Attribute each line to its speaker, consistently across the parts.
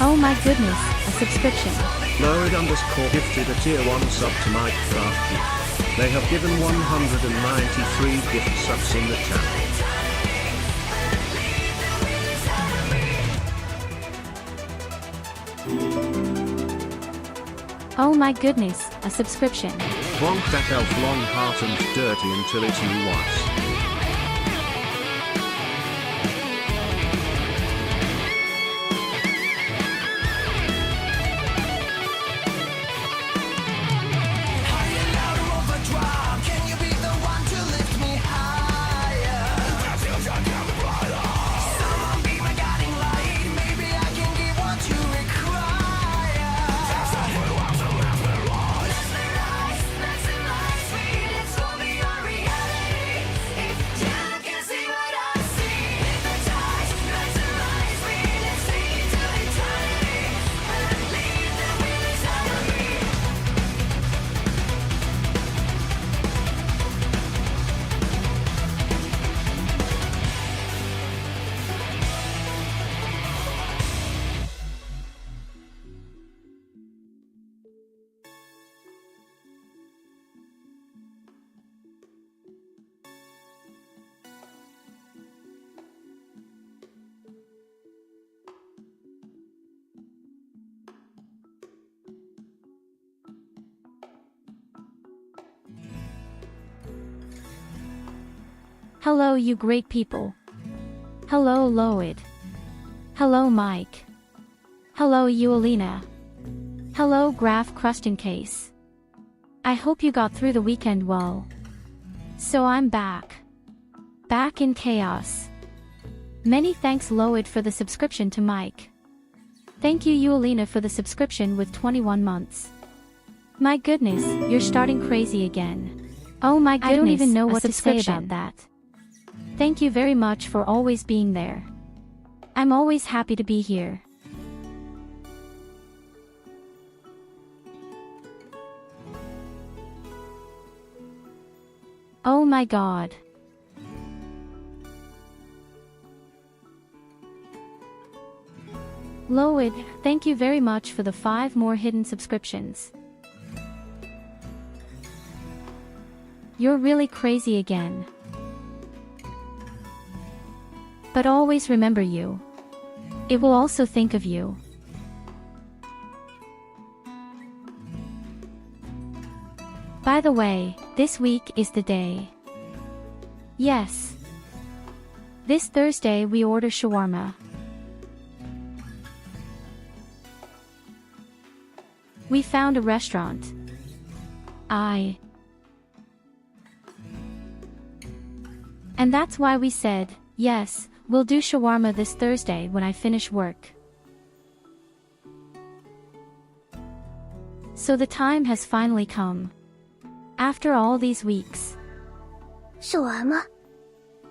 Speaker 1: Oh my goodness, a subscription.
Speaker 2: Load underscore gifted a tier 1 sub to Minecraft Youth. They have given 193 gift subs in the channel.
Speaker 1: Oh my goodness, a subscription.
Speaker 2: Want that elf long heart and dirty until it you was.
Speaker 1: Hello you great people. Hello Loid. Hello Mike. Hello Eulina. Hello Graph Crusting Case. I hope you got through the weekend well. So I'm back. Back in chaos. Many thanks Loid for the subscription to Mike. Thank you Eulina for the subscription with 21 months. My goodness, you're starting crazy again. Oh my goodness, I don't even know what to say about that. Thank you very much for always being there. I'm always happy to be here. Oh my god. Loid, thank you very much for the 5 more hidden subscriptions. You're really crazy again. But always remember you. It will also think of you. By the way, this week is the day. Yes. This Thursday we order shawarma. We found a restaurant. And that's why we said, yes, we'll do shawarma this Thursday when I finish work. So the time has finally come. After all these weeks.
Speaker 3: Shawarma?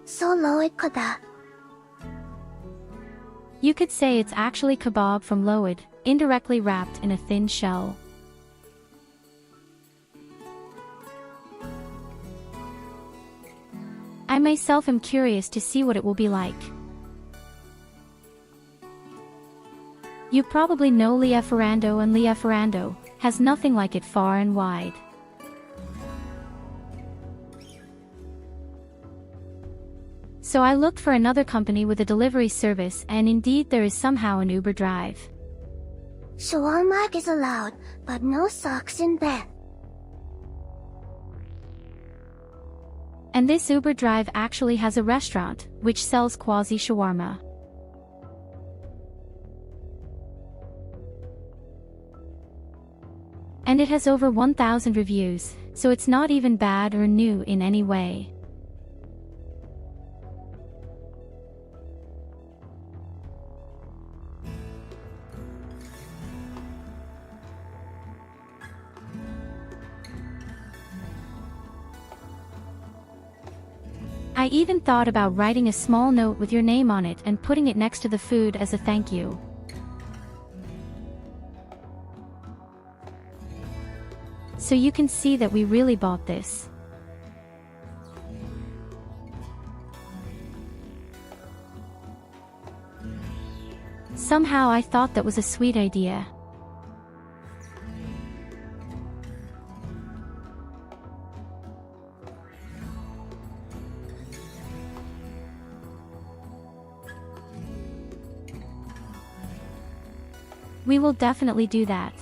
Speaker 3: So Loid kada.
Speaker 1: You could say it's actually kebab from Loid, indirectly wrapped in a thin shell. I myself am curious to see what it will be like. You probably know Lieferando, and Lieferando has nothing like it far and wide. So I looked for another company with a delivery service, and indeed there is somehow an Uber drive.
Speaker 3: Shawarma is allowed, but no socks in bed.
Speaker 1: And this Uber drive actually has a restaurant, which sells quasi shawarma. And it has over 1,000 reviews, so it's not even bad or new in any way. I even thought about writing a small note with your name on it and putting it next to the food as a thank you. So you can see that we really bought this. Somehow I thought that was a sweet idea. We will definitely do that.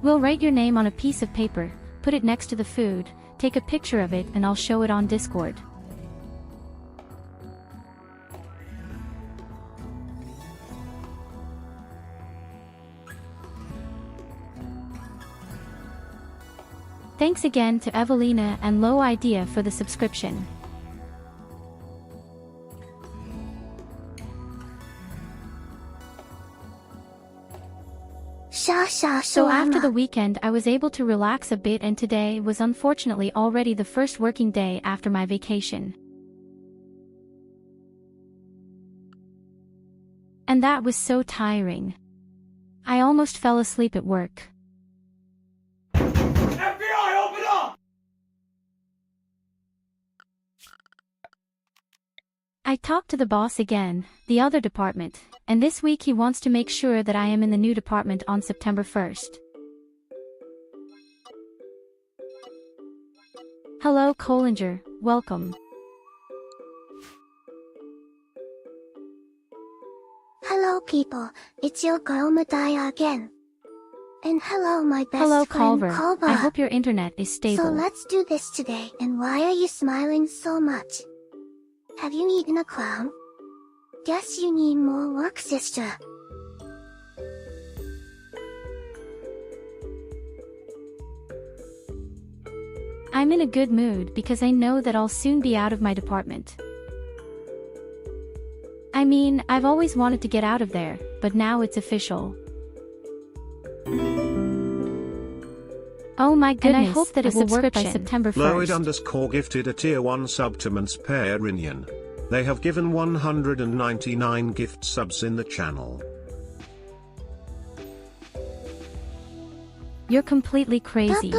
Speaker 1: We'll write your name on a piece of paper, put it next to the food, take a picture of it, and I'll show it on Discord. Thanks again to Evelina and Low Idea for the subscription. So after the weekend I was able to relax a bit, and today was unfortunately already the first working day after my vacation. And that was so tiring. I almost fell asleep at work.
Speaker 4: FBI, open up!
Speaker 1: I talked to the boss again, the other department, and this week he wants to make sure that I am in the new department on September 1st. Hello Collinger, welcome.
Speaker 3: Hello people, it's your girl Medaya again. And hello my best
Speaker 1: Hello
Speaker 3: friend
Speaker 1: Culver,
Speaker 3: Culver.
Speaker 1: I hope your internet is stable.
Speaker 3: So let's do this today. And why are you smiling so much? Have you eaten a clown? Guess you need more work, sister.
Speaker 1: I'm in a good mood because I know that I'll soon be out of my department. I mean, I've always wanted to get out of there, but now it's official. Oh my goodness, and I hope that it will work by September 1st.
Speaker 2: Loid_ gifted a tier 1 sub to Mansperinian. They have given 199 gift subs in the channel.
Speaker 1: You're completely crazy.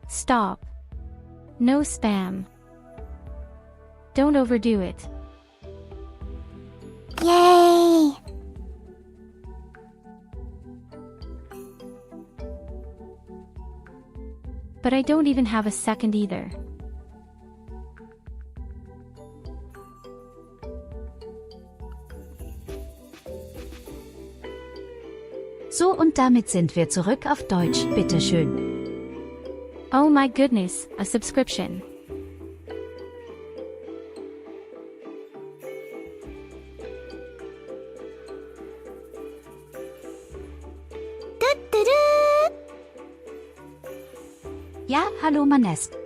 Speaker 1: Stop. No spam. Don't overdo it.
Speaker 3: Yay!
Speaker 1: But I don't even have a second either.
Speaker 5: So, und damit sind wir zurück auf Deutsch, bitteschön.
Speaker 1: Oh my goodness, a subscription.
Speaker 5: Ja, hallo Manest.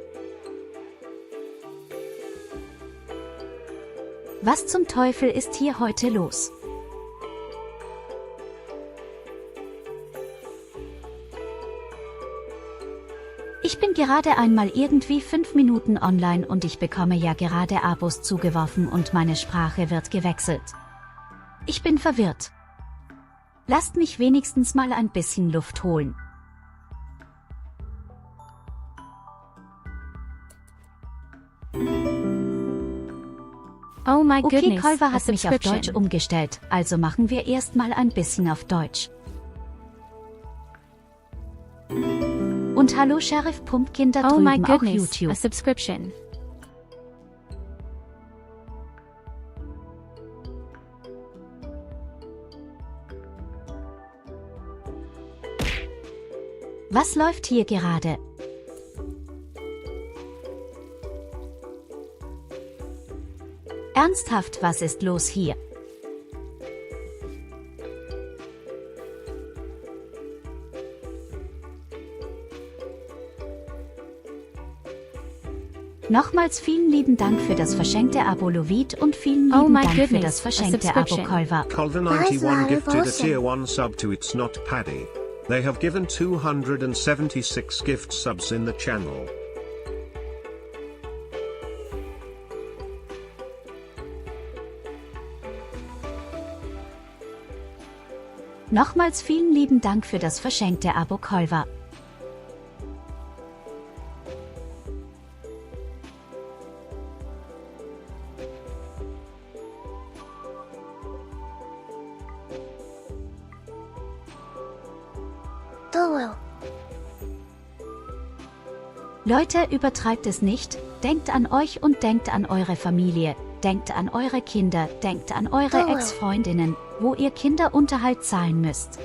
Speaker 5: Was zum Teufel ist hier heute los? Ich bin gerade einmal irgendwie 5 Minuten online und ich bekomme ja gerade Abos zugeworfen und meine Sprache wird gewechselt. Ich bin verwirrt. Lasst mich wenigstens mal ein bisschen Luft holen.
Speaker 1: Oh my
Speaker 5: Okay,
Speaker 1: goodness,
Speaker 5: Culver
Speaker 1: a
Speaker 5: hat mich auf Deutsch
Speaker 1: subscription.
Speaker 5: umgestellt, also machen wir erstmal ein bisschen auf Deutsch. Und hallo Sheriff Pumpkin da
Speaker 1: Oh my
Speaker 5: drüben auf
Speaker 1: goodness,
Speaker 5: YouTube.
Speaker 1: a subscription.
Speaker 5: Was läuft hier gerade? Ernsthaft, was ist los hier? Nochmals vielen lieben Dank für das verschenkte Abo Lovid und vielen
Speaker 1: Oh
Speaker 5: lieben
Speaker 1: my
Speaker 5: Dank für
Speaker 1: goodness,
Speaker 5: das
Speaker 1: a
Speaker 5: verschenkte Abo
Speaker 1: subscription.
Speaker 5: Culver.
Speaker 2: Culver91 gifted a tier 1 sub to It's Not Paddy. They have given 276 gift subs in the channel.
Speaker 5: Nochmals vielen lieben Dank für das verschenkte Abo Culver. Leute, übertreibt es nicht, denkt an euch und denkt an eure Familie, denkt an eure Kinder, denkt an eure Ex-Freundinnen, wo ihr Kinderunterhalt zahlen müsst.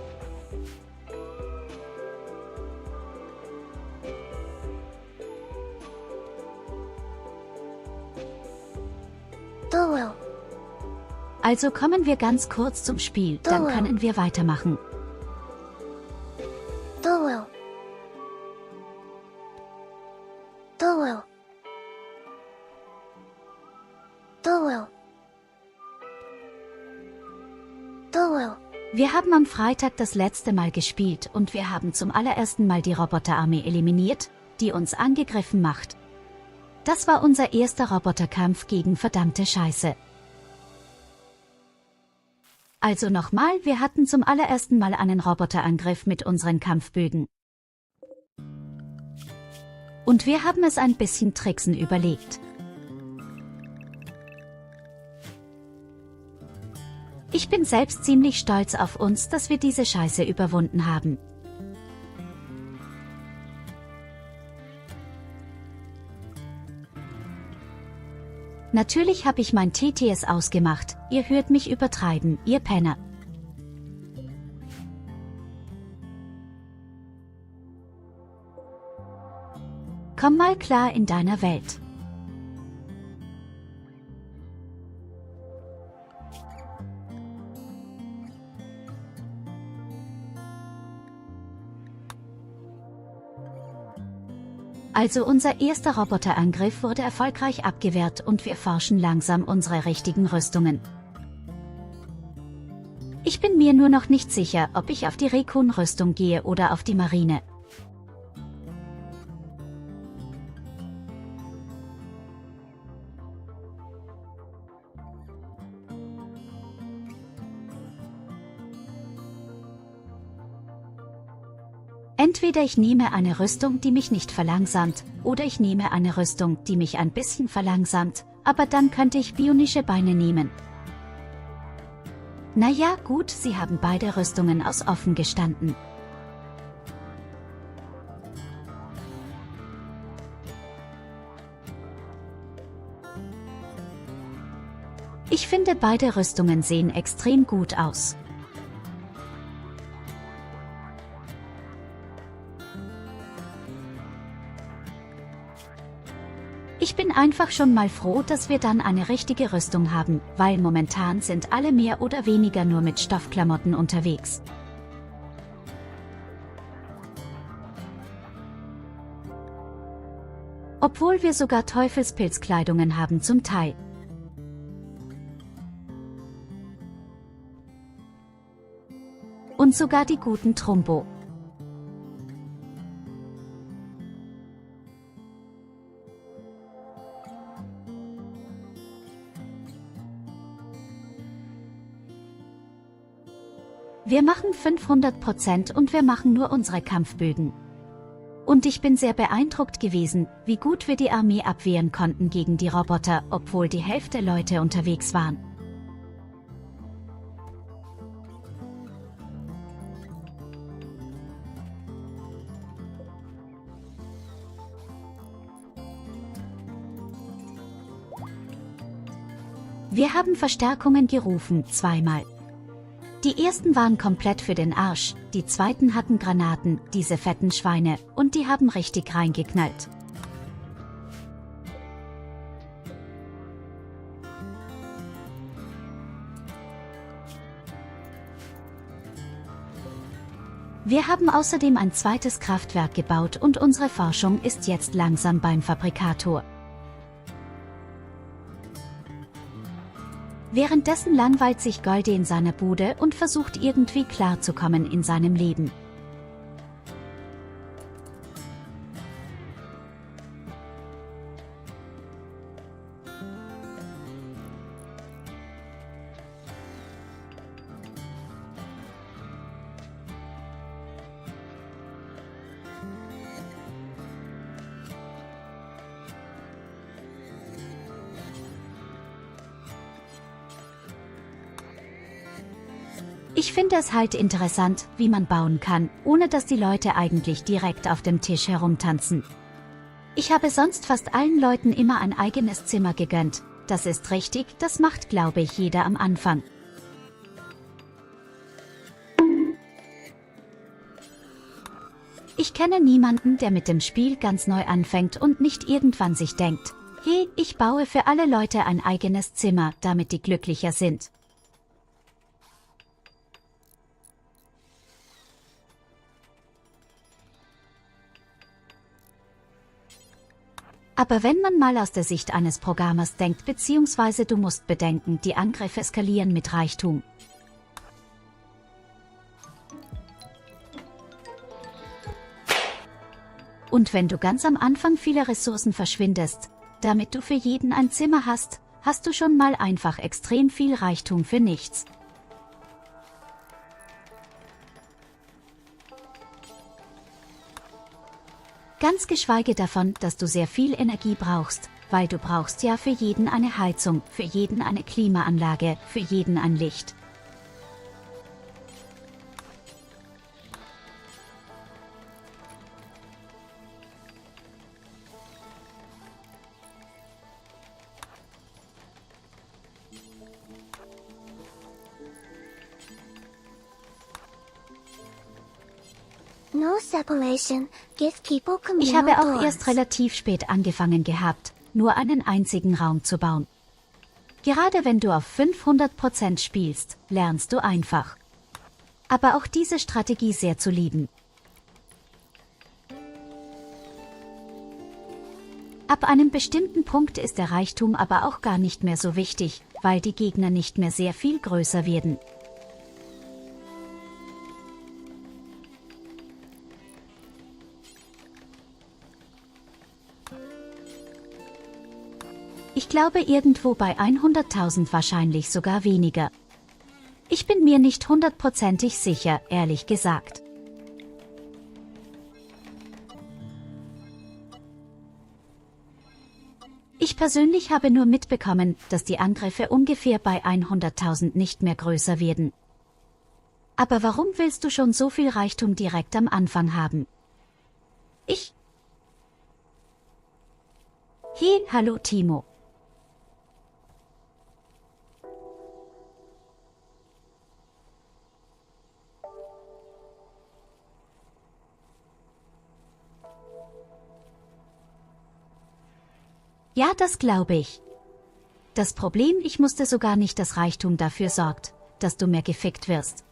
Speaker 5: Also kommen wir ganz kurz zum Spiel, dann können wir weitermachen. Wir haben am Freitag das letzte Mal gespielt und wir haben zum allerersten Mal die Roboterarmee eliminiert, die uns angegriffen macht. Das war unser erster Roboterkampf gegen verdammte Scheiße. Also nochmal, wir hatten zum allerersten Mal einen Roboterangriff mit unseren Kampfbögen. Und wir haben es ein bisschen tricksen überlegt. Ich bin selbst ziemlich stolz auf uns, dass wir diese Scheiße überwunden haben. Natürlich habe ich mein TTS ausgemacht, ihr hört mich übertreiben, ihr Penner. Komm mal klar in deiner Welt. Also unser erster Roboterangriff wurde erfolgreich abgewehrt und wir forschen langsam unsere richtigen Rüstungen. Ich bin mir nur noch nicht sicher, ob ich auf die Rekon-Rüstung gehe oder auf die Marine. Entweder ich nehme eine Rüstung, die mich nicht verlangsamt, oder ich nehme eine Rüstung, die mich ein bisschen verlangsamt, aber dann könnte ich bionische Beine nehmen. Naja, gut, sie haben beide Rüstungen aus offen gestanden. Ich finde, beide Rüstungen sehen extrem gut aus. Ich bin einfach schon mal froh, dass wir dann eine richtige Rüstung haben, weil momentan sind alle mehr oder weniger nur mit Stoffklamotten unterwegs. Obwohl wir sogar Teufelspilzkleidungen haben zum Teil. Und sogar die guten Trumbo. Wir machen 500% und wir machen nur unsere Kampfbögen. Und ich bin sehr beeindruckt gewesen, wie gut wir die Armee abwehren konnten gegen die Roboter, obwohl die Hälfte Leute unterwegs waren. Wir haben Verstärkungen gerufen, zweimal. Die ersten waren komplett für den Arsch, die zweiten hatten Granaten, diese fetten Schweine, und die haben richtig reingeknallt. Wir haben außerdem ein zweites Kraftwerk gebaut und unsere Forschung ist jetzt langsam beim Fabrikator. Währenddessen langweilt sich Golde in seiner Bude und versucht irgendwie klarzukommen in seinem Leben. Ich finde es halt interessant, wie man bauen kann, ohne dass die Leute eigentlich direkt auf dem Tisch herumtanzen. Ich habe sonst fast allen Leuten immer ein eigenes Zimmer gegönnt. Das ist richtig, das macht, glaube ich, jeder am Anfang. Ich kenne niemanden, der mit dem Spiel ganz neu anfängt und nicht irgendwann sich denkt, hey, ich baue für alle Leute ein eigenes Zimmer, damit die glücklicher sind. Aber wenn man mal aus der Sicht eines Programmers denkt, beziehungsweise du musst bedenken, die Angriffe skalieren mit Reichtum. Und wenn du ganz am Anfang viele Ressourcen verschwindest, damit du für jeden ein Zimmer hast, hast du schon mal einfach extrem viel Reichtum für nichts. Ganz geschweige davon, dass du sehr viel Energie brauchst, weil du brauchst ja für jeden eine Heizung, für jeden eine Klimaanlage, für jeden ein Licht.
Speaker 3: No separation, give people communal
Speaker 5: Ich habe auch
Speaker 3: doors.
Speaker 5: erst relativ spät angefangen gehabt, nur einen einzigen Raum zu bauen. Gerade wenn du auf 500% spielst, lernst du einfach. Aber auch diese Strategie sehr zu lieben. Ab einem bestimmten Punkt ist der Reichtum aber auch gar nicht mehr so wichtig, weil die Gegner nicht mehr sehr viel größer werden. Ich glaube irgendwo bei 100.000 wahrscheinlich sogar weniger. Ich bin mir nicht hundertprozentig sicher, ehrlich gesagt. Ich persönlich habe nur mitbekommen, dass die Angriffe ungefähr bei 100.000 nicht mehr größer werden. Aber warum willst du schon so viel Reichtum direkt am Anfang haben? Hey, hallo Timo. Ja, das glaube ich. Das Problem, ich musste sogar nicht, dass Reichtum dafür sorgt, dass du mehr gefickt wirst.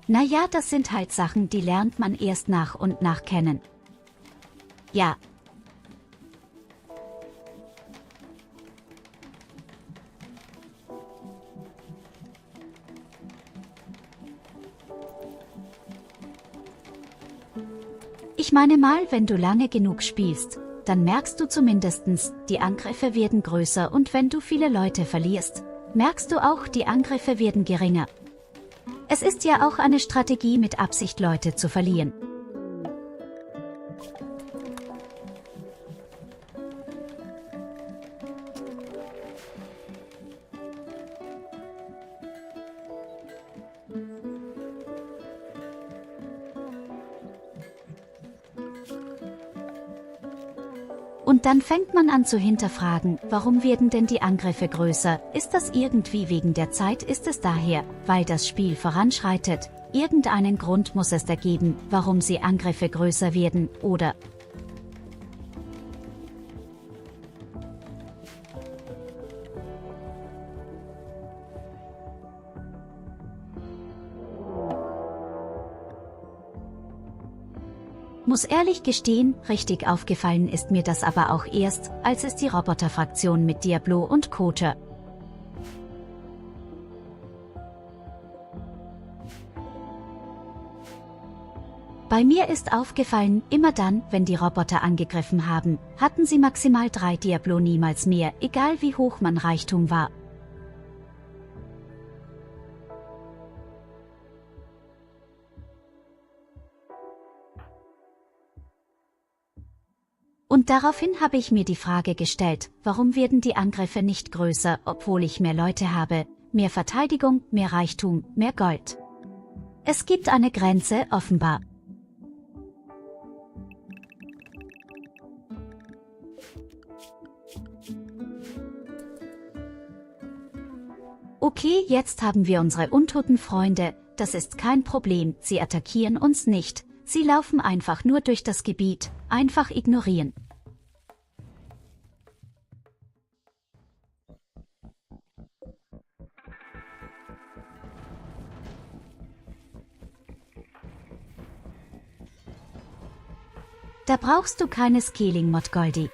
Speaker 5: Naja, das sind halt Sachen, die lernt man erst nach und nach kennen. Ja. Ich meine mal, wenn du lange genug spielst, dann merkst du zumindestens, die Angriffe werden größer und wenn du viele Leute verlierst, merkst du auch, die Angriffe werden geringer. Es ist ja auch eine Strategie mit Absicht, Leute zu verlieren. Und dann fängt man an zu hinterfragen, warum werden denn die Angriffe größer? Ist das irgendwie wegen der Zeit? Ist es daher, weil das Spiel voranschreitet? Irgendeinen Grund muss es da geben, warum die Angriffe größer werden, oder? Muss ehrlich gestehen, richtig aufgefallen ist mir das aber auch erst, als es die Roboterfraktion mit Diablo und Kocha. Bei mir ist aufgefallen, immer dann, wenn die Roboter angegriffen haben, hatten sie maximal 3 Diablo, niemals mehr, egal wie hoch mein Reichtum war. Und daraufhin habe ich mir die Frage gestellt, warum werden die Angriffe nicht größer, obwohl ich mehr Leute habe, mehr Verteidigung, mehr Reichtum, mehr Gold. Es gibt eine Grenze, offenbar. Okay, jetzt haben wir unsere untoten Freunde, das ist kein Problem, sie attackieren uns nicht, sie laufen einfach nur durch das Gebiet, einfach ignorieren. Da brauchst du keine Scaling-Mod, Goldie.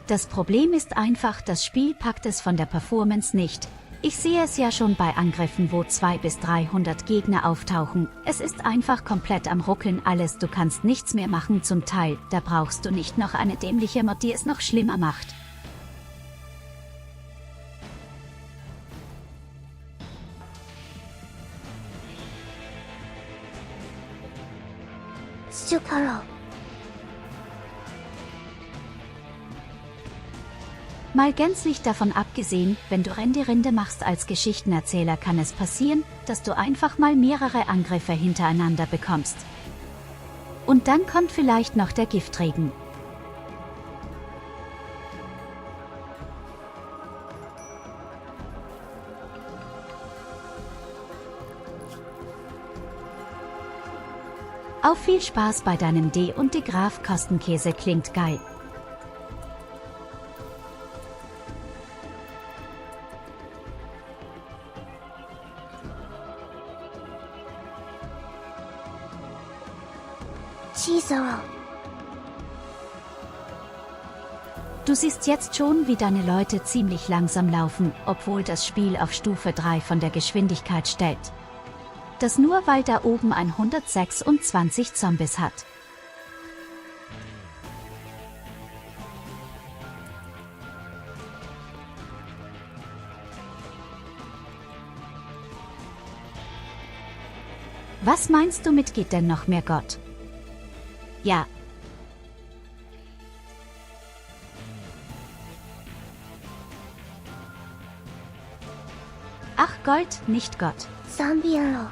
Speaker 5: Das Problem ist einfach, das Spiel packt es von der Performance nicht. Ich sehe es ja schon bei Angriffen, wo 200 bis 300 Gegner auftauchen. Es ist einfach komplett am Ruckeln alles, du kannst nichts mehr machen zum Teil. Da brauchst du nicht noch eine dämliche Mod, die es noch schlimmer macht.
Speaker 3: Sukaro.
Speaker 5: Mal gänzlich davon abgesehen, wenn du Rende machst als Geschichtenerzähler, kann es passieren, dass du einfach mal mehrere Angriffe hintereinander bekommst. Und dann kommt vielleicht noch der Giftregen. Auf viel Spaß bei deinem D und die Graf Kostenkäse klingt geil.
Speaker 3: Chizoro.
Speaker 5: Du siehst jetzt schon, wie deine Leute ziemlich langsam laufen, obwohl das Spiel auf Stufe 3 von der Geschwindigkeit stellt. Das nur, weil da oben 126 Zombies hat. Was meinst du mit geht denn noch mehr Gott? Ja. Ach Gold, nicht Gott.
Speaker 3: Zambiero.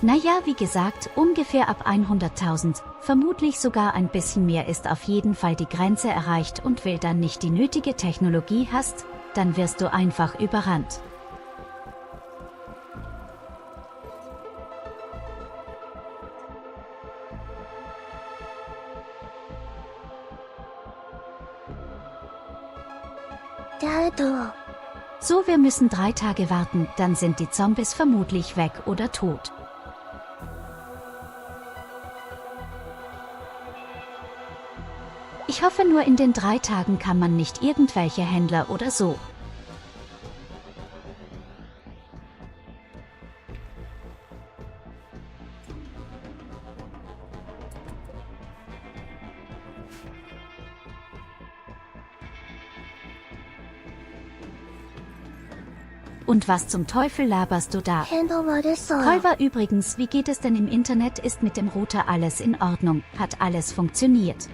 Speaker 5: Naja, wie gesagt, ungefähr ab 100.000, vermutlich sogar ein bisschen mehr ist auf jeden Fall die Grenze erreicht und wenn dann nicht die nötige Technologie hast, dann wirst du einfach überrannt.
Speaker 3: Tyurru.
Speaker 5: So, wir müssen 3 Tage warten, dann sind die Zombies vermutlich weg oder tot. Ich hoffe nur, in den 3 Tagen kann man nicht irgendwelche Händler oder so. Und was zum Teufel laberst du da? Käufer übrigens, wie geht es denn im Internet? Ist mit dem Router alles in Ordnung? Hat alles funktioniert?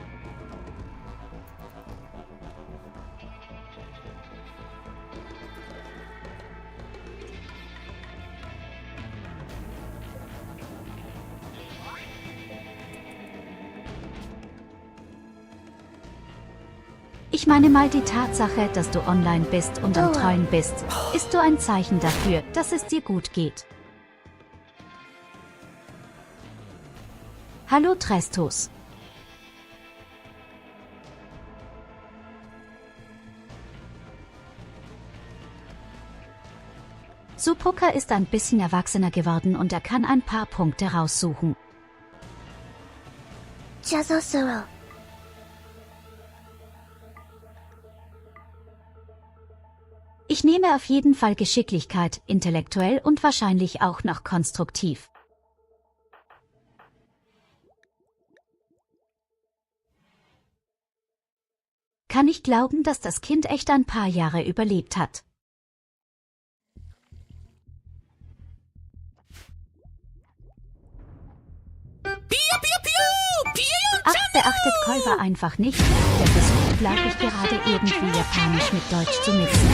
Speaker 5: Ich meine mal, die Tatsache, dass du online bist und am Trollen bist, ist so ein Zeichen dafür, dass es dir gut geht. Hallo Trestos. Supoka ist ein bisschen erwachsener geworden und er kann ein paar Punkte raussuchen.
Speaker 3: Jazosuro.
Speaker 5: Ich nehme auf jeden Fall Geschicklichkeit, intellektuell und wahrscheinlich auch noch konstruktiv. Kann ich glauben, dass das Kind echt ein paar Jahre überlebt hat. beachtet Kolber einfach nicht, der versucht, glaube ich, gerade irgendwie Japanisch mit Deutsch zu mixen.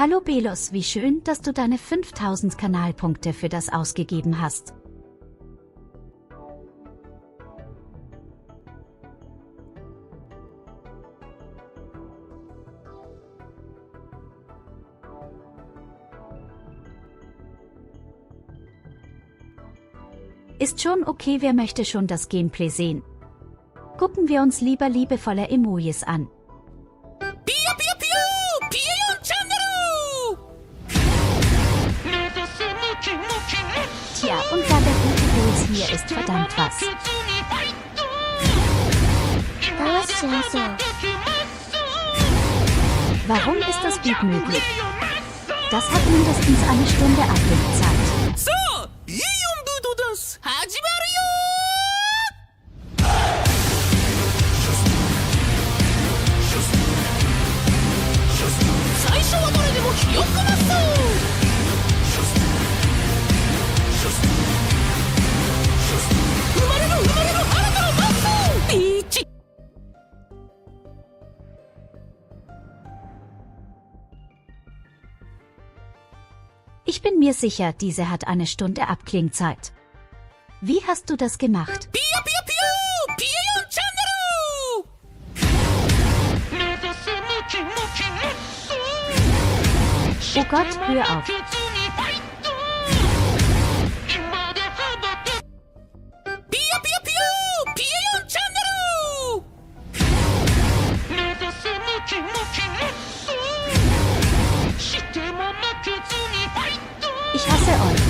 Speaker 5: Hallo Belos, wie schön, dass du deine 5000 Kanalpunkte für das ausgegeben hast. Ist schon okay, wer möchte schon das Gameplay sehen? Gucken wir uns lieber liebevolle Emojis an. Tja, und da der gute Bulls hier ist verdammt was. Warum ist das gut möglich? Das hat mindestens eine Stunde Abwegzeit. Ich bin mir sicher, diese hat eine Stunde Abklingzeit. Wie hast du das gemacht? Oh Gott, hör auf. Ich hasse euch.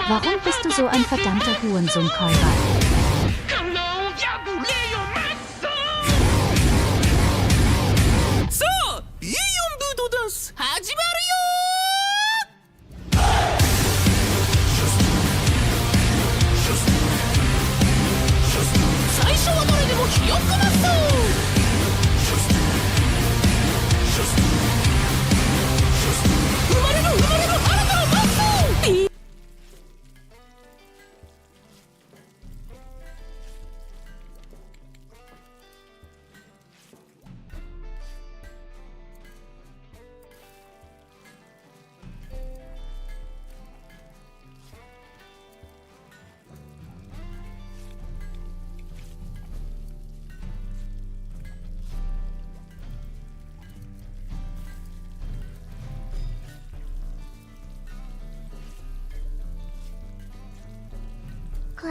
Speaker 5: Warum bist du so ein verdammter Hurensohn, Kolber?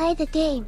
Speaker 3: Play the game.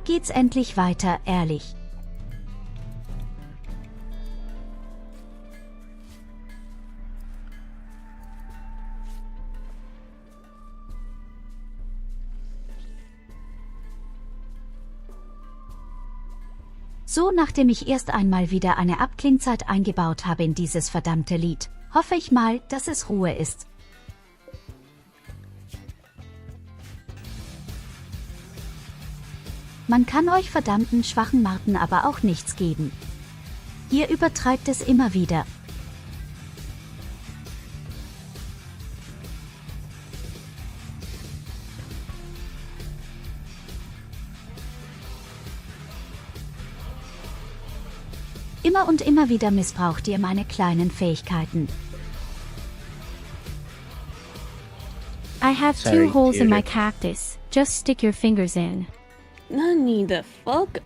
Speaker 5: Geht's endlich weiter, ehrlich. So, nachdem ich erst einmal wieder eine Abklingzeit eingebaut habe in dieses verdammte Lied, hoffe ich mal, dass es Ruhe ist. Man kann euch verdammten schwachen Marten aber auch nichts geben. Ihr übertreibt es immer wieder. Immer und immer wieder missbraucht ihr meine kleinen Fähigkeiten.
Speaker 1: I have
Speaker 4: Sorry,
Speaker 1: 2 holes in my
Speaker 4: Tyurru.
Speaker 1: cactus. Just stick your fingers in.
Speaker 6: Nani, the fuck?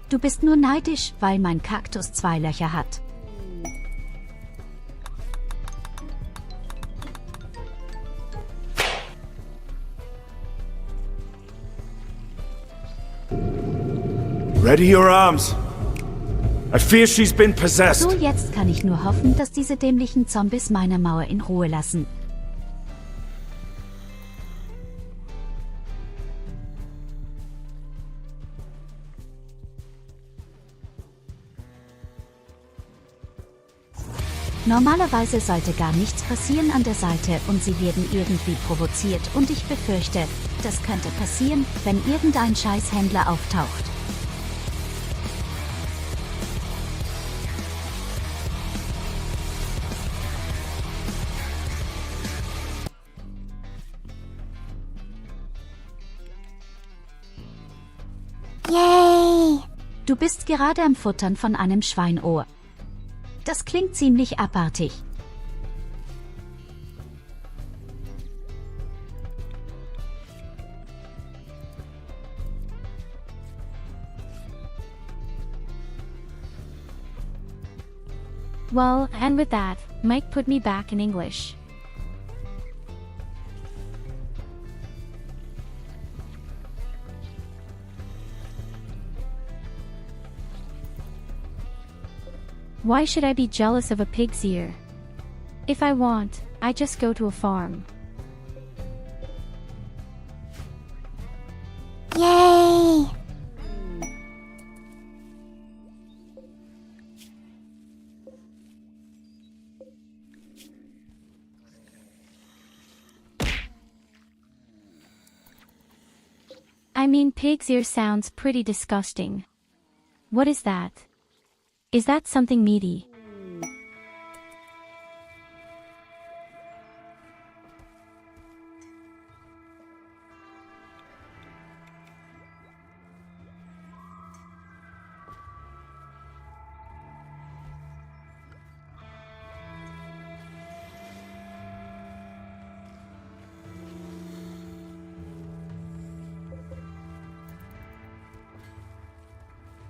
Speaker 5: Du bist nur neidisch, weil mein Kaktus 2 Löcher hat.
Speaker 7: Ready your arms. I fear she's been possessed.
Speaker 5: So, jetzt kann ich nur hoffen, dass diese dämlichen Zombies meine Mauer in Ruhe lassen. Normalerweise sollte gar nichts passieren an der Seite und sie werden irgendwie provoziert und ich befürchte, das könnte passieren, wenn irgendein Scheißhändler auftaucht.
Speaker 3: Yay!
Speaker 5: Du bist gerade am Futtern von einem Schweinohr. Das klingt ziemlich abartig.
Speaker 1: Well, and with that, Mike put me back in English. Why should I be jealous of a pig's ear? If I want, I just go to a farm.
Speaker 3: Yay!
Speaker 1: I mean, pig's ear sounds pretty disgusting. What is that? Is that something meaty?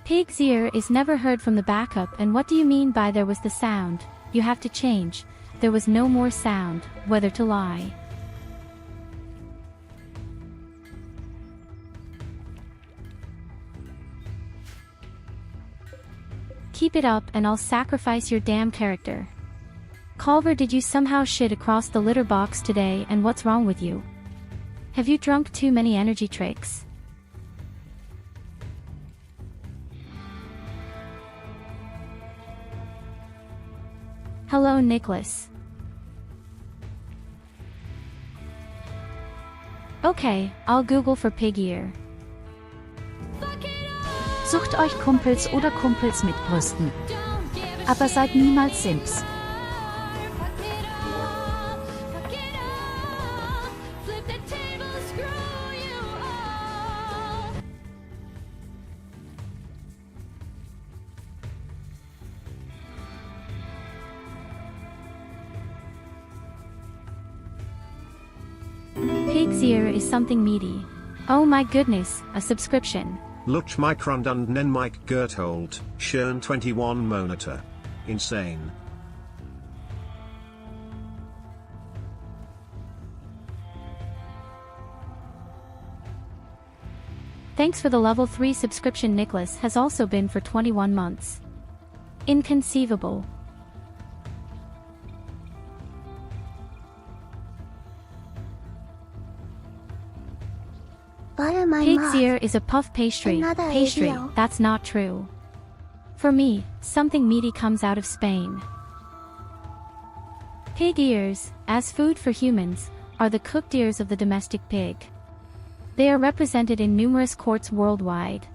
Speaker 1: Pig's ear is never heard from the backup, and what do you mean by there was the sound? You have to change. There was no more sound, whether to lie. Keep it up and I'll sacrifice your damn character. Culver, did you somehow shit across the litter box today, and what's wrong with you? Have you drunk too many energy tricks? Hello, Nicholas. Okay, I'll Google for pig ear.
Speaker 5: Sucht euch Kumpels oder Kumpels mit Brüsten. Aber seid niemals Simps.
Speaker 1: Pig's ear is something meaty. Oh my goodness, a subscription.
Speaker 2: Luch Micrond und Nen Mike Gerthold, Schön 21 Monate. Insane.
Speaker 1: Thanks for the level 3 subscription. Nicholas has also been for 21 months. Inconceivable.
Speaker 3: Butter my
Speaker 1: Pig's
Speaker 3: moth.
Speaker 1: ear is a puff pastry.
Speaker 3: Another
Speaker 1: Pastry,
Speaker 3: ideal.
Speaker 1: that's not true. For me, something meaty comes out of Spain. Pig ears, as food for humans, are the cooked ears of the domestic pig. They are represented in numerous courts worldwide.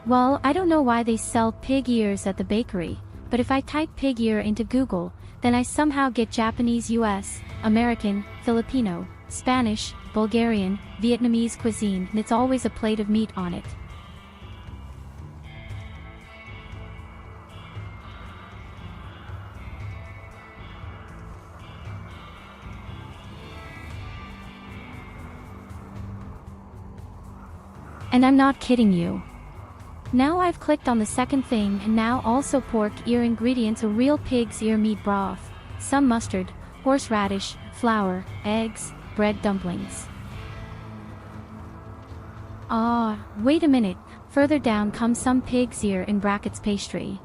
Speaker 1: Well, I don't know why they sell pig ears at the bakery, but if I type pig ear into Google, then I somehow get Japanese, US, American, Filipino, Spanish, Bulgarian, Vietnamese cuisine, and it's always a plate of meat on it. And I'm not kidding you. Now I've clicked on the second thing, and now also pork ear ingredients: a real pig's ear meat broth, some mustard, horseradish, flour, eggs, bread dumplings. Ah, wait a minute, further down comes some pig's ear in brackets pastry.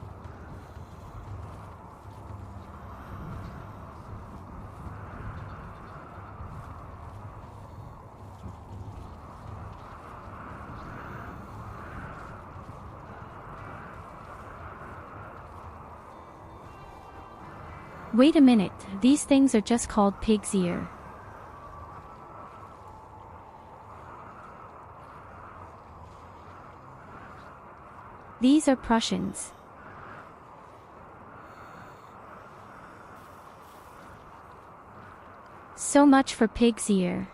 Speaker 1: Wait a minute, these things are just called pig's ear. These are Prussians. So much for pig's ear.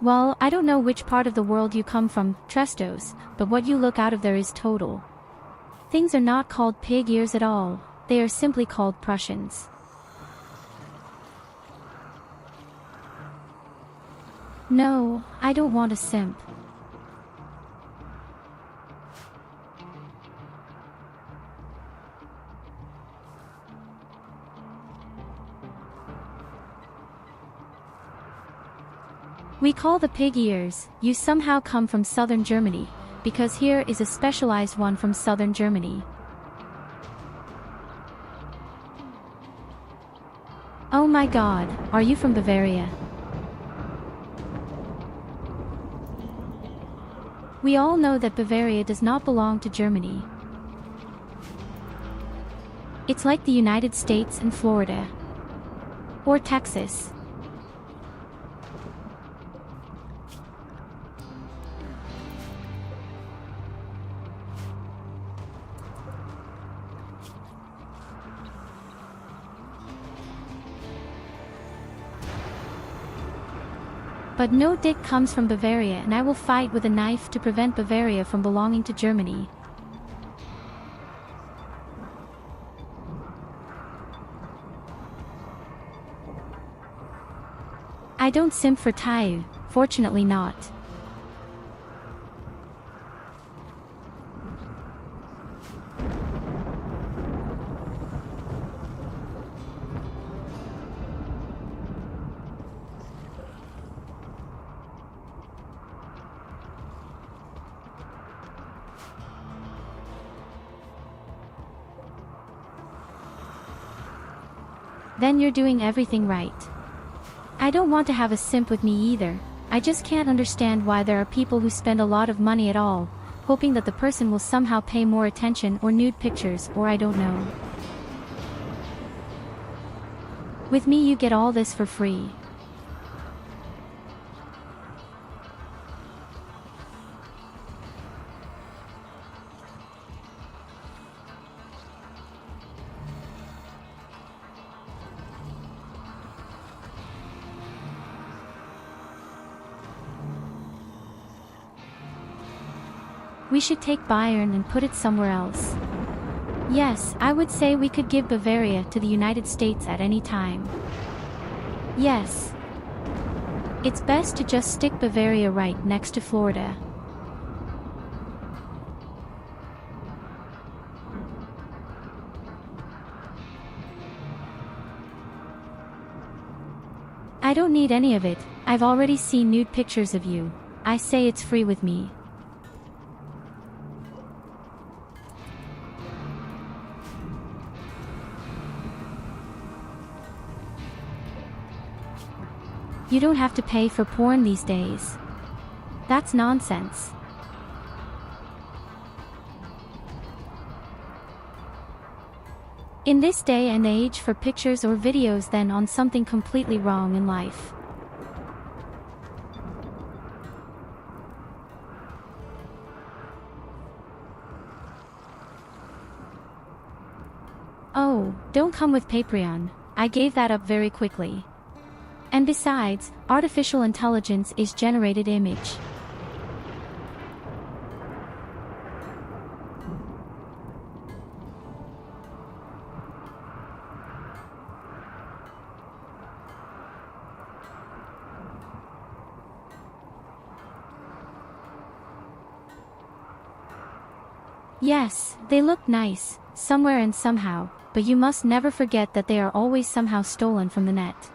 Speaker 1: Well, I don't know which part of the world you come from, Trestos, but what you look out of there is total. Things are not called pig ears at all, they are simply called Prussians. No, I don't want a simp. We call the pig ears, you somehow come from southern Germany, because here is a specialized one from southern Germany. Oh my god, are you from Bavaria? We all know that Bavaria does not belong to Germany. It's like the United States and Florida. Or Texas. But no dick comes from Bavaria, and I will fight with a knife to prevent Bavaria from belonging to Germany. I don't simp for Tyurru, fortunately not. Then you're doing everything right. I don't want to have a simp with me either, I just can't understand why there are people who spend a lot of money at all, hoping that the person will somehow pay more attention or nude pictures or I don't know. With me you get all this for free. We should take beingI'm and put it somewhere else. Yes, I would say we could give Bavaria to the United States at any time. Yes. It's best to just stick Bavaria right next to Florida. I don't need any of it, I've already seen nude pictures of you. I say it's free with me. You don't have to pay for porn these days. That's nonsense. In this day and age for pictures or videos then on something completely wrong in life. Oh, don't come with Patreon, I gave that up very quickly. And besides, artificial intelligence is generated image. Yes, they look nice, somewhere and somehow, but you must never forget that they are always somehow stolen from the net.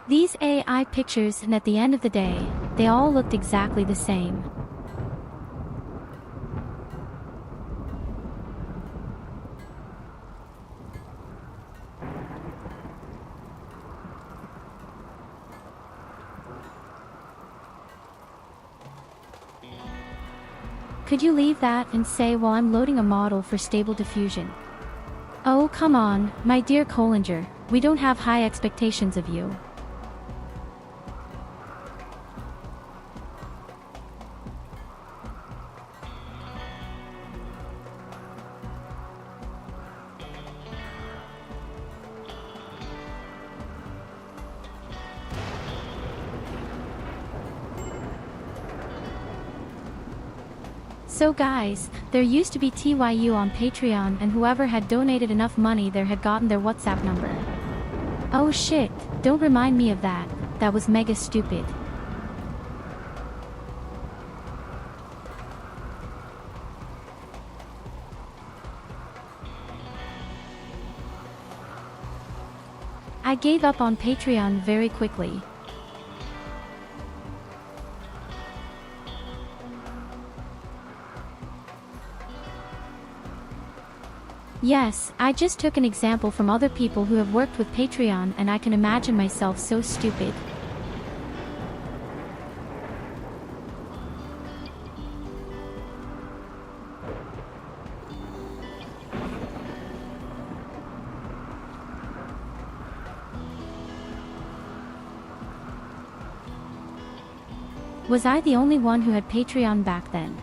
Speaker 1: These AI pictures and at the end of the day, they all looked exactly the same. Could you leave that and say while I'm loading a model for Stable Diffusion? Oh come on, my dear Collinger, we don't have high expectations of you. So guys, there used to be TYU on Patreon and whoever had donated enough money there had gotten their WhatsApp number. Oh shit, don't remind me of that, that was mega stupid. I gave up on Patreon very quickly. Yes, I just took an example from other people who have worked with Patreon and I can imagine myself so stupid. Was I the only one who had Patreon back then?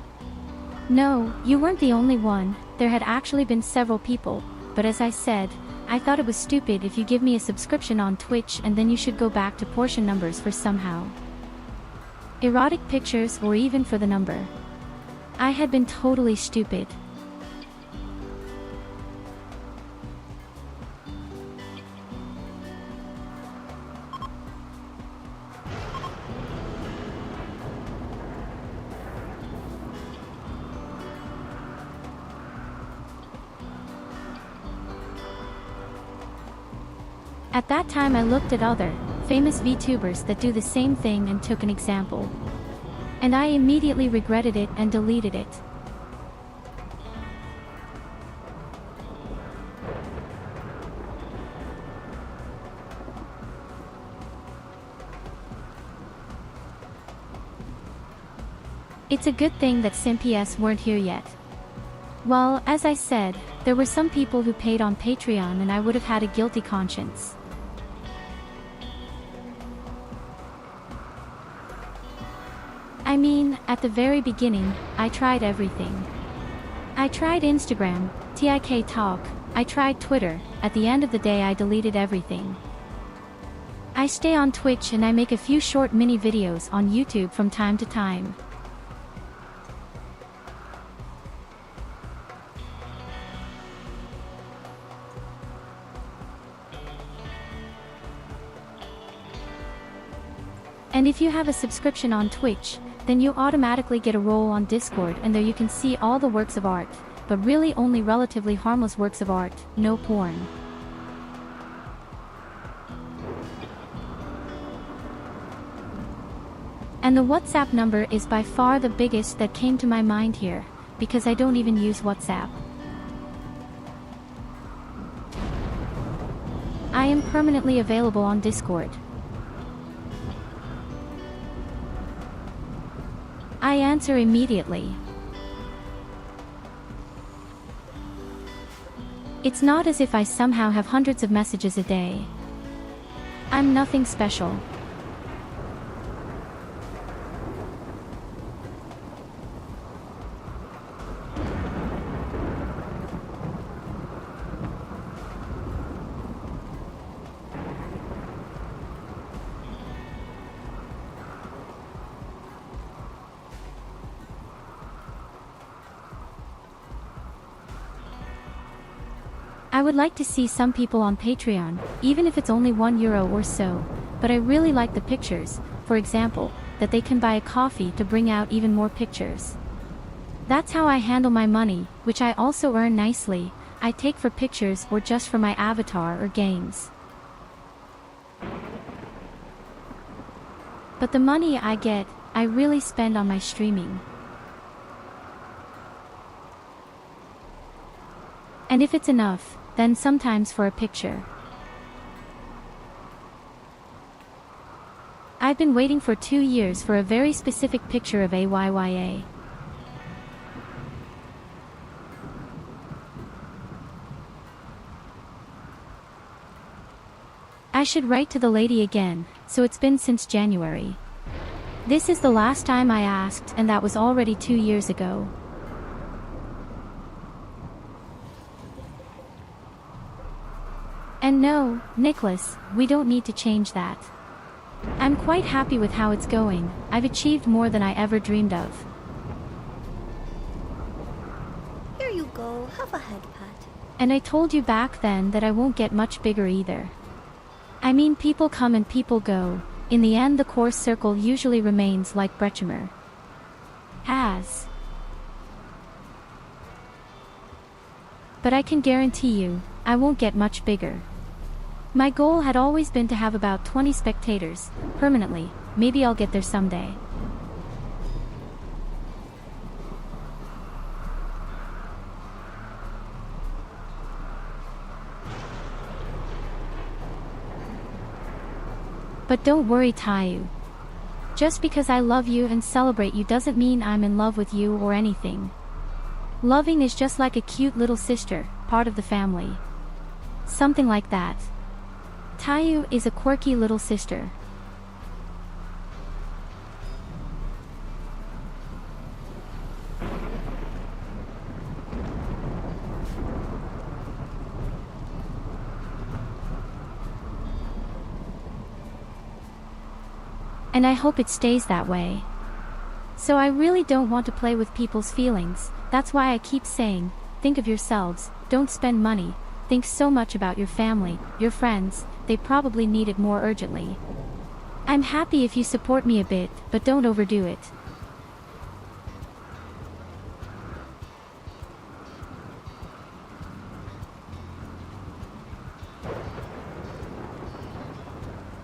Speaker 1: No, you weren't the only one, there had actually been several people, but as I said, I thought it was stupid if you give me a subscription on Twitch and then you should go back to portion numbers for somehow erotic pictures or even for the number. I had been totally stupid. At that time I looked at other, famous VTubers that do the same thing and took an example. And I immediately regretted it and deleted it. It's a good thing that SimPS weren't here yet. Well, as I said, there were some people who paid on Patreon and I would have had a guilty conscience. I mean, at the very beginning, I tried everything. I tried Instagram, TikTok, I tried Twitter. At the end of the day I deleted everything. I stay on Twitch and I make a few short mini videos on YouTube from time to time. And if you have a subscription on Twitch, then you automatically get a role on Discord, and there you can see all the works of art, but really only relatively harmless works of art, no porn. And the WhatsApp number is by far the biggest that came to my mind here, because I don't even use WhatsApp. I am permanently available on Discord. I answer immediately. It's not as if I somehow have hundreds of messages a day. I'm nothing special. I would like to see some people on Patreon, even if it's only €1 or so, but I really like the pictures, for example, that they can buy a coffee to bring out even more pictures. That's how I handle my money, which I also earn nicely. I take for pictures or just for my avatar or games. But the money I get, I really spend on my streaming. And if it's enough, then sometimes for a picture. I've been waiting for 2 years for a very specific picture of AYYA. I should write to the lady again, so it's been since January. This is the last time I asked, and that was already 2 years ago. And no, Nicholas, we don't need to change that. I'm quite happy with how it's going. I've achieved more than I ever dreamed of.
Speaker 4: Here you go, have a head pat.
Speaker 1: And I told you back then that I won't get much bigger either. I mean, people come and people go. In the end, the core circle usually remains like Brechimer has. But I can guarantee you, I won't get much bigger. My goal had always been to have about 20 spectators, permanently. Maybe I'll get there someday. But don't worry, Tyurru. Just because I love you and celebrate you doesn't mean I'm in love with you or anything. Loving is just like a cute little sister, part of the family. Something like that. Tyurru is a quirky little sister. And I hope it stays that way. So I really don't want to play with people's feelings. That's why I keep saying, think of yourselves, don't spend money, think so much about your family, your friends, they probably need it more urgently. I'm happy if you support me a bit, but don't overdo it.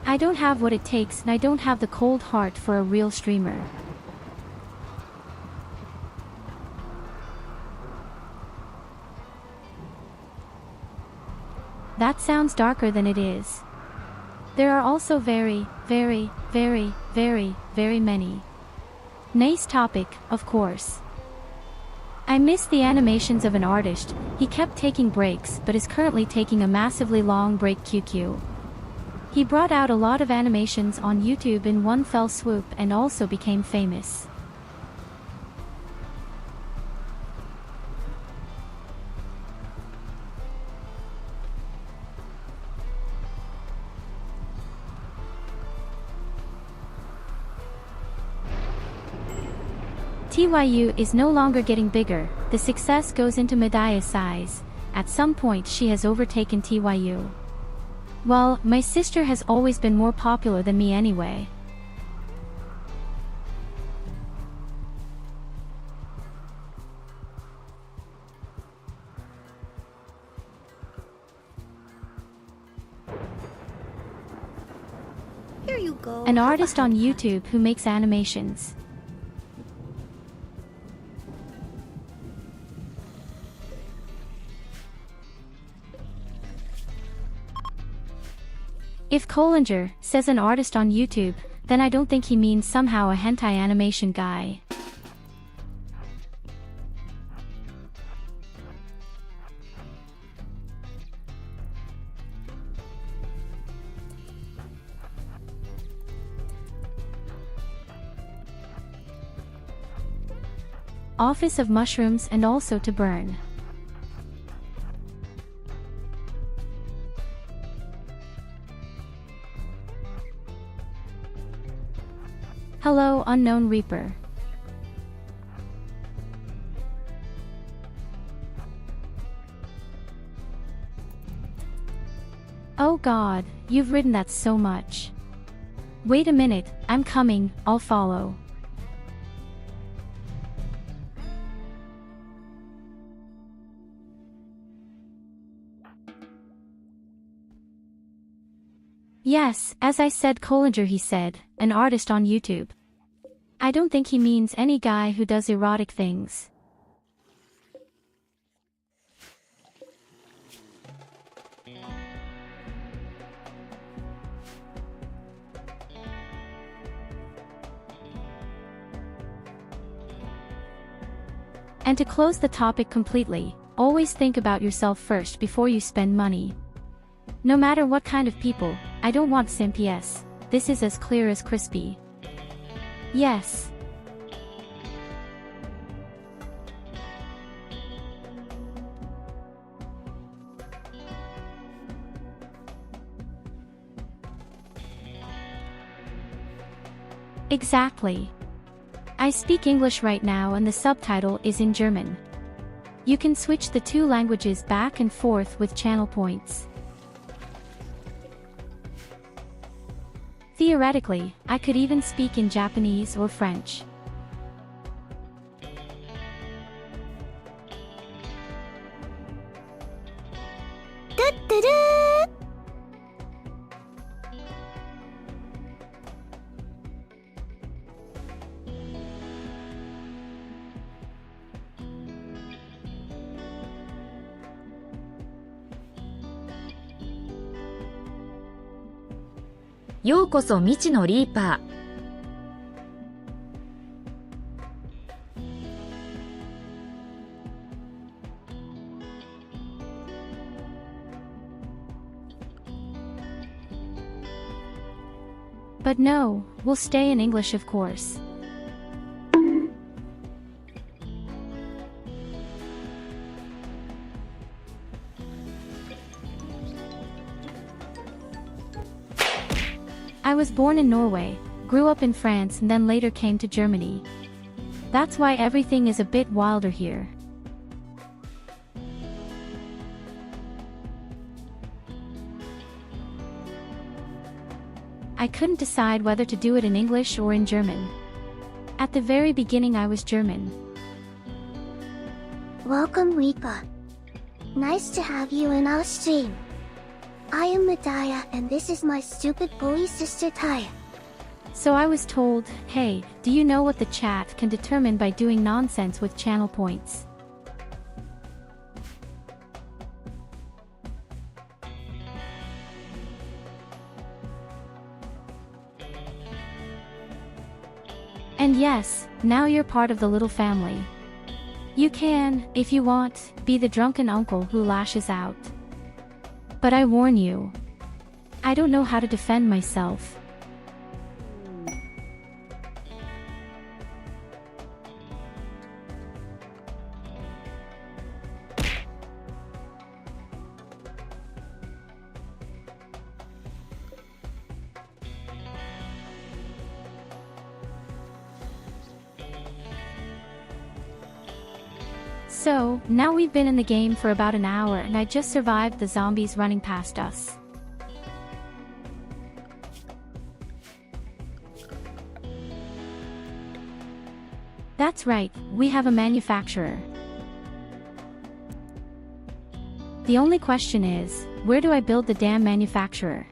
Speaker 1: I don't have what it takes, and I don't have the cold heart for a real streamer. That sounds darker than it is. There are also very, very, very, very, very many. Nice topic, of course. I miss the animations of an artist. He kept taking breaks but is currently taking a massively long break QQ. He brought out a lot of animations on YouTube in one fell swoop and also became famous. Tyurru is no longer getting bigger, the success goes into Medaya's size. At some point she has overtaken Tyurru. Well, my sister has always been more popular than me anyway.
Speaker 4: Here you go.
Speaker 1: An
Speaker 4: Have a
Speaker 1: artist on
Speaker 4: head pat.
Speaker 1: YouTube who makes animations. If Collinger says an artist on YouTube, then I don't think he means somehow a hentai animation guy. Office of Mushrooms and also to burn. Hello, Unknown Reaper. Oh god, you've written that so much. Wait a minute, I'm coming, I'll follow. Yes, as I said, Collinger, he said, an artist on YouTube. I don't think he means any guy who does erotic things. And to close the topic completely, always think about yourself first before you spend money. No matter what kind of people, I don't want simp, yes. This is as clear as crispy. Yes. Exactly. I speak English right now and the subtitle is in German. You can switch the two languages back and forth with channel points. Theoretically, I could even speak in Japanese or French.
Speaker 3: Da-da-da!
Speaker 8: ようこそ未知のリーパー。
Speaker 1: But no, we'll stay in English of course. I was born in Norway, grew up in France and then later came to Germany. That's why everything is a bit wilder here. I couldn't decide whether to do it in English or in German. At the very beginning I was German.
Speaker 3: Welcome, Rika. Nice to have you in our stream. I am Medaya and this is my stupid bully sister Tyurru.
Speaker 1: So I was told, hey, do you know what the chat can determine by doing nonsense with channel points? And yes, now you're part of the little family. You can, if you want, be the drunken uncle who lashes out. But I warn you, I don't know how to defend myself. So, now we've been in the game for about an hour and I just survived the zombies running past us. That's right, we have a manufacturer. The only question is, where do I build the damn manufacturer?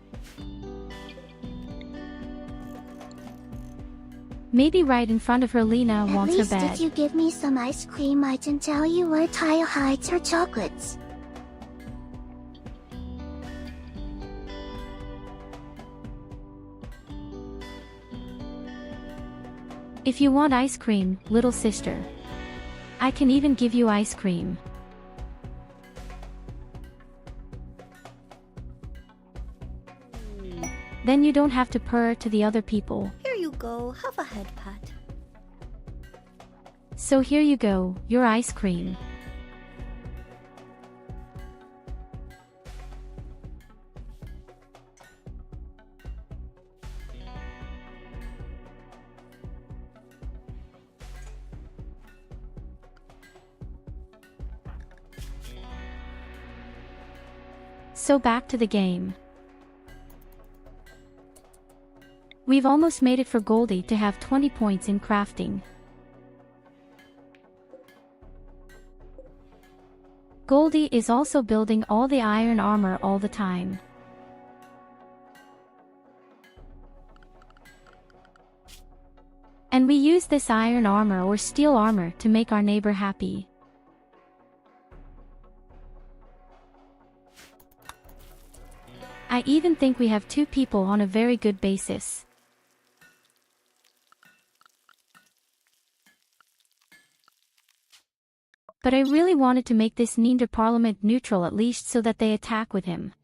Speaker 1: Maybe right in front of her. Lena wants her bed.
Speaker 3: At least if you give me some ice cream I can tell you where Tyurru hides her chocolates.
Speaker 1: If you want ice cream, little sister, I can even give you ice cream. Then you don't have to purr to the other people.
Speaker 4: Here you go, have a head pat.
Speaker 1: So here you go, your ice cream. So back to the game. We've almost made it for Goldie to have 20 points in crafting. Goldie is also building all the iron armor all the time. And we use this iron armor or steel armor to make our neighbor happy. I even think we have 2 people on a very good basis. But I really wanted to make this Neander Parliament neutral at least so that they attack with him.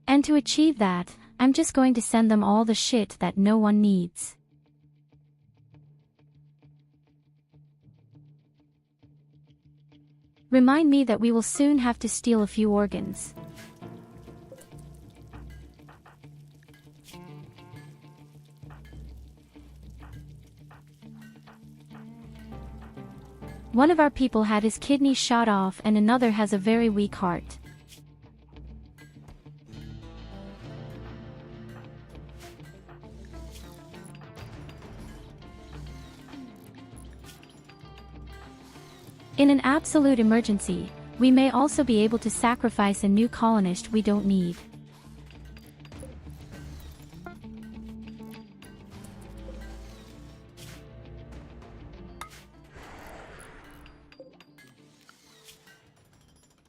Speaker 1: And to achieve that, I'm just going to send them all the shit that no one needs. Remind me that we will soon have to steal a few organs. One of our people had his kidney shot off and another has a very weak heart. In an absolute emergency, we may also be able to sacrifice a new colonist we don't need.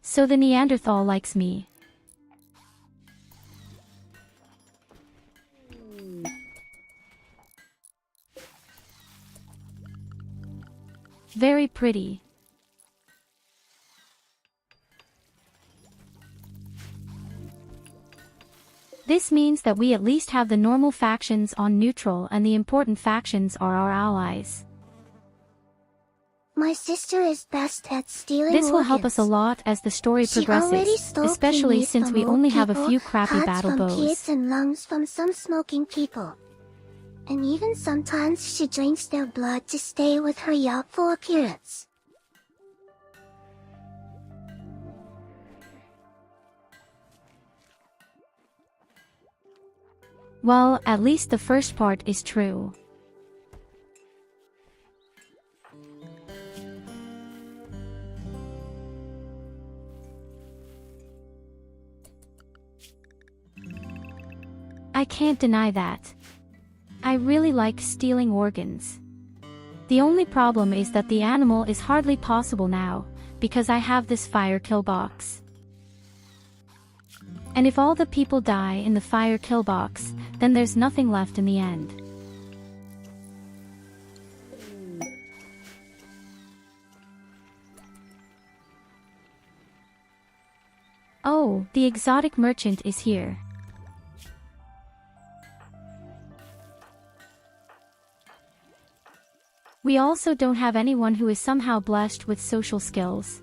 Speaker 1: So the Neanderthal likes me. Very pretty. This means that we at least have the normal factions on neutral and the important factions are our allies.
Speaker 3: My sister is best at stealing
Speaker 1: This will help us a lot as the story progresses, especially since we only have a few crappy battle bows.
Speaker 3: Kids and lungs from some smoking people. And even sometimes she drinks their blood to stay with her youthful appearance.
Speaker 1: Well, at least the first part is true. I can't deny that. I really like stealing organs. The only problem is that the animal is hardly possible now, because I have this fire kill box. And if all the people die in the fire kill box, then there's nothing left in the end. Oh, the exotic merchant is here. We also don't have anyone who is somehow blessed with social skills.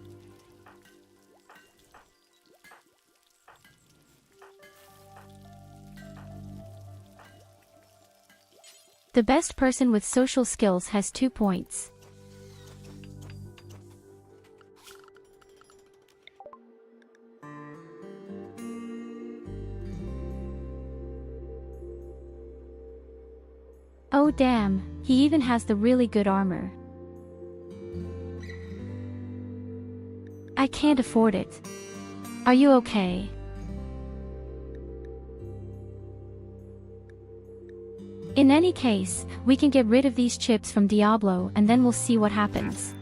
Speaker 1: The best person with social skills has 2 points. Oh damn, he even has the really good armor. I can't afford it. Are you okay? In any case, we can get rid of these chips from Diablo and then we'll see what happens.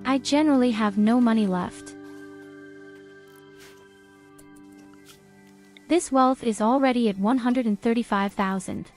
Speaker 1: I generally have no money left. This wealth is already at 135,000.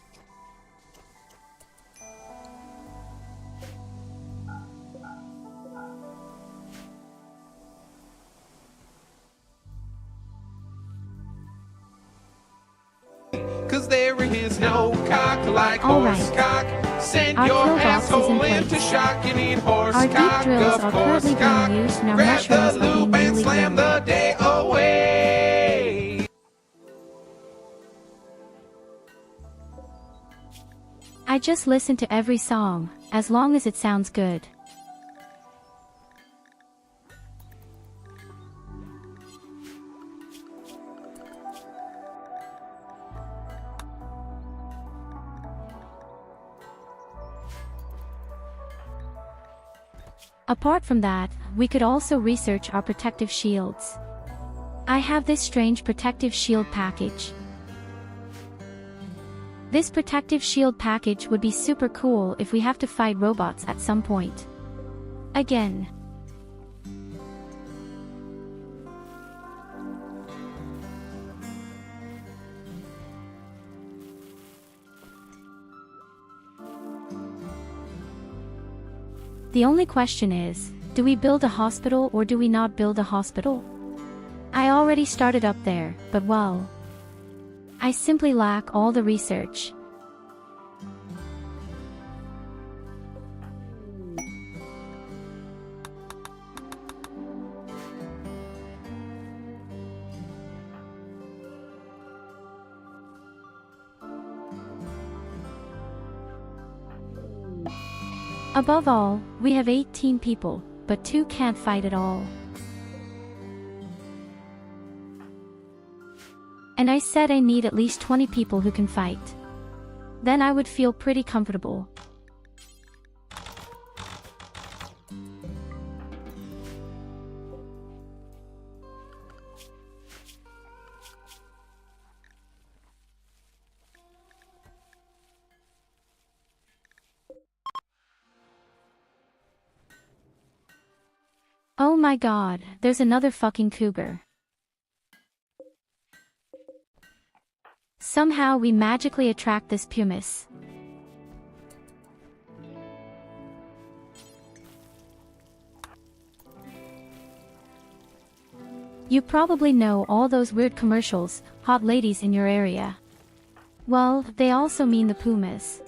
Speaker 9: Cause there is no cock like
Speaker 1: Alright.
Speaker 9: horse cock. Send
Speaker 1: Our
Speaker 9: your
Speaker 1: kill box is in
Speaker 9: asshole
Speaker 1: place.
Speaker 9: into shock. You need horse
Speaker 1: Our deep
Speaker 9: cock,
Speaker 1: drills
Speaker 9: of
Speaker 1: are
Speaker 9: course
Speaker 1: currently
Speaker 9: cock.
Speaker 1: being used and our
Speaker 9: Grab the
Speaker 1: mushrooms are being
Speaker 9: loop and
Speaker 1: newly
Speaker 9: slam
Speaker 1: grown.
Speaker 9: the day away.
Speaker 1: I just listen to every song, as long as it sounds good. Apart from that, we could also research our protective shields. I have this strange protective shield package. This protective shield package would be super cool if we have to fight robots at some point. Again. The only question is, do we build a hospital or do we not build a hospital? I already started up there, but well, I simply lack all the research. Above all, we have 18 people, but 2 can't fight at all. And I said I need at least 20 people who can fight. Then I would feel pretty comfortable. Oh my god, there's another fucking cougar. Somehow we magically attract this pumice. You probably know all those weird commercials, hot ladies in your area. Well, they also mean the pumice.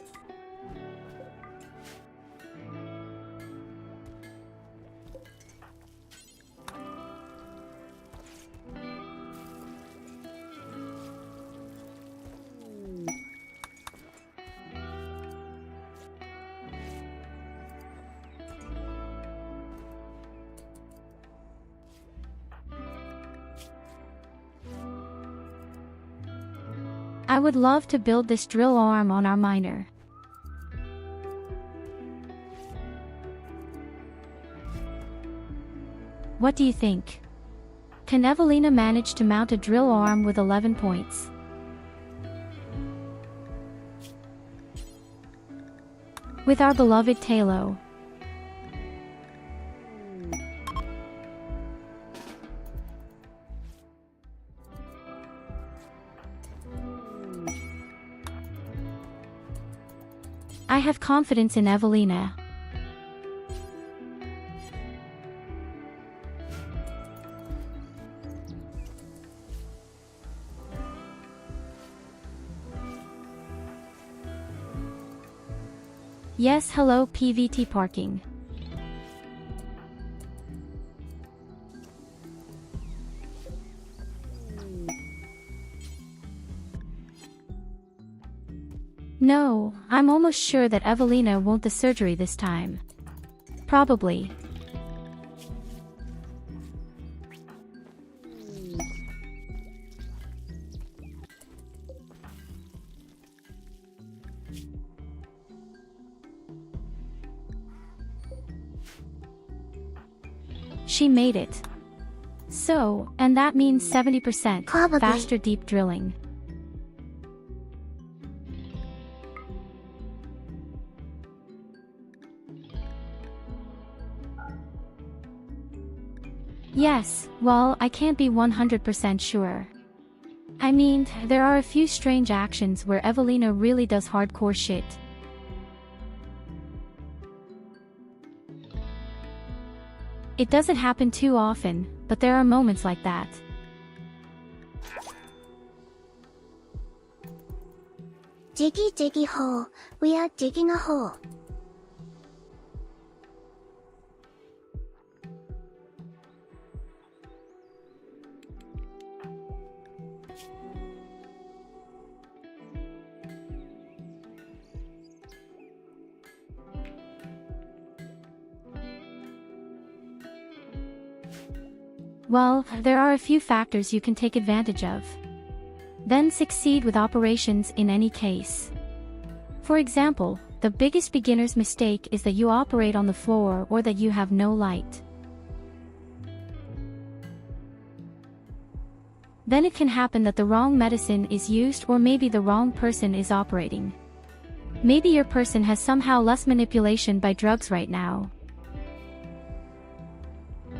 Speaker 1: I would love to build this drill arm on our miner. What do you think? Can Evelina manage to mount a drill arm with 11 points? With our beloved Talo. I have confidence in Evelina. Yes, hello PVT parking. No, I'm almost sure that Evelina won't the surgery this time. Probably. She made it. So, and that means 70%
Speaker 3: Probably.
Speaker 1: faster deep drilling. Yes, well, I can't be 100% sure. I mean, there are a few strange actions where Evelina really does hardcore shit. It doesn't happen too often, but there are moments like that.
Speaker 3: Diggy diggy hole, we are digging a hole.
Speaker 1: Well, there are a few factors you can take advantage of. Then succeed with operations in any case. For example, the biggest beginner's mistake is that you operate on the floor or that you have no light. Then it can happen that the wrong medicine is used or maybe the wrong person is operating. Maybe your person has somehow less manipulation by drugs right now.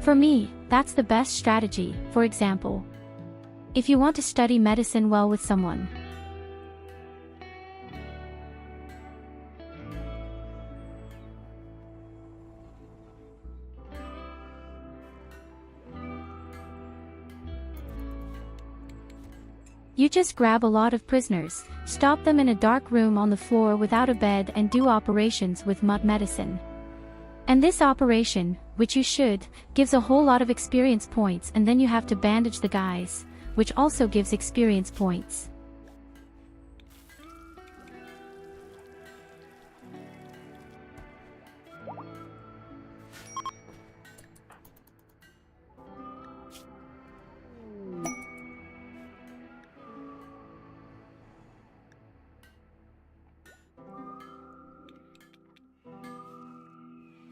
Speaker 1: For me, that's the best strategy. For example, if you want to study medicine well with someone. You just grab a lot of prisoners, stop them in a dark room on the floor without a bed and do operations with mud medicine. And this operation, which you should, gives a whole lot of experience points, and then you have to bandage the guys, which also gives experience points.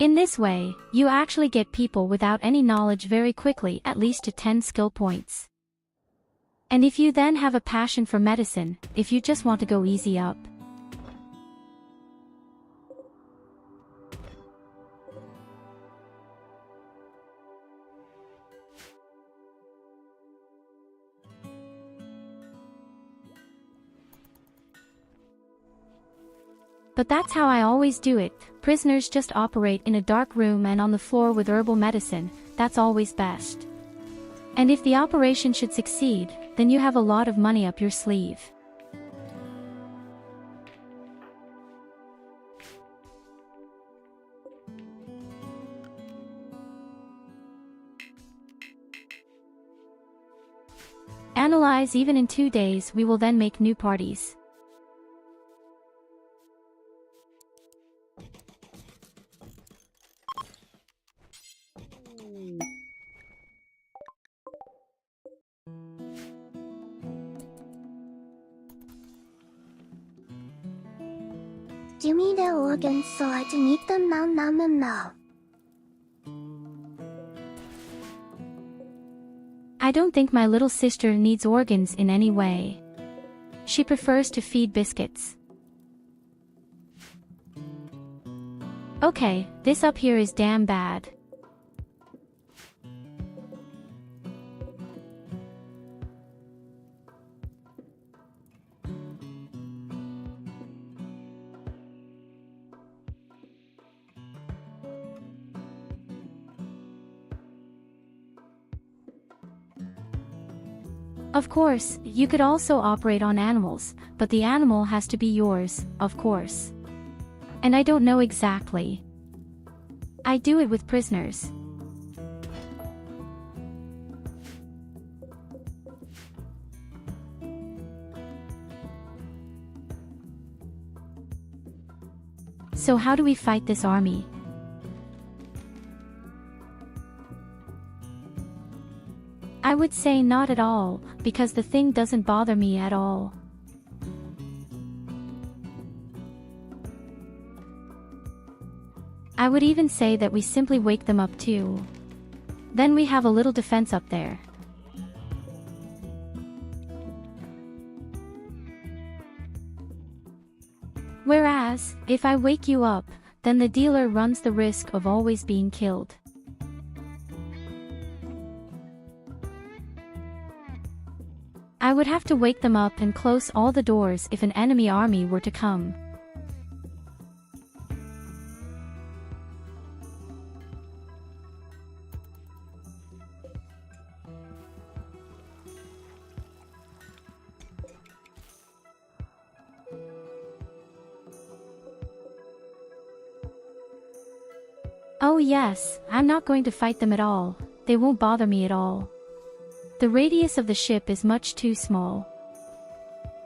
Speaker 1: In this way, you actually get people without any knowledge very quickly, at least to 10 skill points. And if you then have a passion for medicine, if you just want to go easy up. But that's how I always do it. Prisoners just operate in a dark room and on the floor with herbal medicine, that's always best. And if the operation should succeed, then you have a lot of money up your sleeve. Analyze even in 2 days, we will then make new parties.
Speaker 3: Do me their organs so I can eat them now.
Speaker 1: I don't think my little sister needs organs in any way. She prefers to feed biscuits. Okay, this up here is damn bad. Of course, you could also operate on animals, but the animal has to be yours, of course. And I don't know exactly. I do it with prisoners. So how do we fight this army? I would say not at all, because the thing doesn't bother me at all. I would even say that we simply wake them up too. Then we have a little defense up there. Whereas, if I wake you up, then the dealer runs the risk of always being killed. I would have to wake them up and close all the doors if an enemy army were to come. Oh yes, I'm not going to fight them at all. They won't bother me at all. The radius of the ship is much too small.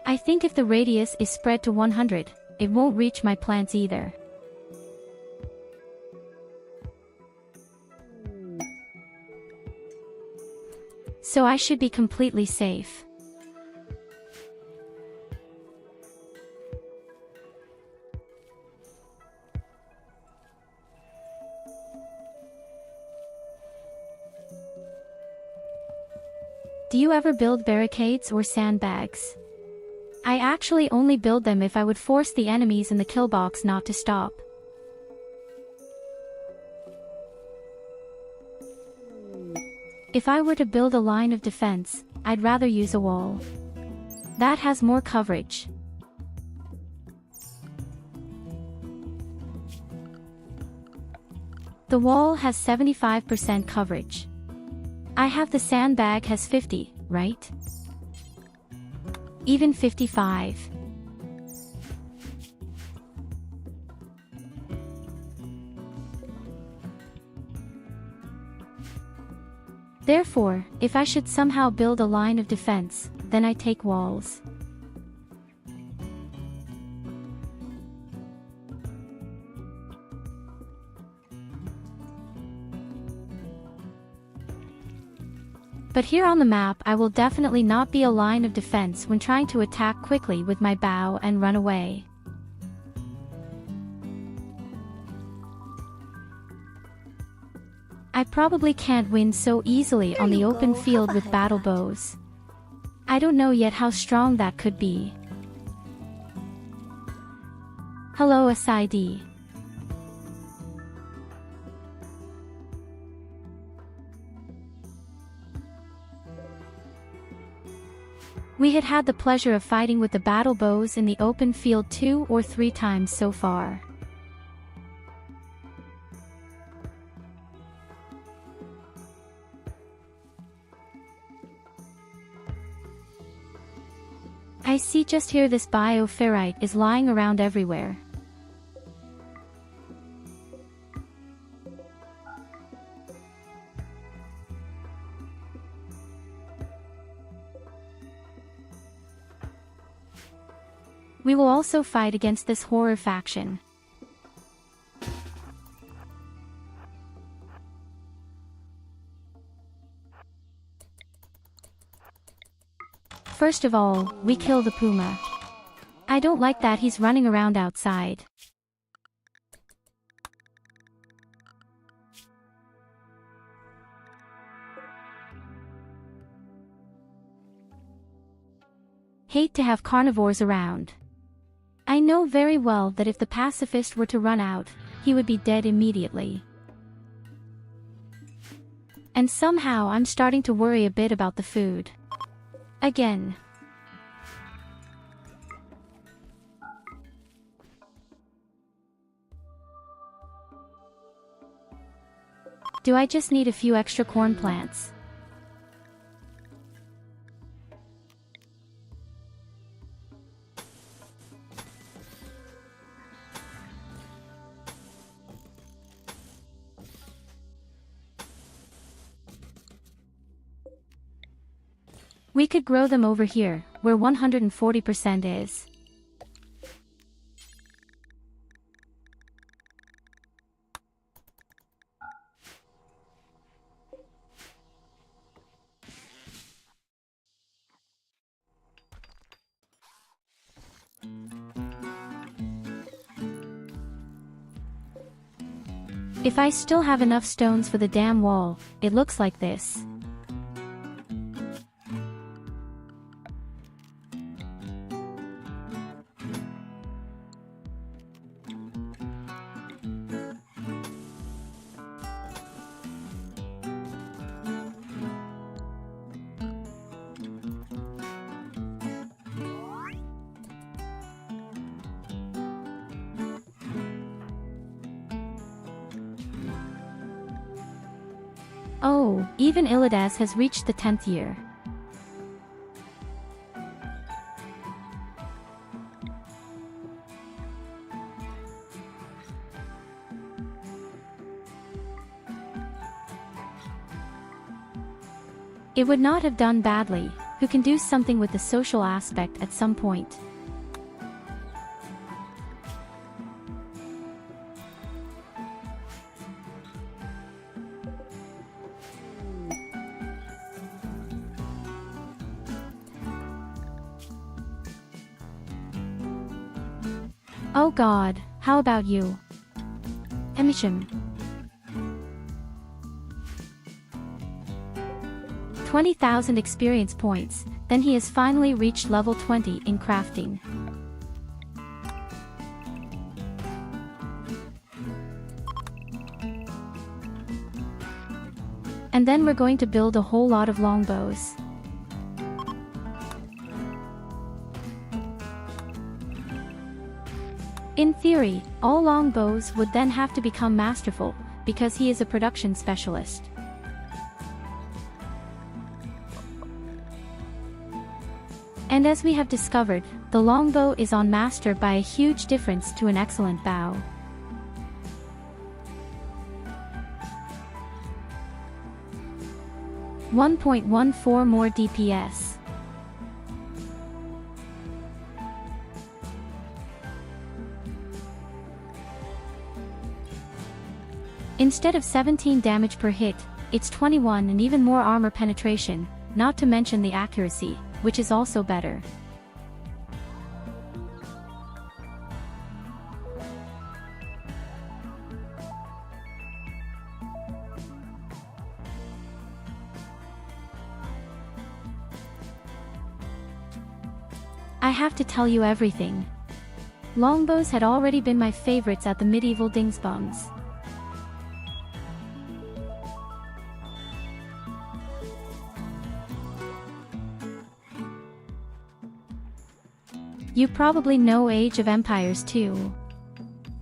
Speaker 1: I think if the radius is spread to 100, it won't reach my plants either. So I should be completely safe. Do you ever build barricades or sandbags? I actually only build them if I would force the enemies in the kill box not to stop. If I were to build a line of defense, I'd rather use a wall. That has more coverage. The wall has 75% coverage. I have the sandbag has 50, right? Even 55. Therefore, if I should somehow build a line of defense, then I take walls. But here on the map I will definitely not be a line of defense when trying to attack quickly with my bow and run away. I probably can't win so easily on the open field with battle bows. I don't know yet how strong that could be. Hello SID. We had the pleasure of fighting with the battle bows in the open field 2 or 3 times so far. I see just here this bioferrite is lying around everywhere. We will also fight against this horror faction. First of all, we kill the puma. I don't like that he's running around outside. Hate to have carnivores around. I know very well that if the pacifist were to run out, he would be dead immediately. And somehow I'm starting to worry a bit about the food. Again. Do I just need a few extra corn plants? We could grow them over here, where 140% is. If I still have enough stones for the dam wall, it looks like this. Oh, even Ilidas has reached the 10th year. It would not have done badly, who can do something with the social aspect at some point. Oh god, how about you? Emisham. 20,000 experience points, then he has finally reached level 20 in crafting. And then we're going to build a whole lot of longbows. In theory, all longbows would then have to become masterful, because he is a production specialist. And as we have discovered, the longbow is on master by a huge difference to an excellent bow. .14 more DPS. Instead of 17 damage per hit, it's 21 and even more armor penetration, not to mention the accuracy, which is also better. I have to tell you everything. Longbows had already been my favorites at the medieval dingsbums. You probably know Age of Empires too.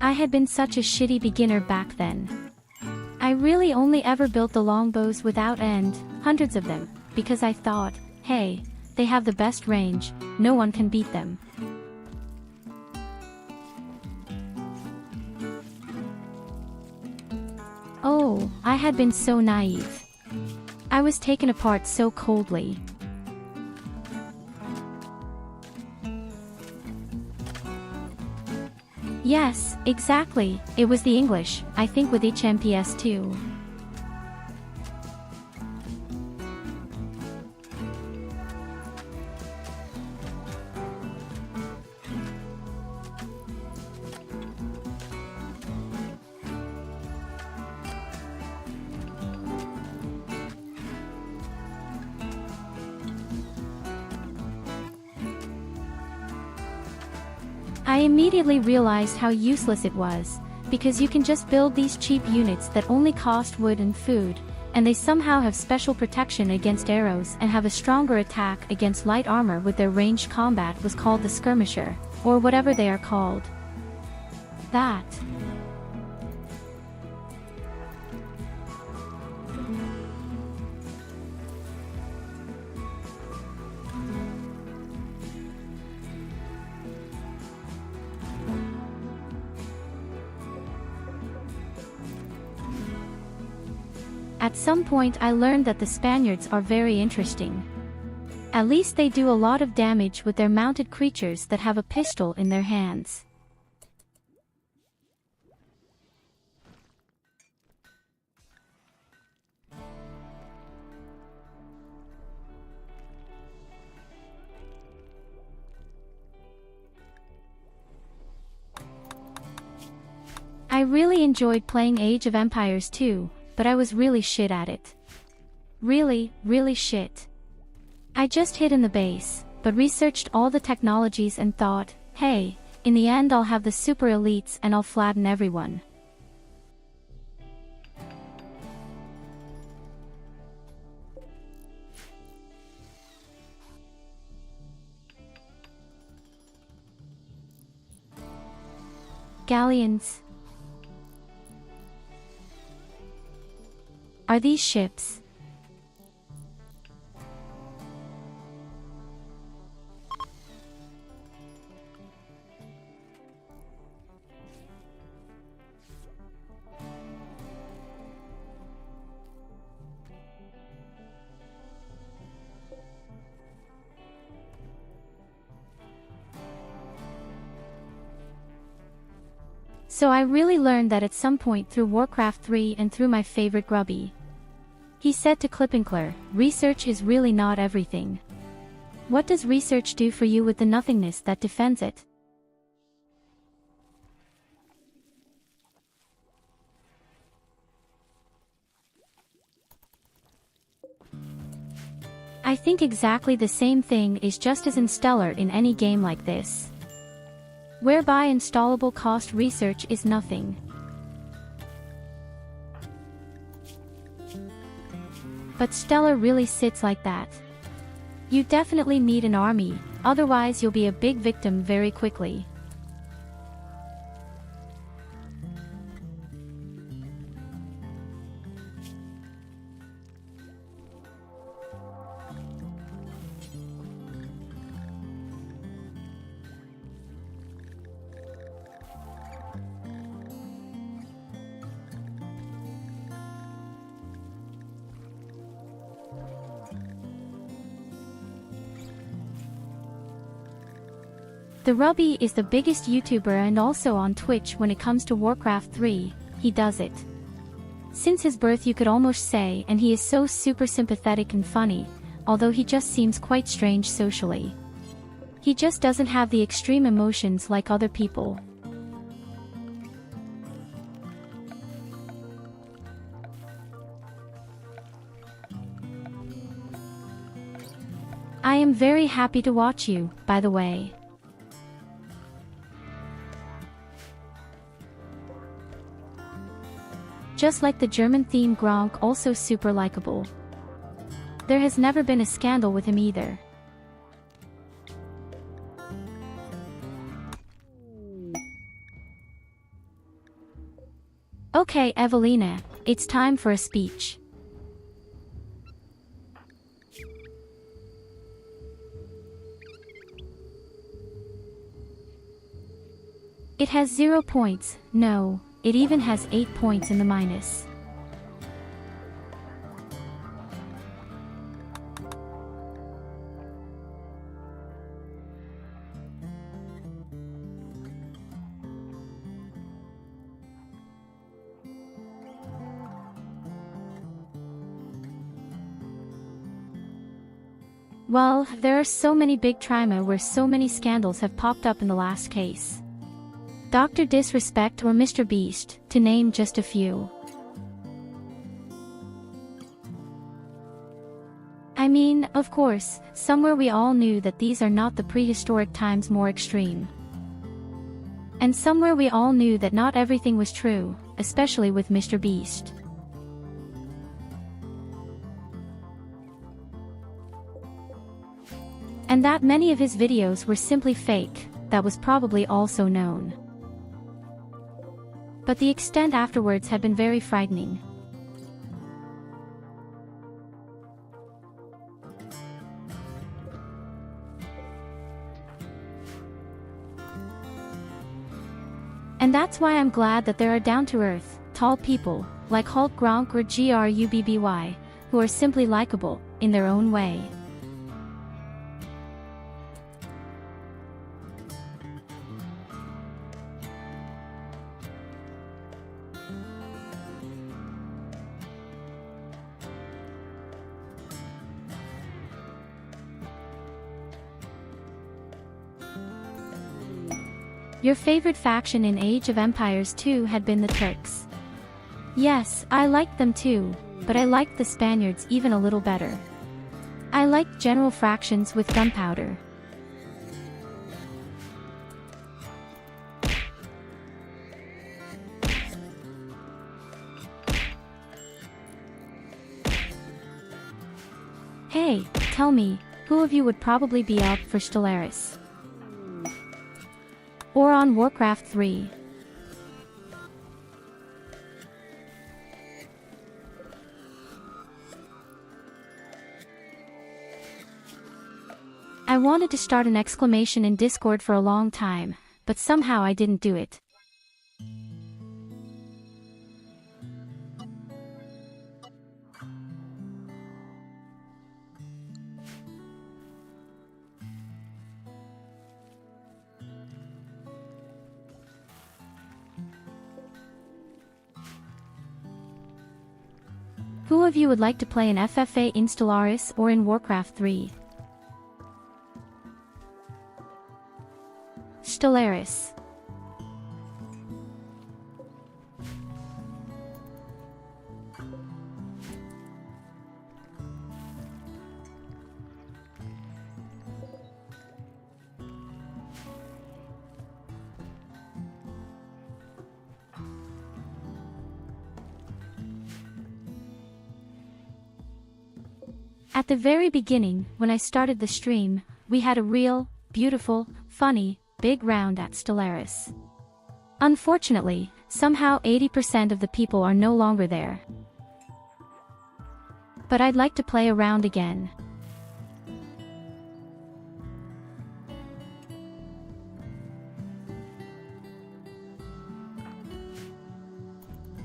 Speaker 1: I had been such a shitty beginner back then. I really only ever built the longbows without end, hundreds of them, because I thought, hey, they have the best range, no one can beat them. Oh, I had been so naive. I was taken apart so coldly. Yes, exactly, it was the English, I think with HMPS too. I immediately realized how useless it was, because you can just build these cheap units that only cost wood and food, and they somehow have special protection against arrows and have a stronger attack against light armor with their ranged combat was called the skirmisher, or whatever they are called. That. At some point I learned that the Spaniards are very interesting. At least they do a lot of damage with their mounted creatures that have a pistol in their hands. I really enjoyed playing Age of Empires 2, but I was really shit at it. Really, really shit. I just hid in the base, but researched all the technologies and thought, hey, in the end I'll have the super elites and I'll flatten everyone. Galleons. Are these ships? So I really learned that at some point through Warcraft 3 and through my favorite Grubby. He said to Klippinkler, research is really not everything. What does research do for you with the nothingness that defends it? I think exactly the same thing is just as stellar in any game like this, whereby installable cost research is nothing. But Stellar really sits like that. You definitely need an army, otherwise you'll be a big victim very quickly. The Rubby is the biggest YouTuber and also on Twitch when it comes to Warcraft 3, he does it since his birth, you could almost say, and he is so super sympathetic and funny, although he just seems quite strange socially. He just doesn't have the extreme emotions like other people. I am very happy to watch you, by the way. Just like the German theme Gronk, also super likable. There has never been a scandal with him either. Okay, Evelina, it's time for a speech. It has 0 points, no. It even has 8 points in the minus. Well, there are so many big trauma where so many scandals have popped up in the last case. Dr. Disrespect or Mr. Beast, to name just a few. I mean, of course, somewhere we all knew that these are not the prehistoric times more extreme. And somewhere we all knew that not everything was true, especially with Mr. Beast. And that many of his videos were simply fake, that was probably also known. But the extent afterwards had been very frightening. And that's why I'm glad that there are down-to-earth, tall people, like Hulk Gronk or Grubby, who are simply likable, in their own way. Your favorite faction in Age of Empires 2 had been the Turks. Yes, I liked them too, but I liked the Spaniards even a little better. I liked general fractions with gunpowder. Hey, tell me, who of you would probably be up for Stellaris? Or on Warcraft 3? I wanted to start an exclamation in Discord for a long time, but somehow I didn't do it. Who of you would like to play an FFA in Stellaris or in Warcraft 3? Stellaris. At the very beginning, when I started the stream, we had a real, beautiful, funny, big round at Stellaris. Unfortunately, somehow 80% of the people are no longer there. But I'd like to play a round again.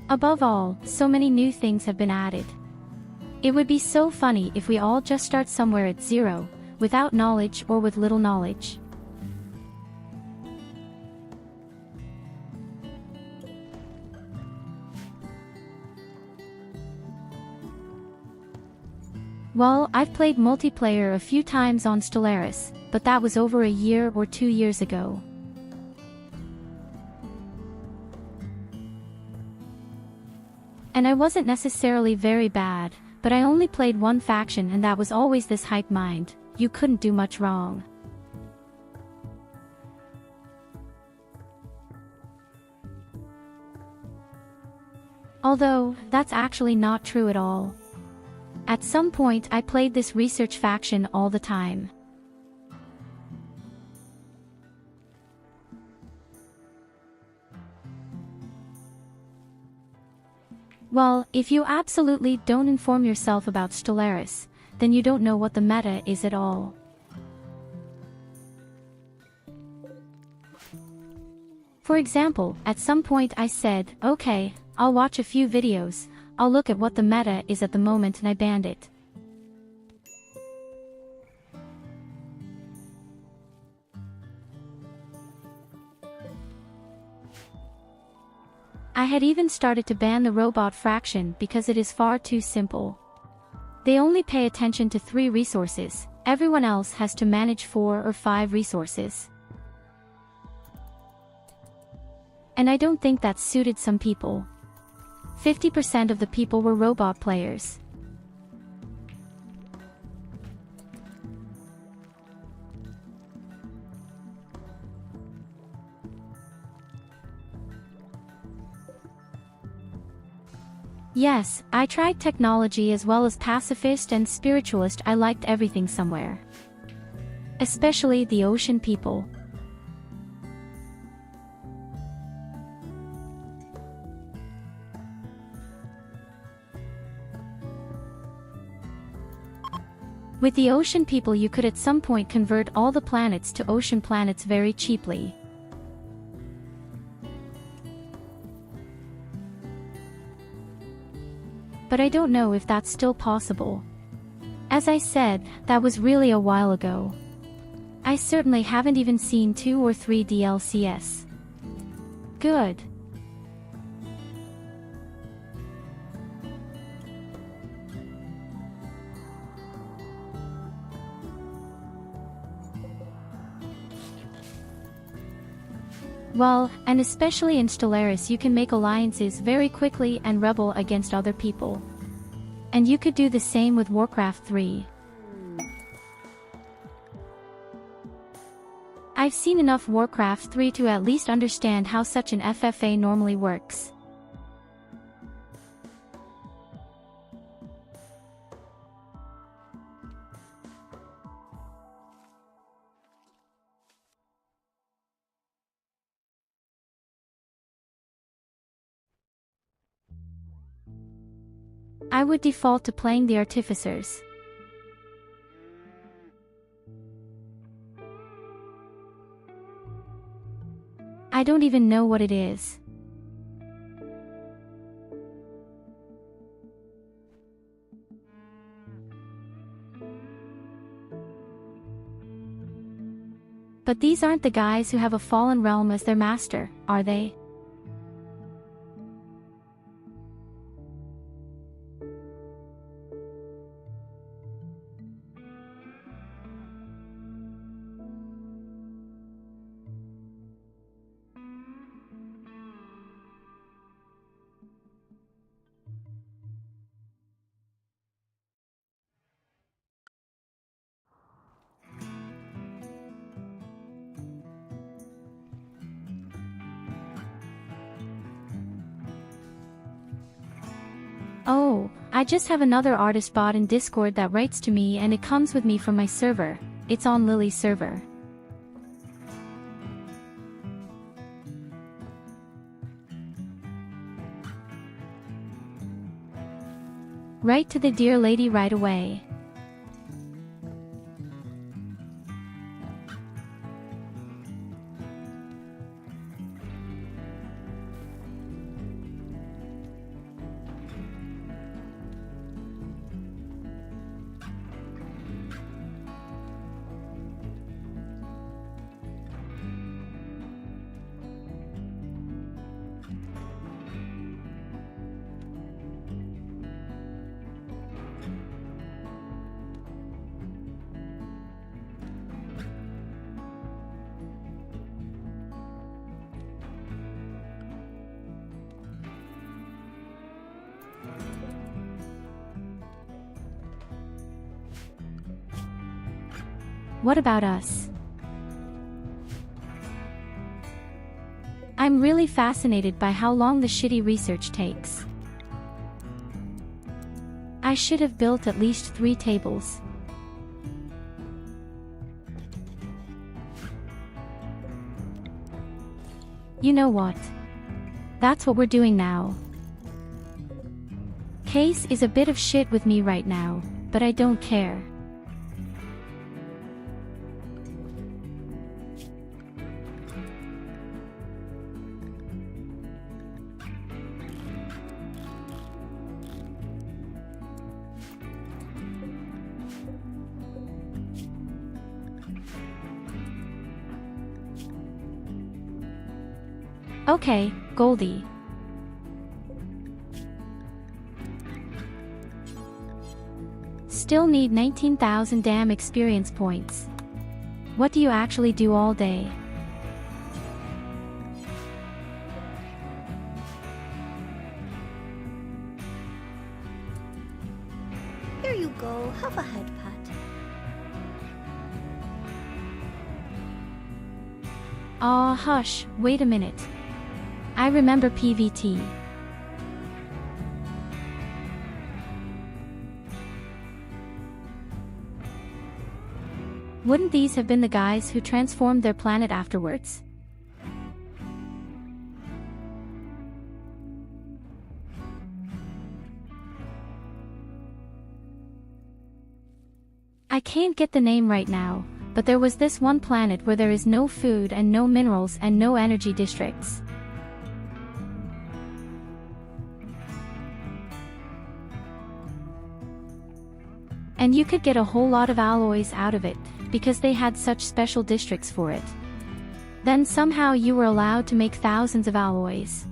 Speaker 1: Above all, so many new things have been added. It would be so funny if we all just start somewhere at zero, without knowledge or with little knowledge. Well, I've played multiplayer a few times on Stellaris, but that was over a year or 2 years ago. And I wasn't necessarily very bad, but I only played one faction and that was always this hype mind. You couldn't do much wrong. Although, that's actually not true at all. At some point I played this research faction all the time. Well, if you absolutely don't inform yourself about Stellaris, then you don't know what the meta is at all. For example, at some point I said, okay, I'll watch a few videos, I'll look at what the meta is at the moment, and I banned it. I had even started to ban the robot fraction because it is far too simple. They only pay attention to 3 resources, everyone else has to manage 4 or 5 resources. And I don't think that suited some people. 50% of the people were robot players. Yes, I tried technology as well as pacifist and spiritualist. I liked everything somewhere. Especially the ocean people. With the ocean people you could at some point convert all the planets to ocean planets very cheaply. But I don't know if that's still possible. As I said, that was really a while ago. I certainly haven't even seen 2 or 3 DLCs. Good. Well, and especially in Stellaris you can make alliances very quickly and rebel against other people. And you could do the same with Warcraft 3. I've seen enough Warcraft 3 to at least understand how such an FFA normally works. I would default to playing the Artificers. I don't even know what it is. But these aren't the guys who have a fallen realm as their master, are they? Oh, I just have another artist bot in Discord that writes to me and it comes with me from my server. It's on Lily's server. Write to the dear lady right away. What about us? I'm really fascinated by how long the shitty research takes. I should have built at least 3 tables. You know what? That's what we're doing now. Case is a bit of shit with me right now, but I don't care. Okay, Goldie. Still need 19,000 damn experience points. What do you actually do all day?
Speaker 4: Here you go, have a head pat.
Speaker 1: Aw, hush, wait a minute. I remember PVT. Wouldn't these have been the guys who transformed their planet afterwards? I can't get the name right now, but there was this one planet where there is no food and no minerals and no energy districts. And you could get a whole lot of alloys out of it, because they had such special districts for it. Then somehow you were allowed to make thousands of alloys.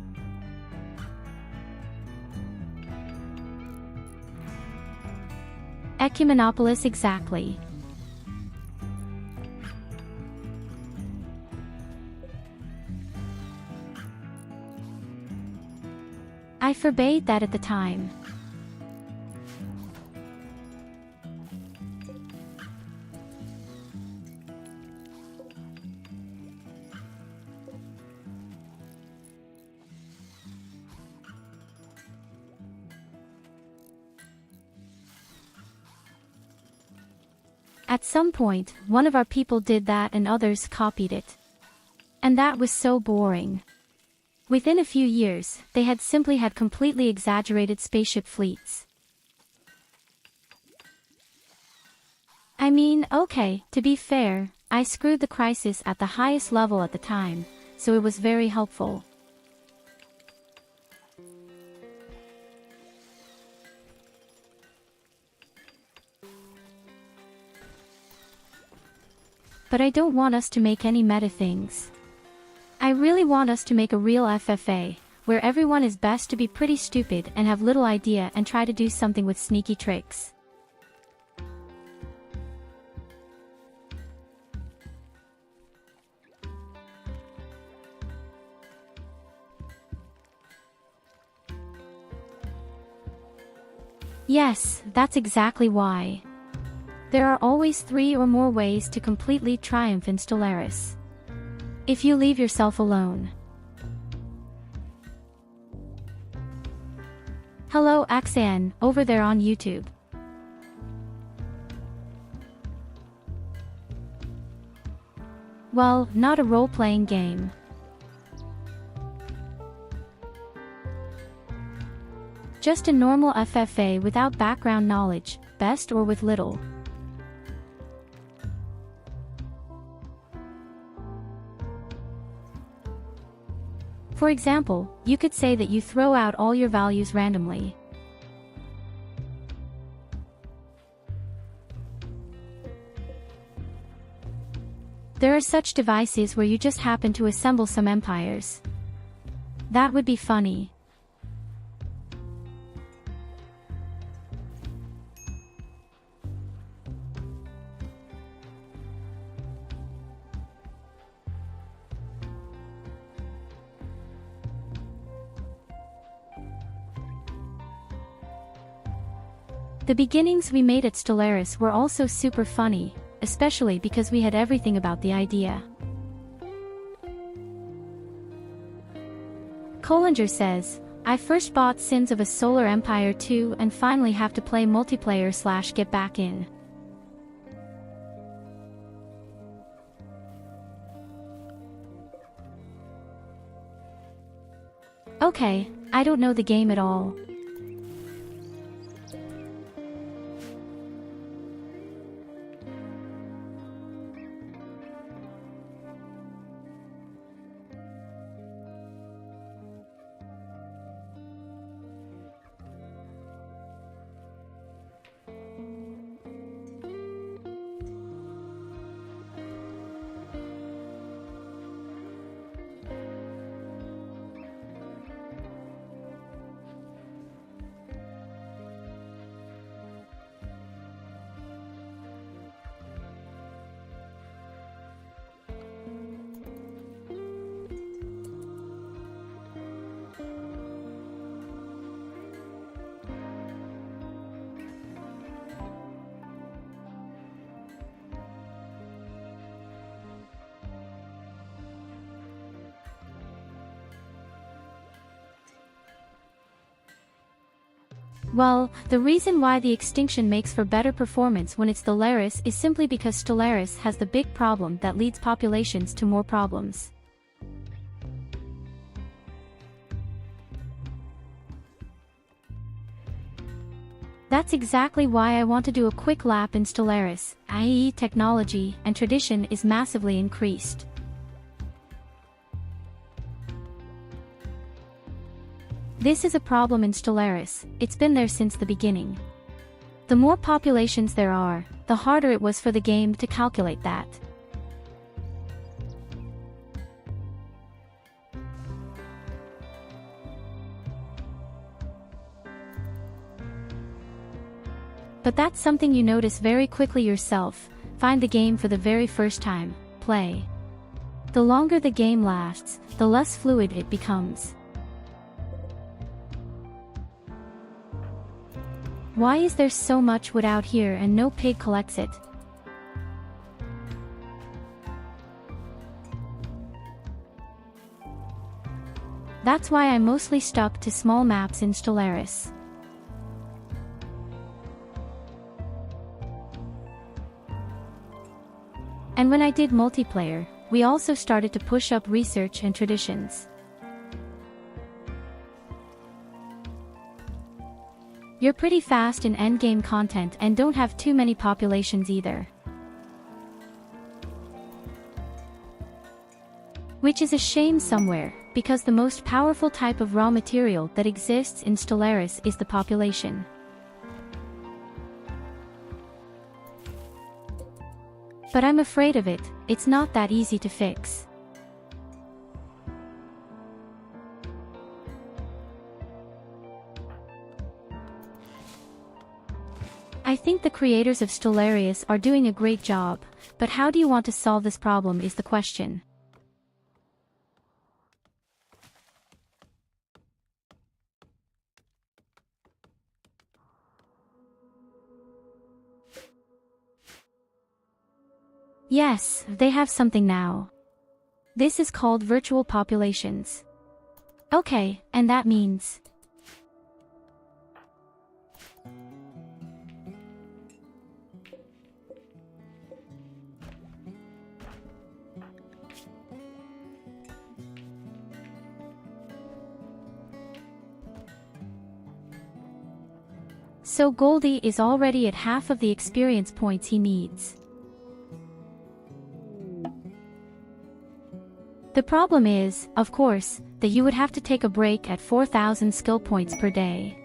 Speaker 1: Ecumenopolis exactly. I forbade that at the time. At some point, one of our people did that and others copied it. And that was so boring. Within a few years, they had simply had completely exaggerated spaceship fleets. I mean, okay, to be fair, I screwed the crisis at the highest level at the time, so it was very helpful. But I don't want us to make any meta things. I really want us to make a real FFA, where everyone is best to be pretty stupid and have little idea and try to do something with sneaky tricks. Yes, that's exactly why. There are always 3 or more ways to completely triumph in Stellaris. If you leave yourself alone. Hello Axan, over there on YouTube. Well, not a role-playing game. Just a normal FFA without background knowledge, best or with little. For example, you could say that you throw out all your values randomly. There are such devices where you just happen to assemble some empires. That would be funny. The beginnings we made at Stellaris were also super funny, especially because we had everything about the idea. Collinger says, I first bought Sins of a Solar Empire 2 and finally have to play multiplayer / get back in. Okay, I don't know the game at all. Well, the reason why the extinction makes for better performance when it's Stellaris is simply because Stellaris has the big problem that leads populations to more problems. That's exactly why I want to do a quick lap in Stellaris, i.e. technology and tradition is massively increased. This is a problem in Stellaris, it's been there since the beginning. The more populations there are, the harder it was for the game to calculate that. But that's something you notice very quickly yourself. Find the game for the very first time, play. The longer the game lasts, the less fluid it becomes. Why is there so much wood out here and no pig collects it? That's why I mostly stuck to small maps in Stellaris. And when I did multiplayer, we also started to push up research and traditions. You're pretty fast in endgame content and don't have too many populations either. Which is a shame somewhere, because the most powerful type of raw material that exists in Stellaris is the population. But I'm afraid of it, it's not that easy to fix. I think the creators of Stellaris are doing a great job, but how do you want to solve this problem is the question. Yes, they have something now. This is called virtual populations. Okay, and that means... So Goldie is already at half of the experience points he needs. The problem is, of course, that you would have to take a break at 4,000 skill points per day.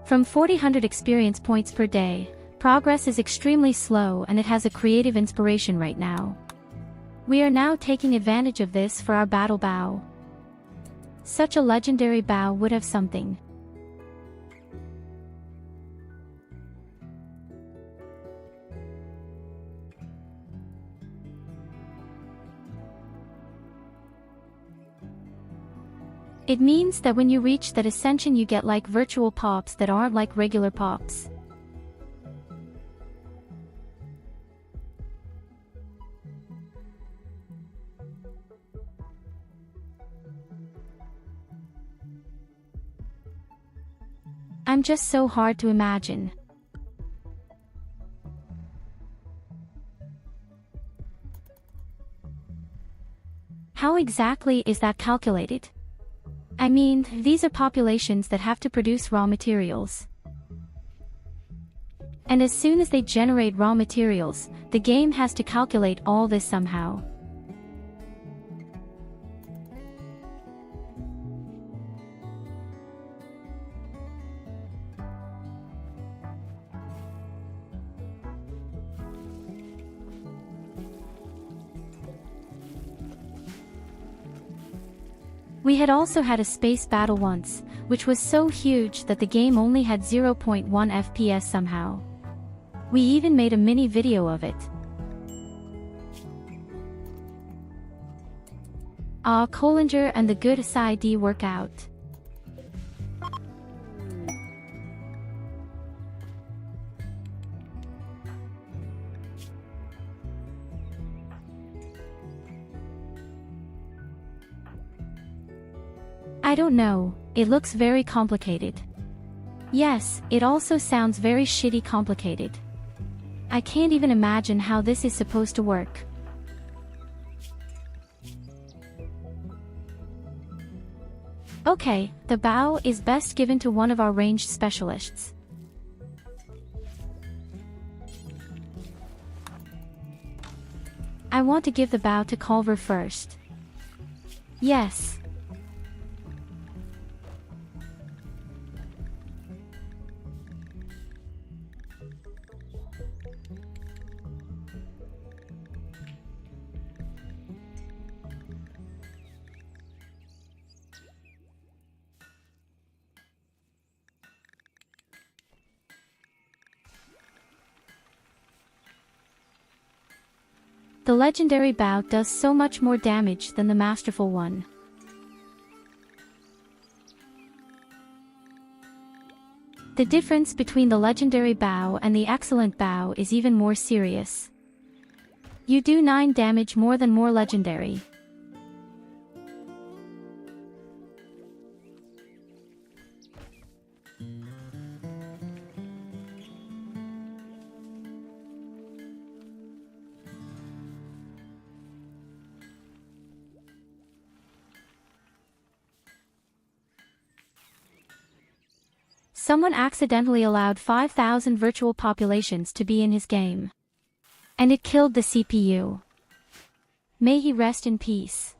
Speaker 1: From 4,000 experience points per day, progress is extremely slow and it has a creative inspiration right now. We are now taking advantage of this for our battle bow. Such a legendary bow would have something. It means that when you reach that ascension you get like virtual pops that aren't like regular pops. I'm just so hard to imagine. How exactly is that calculated? I mean, these are populations that have to produce raw materials. And as soon as they generate raw materials, the game has to calculate all this somehow. We had also had a space battle once, which was so huge that the game only had 0.1 FPS somehow. We even made a mini video of it. Collinger and the good side work out. I don't know, it looks very complicated. Yes, it also sounds very shitty complicated. I can't even imagine how this is supposed to work. Okay, the bow is best given to one of our ranged specialists. I want to give the bow to Culver first. Yes. The legendary bow does so much more damage than the masterful one. The difference between the legendary bow and the excellent bow is even more serious. You do 9 damage more than more legendary. Someone accidentally allowed 5,000 virtual populations to be in his game. And it killed the CPU. May he rest in peace.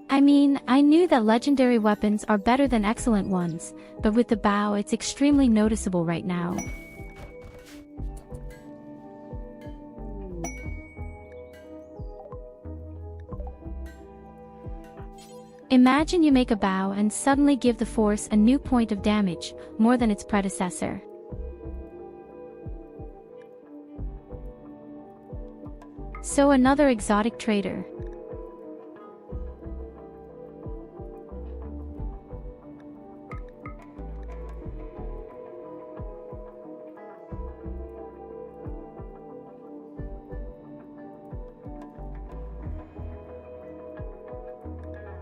Speaker 1: I mean, I knew that legendary weapons are better than excellent ones, but with the bow it's extremely noticeable right now. Imagine you make a bow and suddenly give the force a new point of damage, more than its predecessor. So another exotic trader.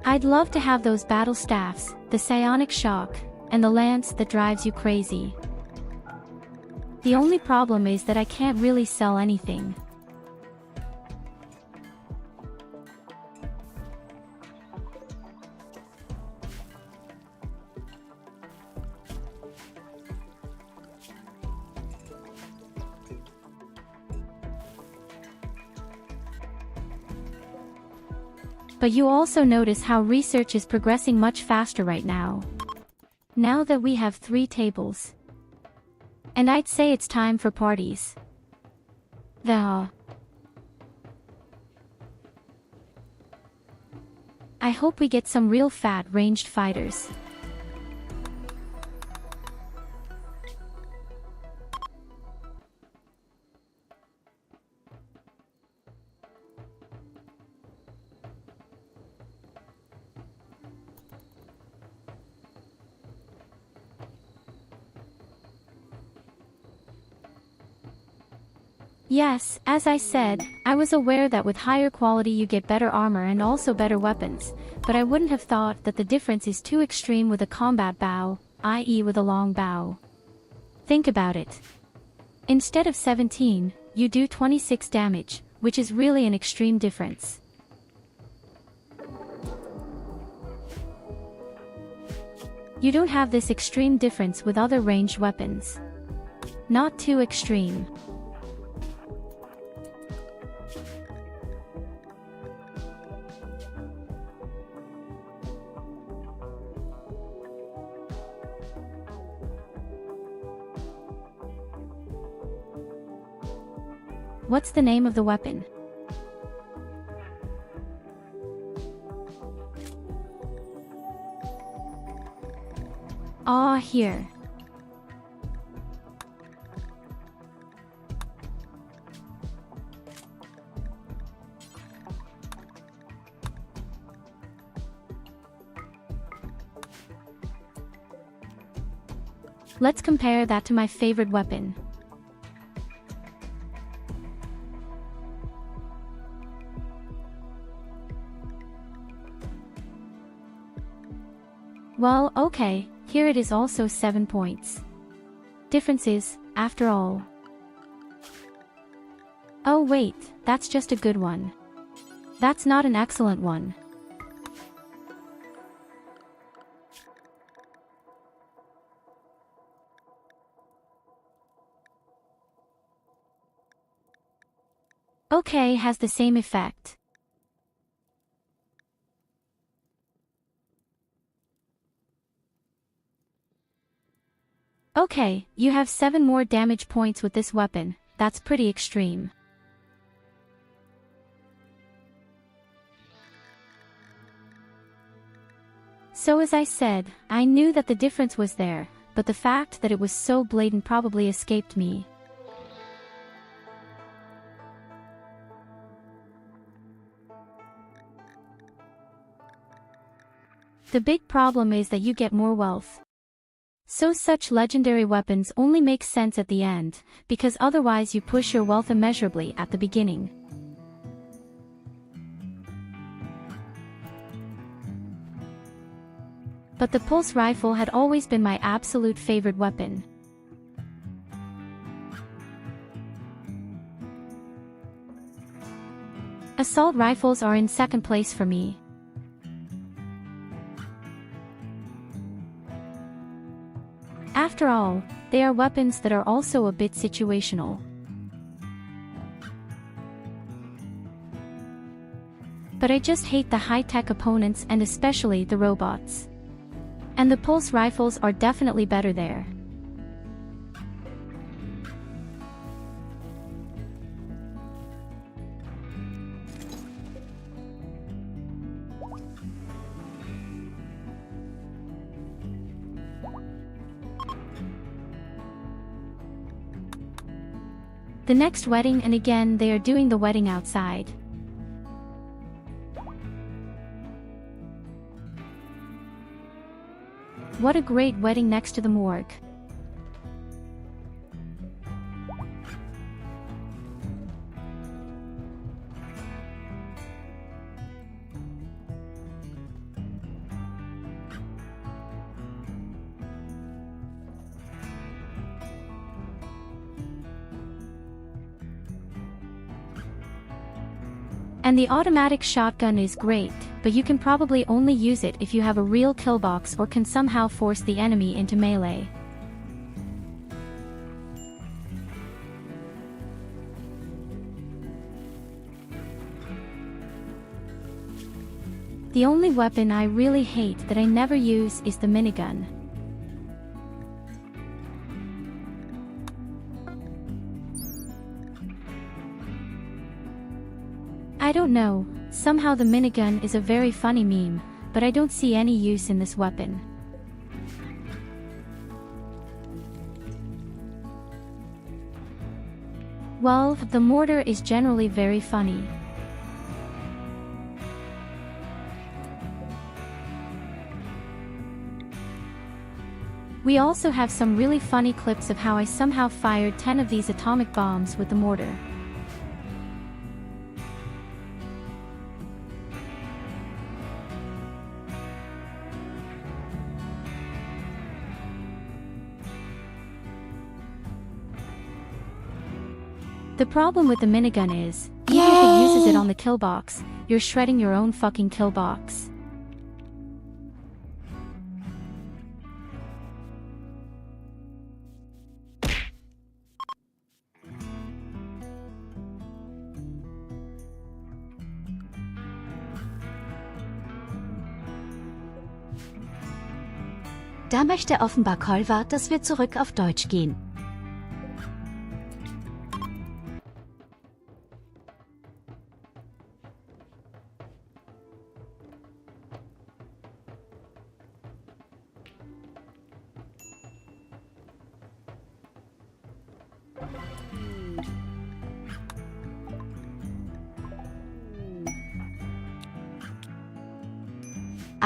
Speaker 1: I'd love to have those battle staffs, the psionic shock, and the lance that drives you crazy. The only problem is that I can't really sell anything. But you also notice how research is progressing much faster right now. Now that we have 3 tables. And I'd say it's time for parties. I hope we get some real fat ranged fighters. Yes, as I said, I was aware that with higher quality you get better armor and also better weapons, but I wouldn't have thought that the difference is too extreme with a combat bow, i.e. with a long bow. Think about it. Instead of 17, you do 26 damage, which is really an extreme difference. You don't have this extreme difference with other ranged weapons. Not too extreme. What's the name of the weapon? Here. Let's compare that to my favorite weapon. Well, okay, here it is also 7 points. Differences, after all. Oh wait, that's just a good one. That's not an excellent one. Okay, has the same effect. Okay, you have 7 more damage points with this weapon. That's pretty extreme. So as I said, I knew that the difference was there, but the fact that it was so blatant probably escaped me. The big problem is that you get more wealth. So such legendary weapons only make sense at the end, because otherwise you push your wealth immeasurably at the beginning. But the pulse rifle had always been my absolute favorite weapon. Assault rifles are in second place for me. After all, they are weapons that are also a bit situational. But I just hate the high-tech opponents and especially the robots. And the pulse rifles are definitely better there. The next wedding, and again they are doing the wedding outside. What a great wedding next to the morgue. And the automatic shotgun is great, but you can probably only use it if you have a real kill box or can somehow force the enemy into melee. The only weapon I really hate that I never use is the minigun. I don't know, somehow the minigun is a very funny meme, but I don't see any use in this weapon. Well, the mortar is generally very funny. We also have some really funny clips of how I somehow fired 10 of these atomic bombs with the mortar. The problem with the minigun is, even if it uses it on the kill box, you're shredding your own fucking kill box.
Speaker 5: Da möchte offenbar Kolver, dass wir zurück auf Deutsch gehen.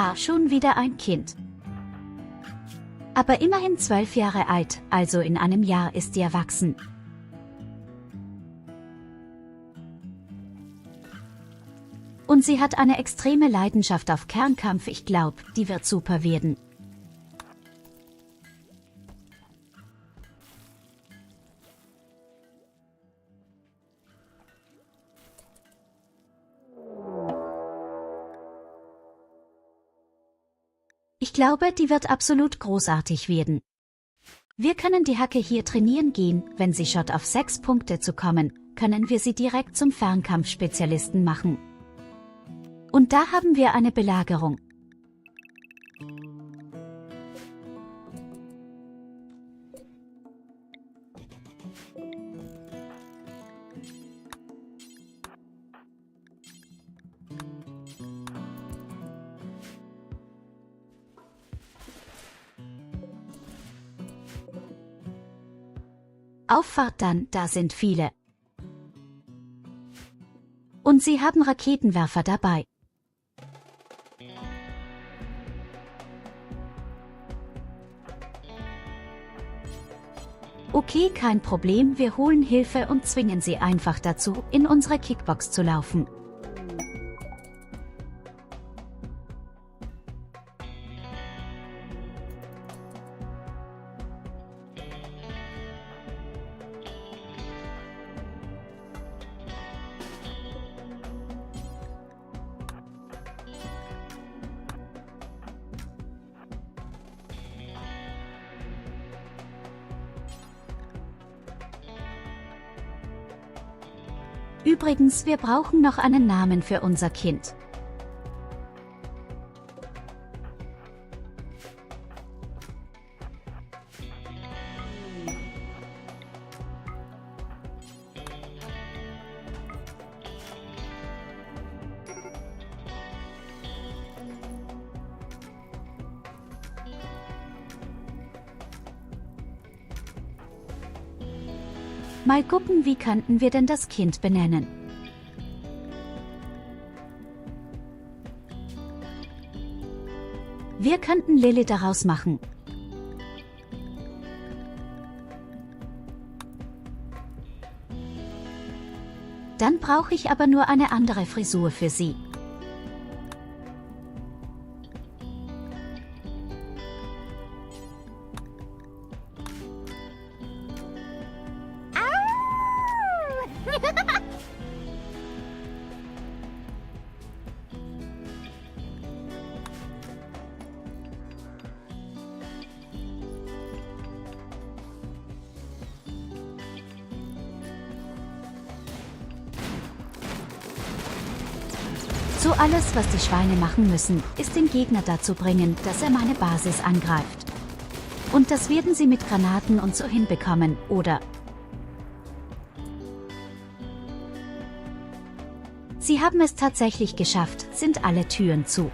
Speaker 5: Ah, schon wieder ein Kind. Aber immerhin 12 Jahre alt, also in einem Jahr ist sie erwachsen. Und sie hat eine extreme Leidenschaft auf Kernkampf, ich glaub, die wird super werden. Ich glaube, die wird absolut großartig werden. Wir können die Hacke hier trainieren gehen, wenn sie schafft auf 6 Punkte zu kommen, können wir sie direkt zum Fernkampfspezialisten machen. Und da haben wir eine Belagerung. Auffahrt dann, da sind viele. Und sie haben Raketenwerfer dabei. Okay, kein Problem, wir holen Hilfe und zwingen sie einfach dazu, in unsere Kickbox zu laufen. Übrigens, wir brauchen noch einen Namen für unser Kind. Mal gucken, wie könnten wir denn das Kind benennen? Wir könnten Lily daraus machen. Dann brauche ich aber nur eine andere Frisur für sie. So alles, was die Schweine machen müssen, ist den Gegner dazu bringen, dass er meine Basis angreift. Und das werden sie mit Granaten und so hinbekommen, oder? Sie haben es tatsächlich geschafft, sind alle Türen zu.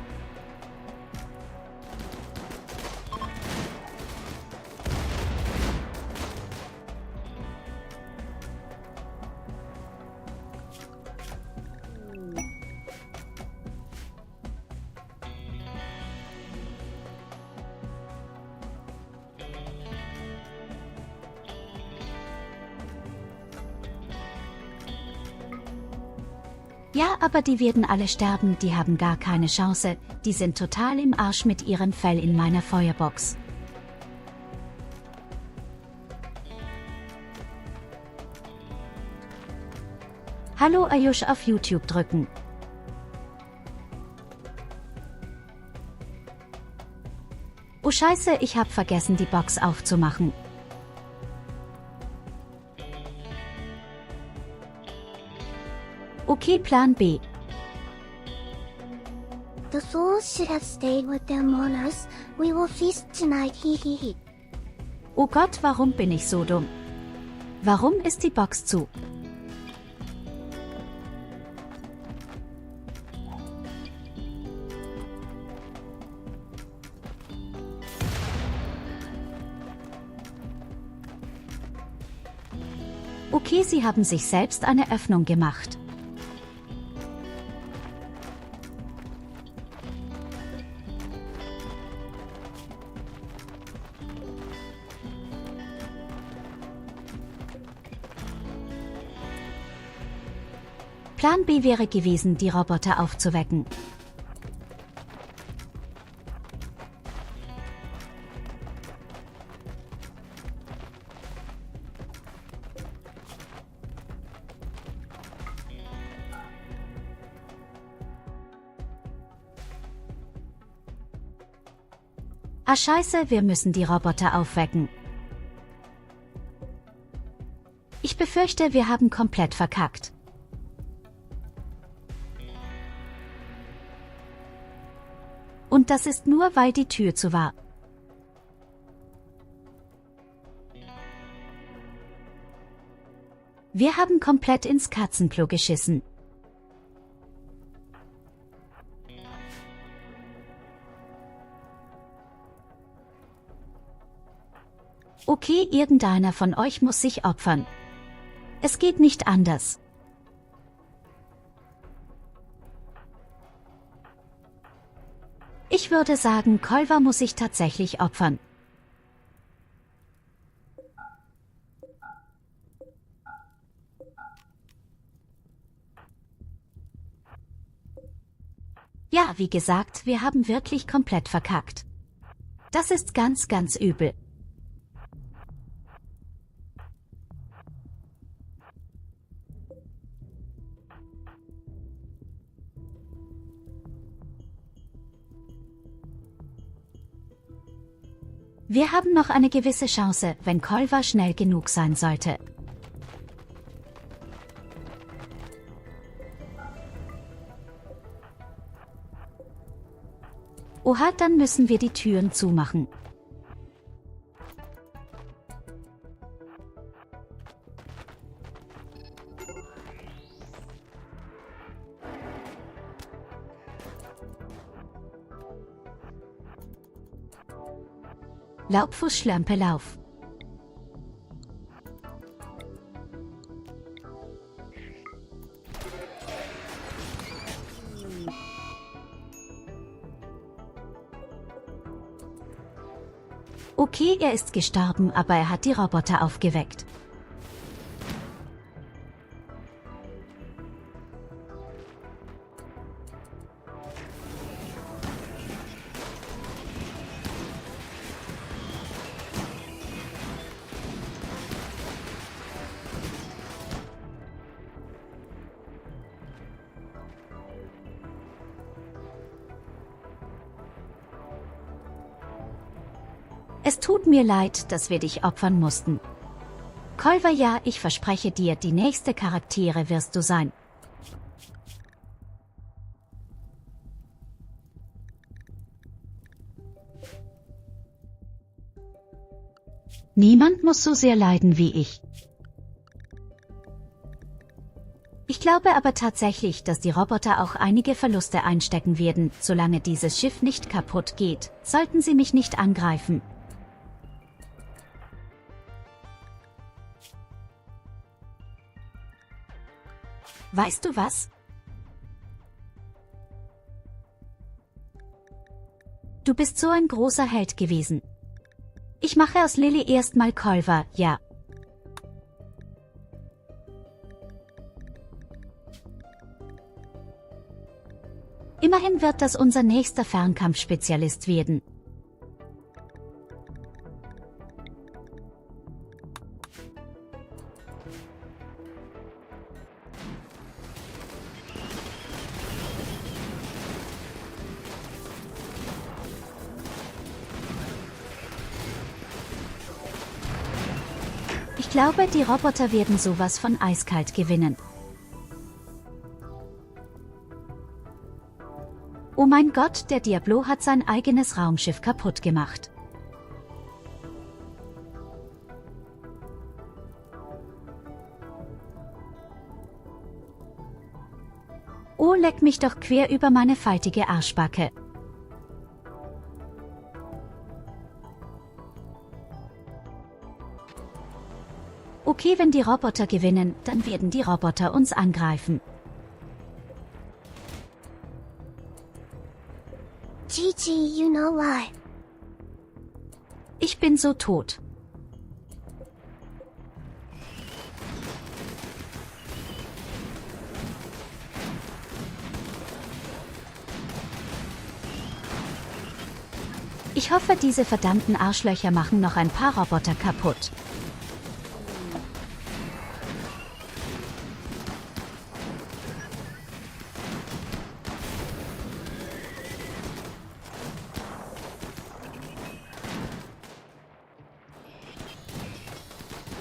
Speaker 5: Ja, aber die werden alle sterben, die haben gar keine Chance, die sind total im Arsch mit ihrem Fell in meiner Feuerbox. Hallo Ayush auf YouTube drücken. Oh Scheiße, ich hab vergessen die Box aufzumachen. Okay, Plan B.
Speaker 3: The souls should have stayed with their mourners. We will feast tonight, hihihi.
Speaker 5: Oh Gott, warum bin ich so dumm? Warum ist die Box zu? Okay, sie haben sich selbst eine Öffnung gemacht. Plan B wäre gewesen, die Roboter aufzuwecken. Ah Scheiße, wir müssen die Roboter aufwecken. Ich befürchte, wir haben komplett verkackt. Und das ist nur, weil die Tür zu war. Wir haben komplett ins Katzenklo geschissen. Okay, irgendeiner von euch muss sich opfern. Es geht nicht anders. Ich würde sagen, Kolva muss sich tatsächlich opfern. Ja, wie gesagt, wir haben wirklich komplett verkackt. Das ist ganz, ganz übel. Wir haben noch eine gewisse Chance, wenn Kolva schnell genug sein sollte. Oha, dann müssen wir die Türen zumachen. Laubfuß Schlampe lauf. Okay, er ist gestorben, aber er hat die Roboter aufgeweckt. Es tut mir leid, dass wir dich opfern mussten. Kolva, ja, ich verspreche dir, die nächste Charaktere wirst du sein. Niemand muss so sehr leiden wie ich. Ich glaube aber tatsächlich, dass die Roboter auch einige Verluste einstecken werden, solange dieses Schiff nicht kaputt geht, sollten sie mich nicht angreifen. Weißt du was? Du bist so ein großer Held gewesen. Ich mache aus Lilly erstmal Kolva, ja. Immerhin wird das unser nächster Fernkampfspezialist werden. Ich glaube, die Roboter werden sowas von eiskalt gewinnen. Oh mein Gott, der Diablo hat sein eigenes Raumschiff kaputt gemacht. Oh, leck mich doch quer über meine faltige Arschbacke. Okay, wenn die Roboter gewinnen, dann werden die Roboter uns angreifen.
Speaker 3: GG, you know why.
Speaker 5: Ich bin so tot. Ich hoffe, diese verdammten Arschlöcher machen noch ein paar Roboter kaputt.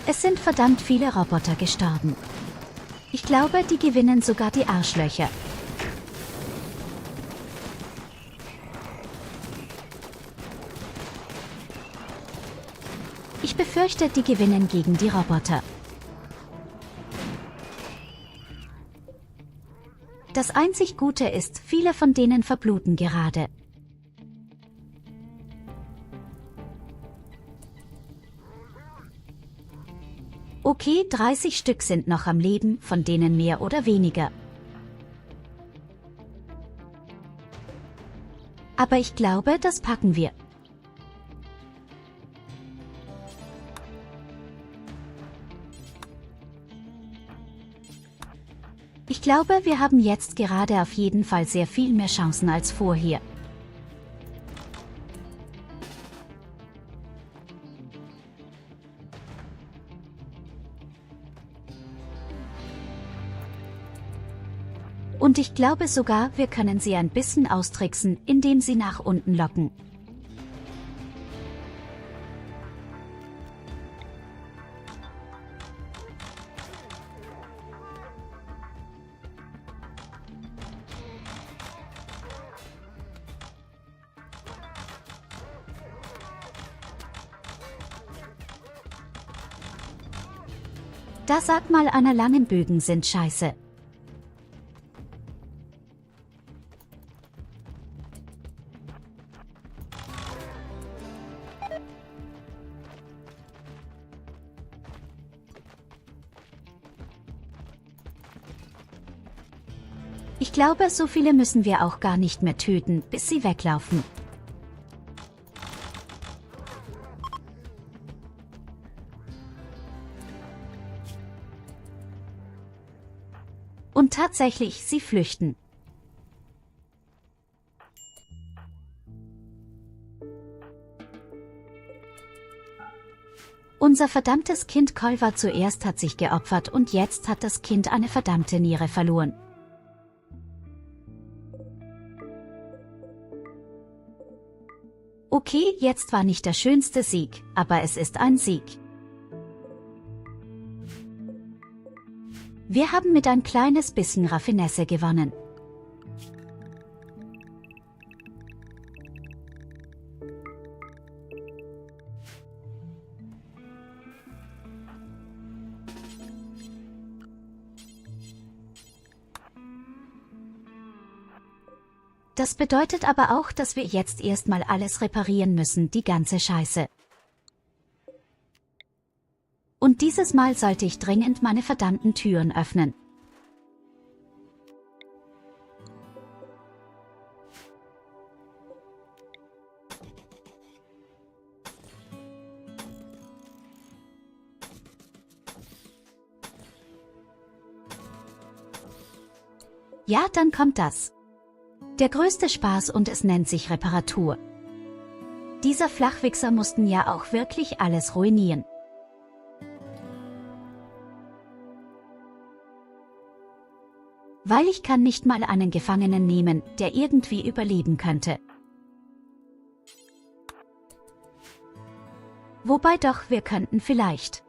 Speaker 5: Es sind verdammt viele Roboter gestorben. Ich glaube, die gewinnen sogar die Arschlöcher. Ich befürchte, die gewinnen gegen die Roboter. Das einzig Gute ist, viele von denen verbluten gerade. Okay, 30 Stück sind noch am Leben, von denen mehr oder weniger. Aber ich glaube, das packen wir. Ich glaube, wir haben jetzt gerade auf jeden Fall sehr viel mehr Chancen als vorher. Und ich glaube sogar, wir können sie ein bisschen austricksen, indem sie nach unten locken. Da sag mal, einer langen Bögen sind scheiße. Ich glaube, so viele müssen wir auch gar nicht mehr töten, bis sie weglaufen. Und tatsächlich, sie flüchten. Unser verdammtes Kind Kolva zuerst hat sich geopfert und jetzt hat das Kind eine verdammte Niere verloren. Okay, jetzt war nicht der schönste Sieg, aber es ist ein Sieg. Wir haben mit ein kleines bisschen Raffinesse gewonnen. Das bedeutet aber auch, dass wir jetzt erstmal alles reparieren müssen, die ganze Scheiße. Und dieses Mal sollte ich dringend meine verdammten Türen öffnen. Ja, dann kommt das. Der größte Spaß und es nennt sich Reparatur. Dieser Flachwichser mussten ja auch wirklich alles ruinieren. Weil ich kann nicht mal einen Gefangenen nehmen, der irgendwie überleben könnte. Wobei doch, wir könnten vielleicht.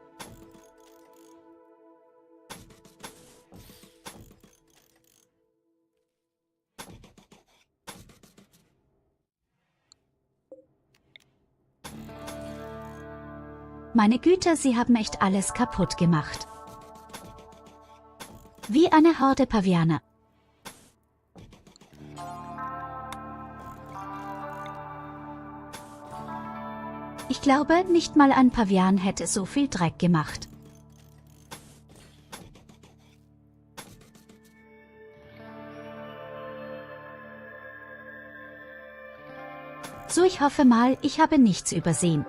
Speaker 5: Meine Güte, sie haben echt alles kaputt gemacht. Wie eine Horde Pavianer. Ich glaube, nicht mal ein Pavian hätte so viel Dreck gemacht. So, ich hoffe mal, ich habe nichts übersehen.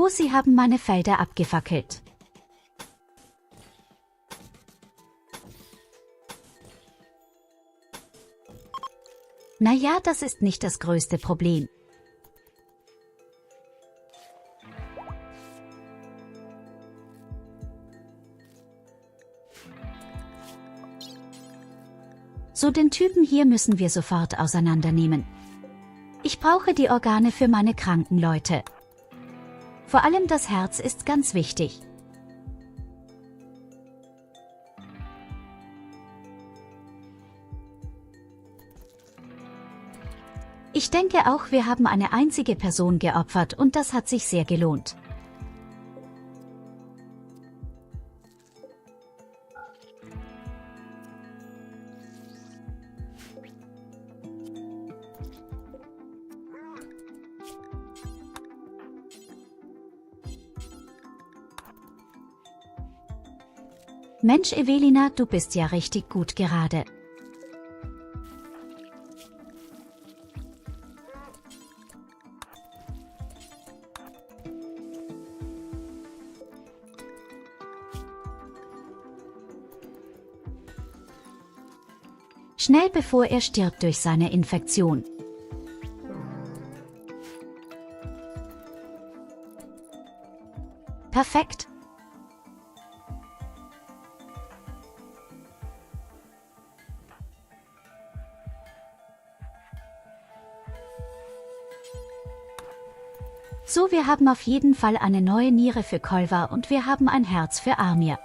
Speaker 5: Oh, sie haben meine Felder abgefackelt. Naja, das ist nicht das größte Problem. So, den Typen hier müssen wir sofort auseinandernehmen. Ich brauche die Organe für meine kranken Leute. Vor allem das Herz ist ganz wichtig. Ich denke auch, wir haben eine einzige Person geopfert und das hat sich sehr gelohnt. Mensch Evelina, du bist ja richtig gut gerade. Schnell bevor er stirbt durch seine Infektion. Perfekt. So, wir haben auf jeden Fall eine neue Niere für Kolva und wir haben ein Herz für Amir.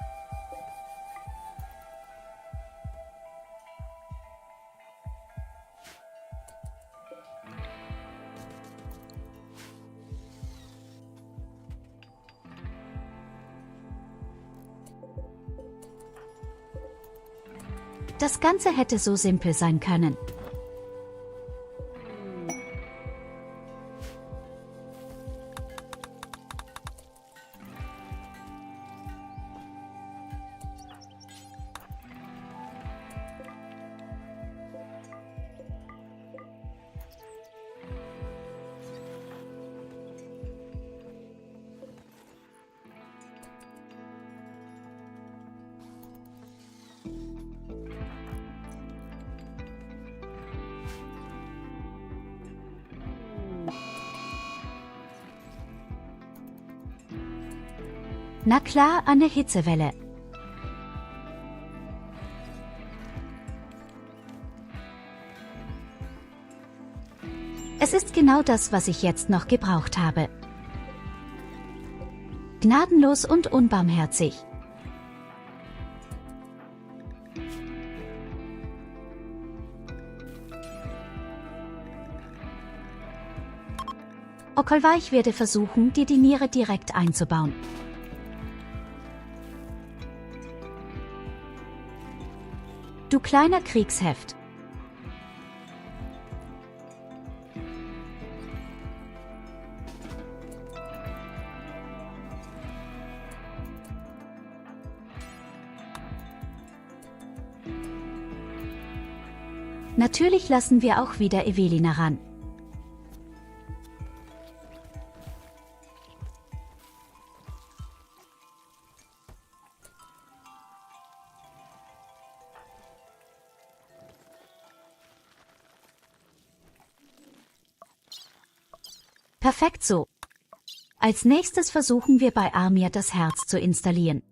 Speaker 5: Das Ganze hätte so simpel sein können. Na klar, eine Hitzewelle. Es ist genau das, was ich jetzt noch gebraucht habe. Gnadenlos und unbarmherzig. Kolva, ich werde versuchen, dir die Niere direkt einzubauen. Du kleiner Kriegsheft. Natürlich lassen wir auch wieder Evelina ran. Perfekt so. Als nächstes versuchen wir bei Amir das Herz zu installieren.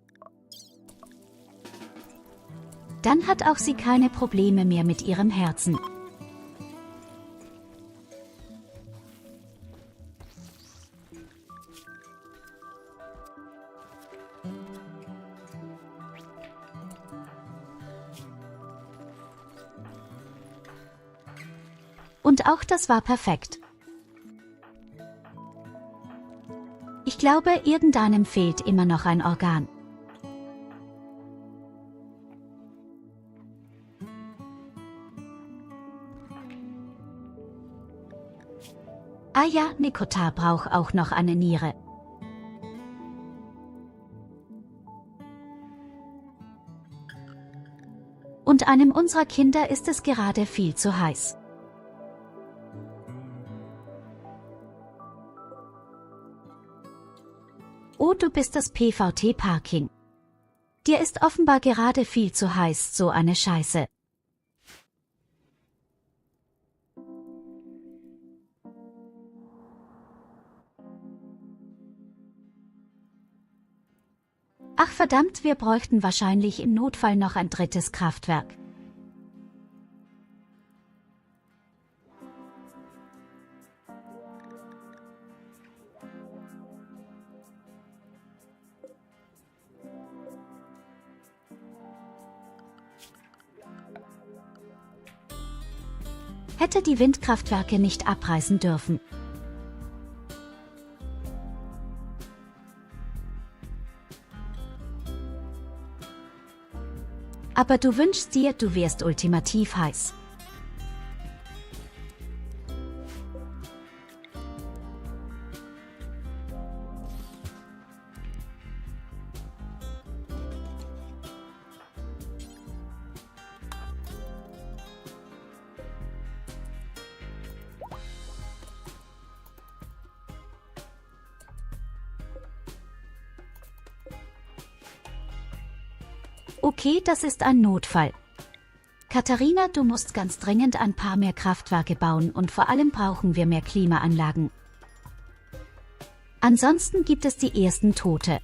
Speaker 5: Dann hat auch sie keine Probleme mehr mit ihrem Herzen. Und auch das war perfekt. Ich glaube, irgendeinem fehlt immer noch ein Organ. Ah ja, Nikota braucht auch noch eine Niere. Und einem unserer Kinder ist es gerade viel zu heiß. Oh, du bist das PvT-Parking. Dir ist offenbar gerade viel zu heiß, so eine Scheiße. Ach verdammt, wir bräuchten wahrscheinlich im Notfall noch ein drittes Kraftwerk. Hätte die Windkraftwerke nicht abreißen dürfen. Aber du wünschst dir, du wärst ultimativ heiß. Okay, das ist ein Notfall. Katharina, du musst ganz dringend ein paar mehr Kraftwerke bauen und vor allem brauchen wir mehr Klimaanlagen. Ansonsten gibt es die ersten Tote.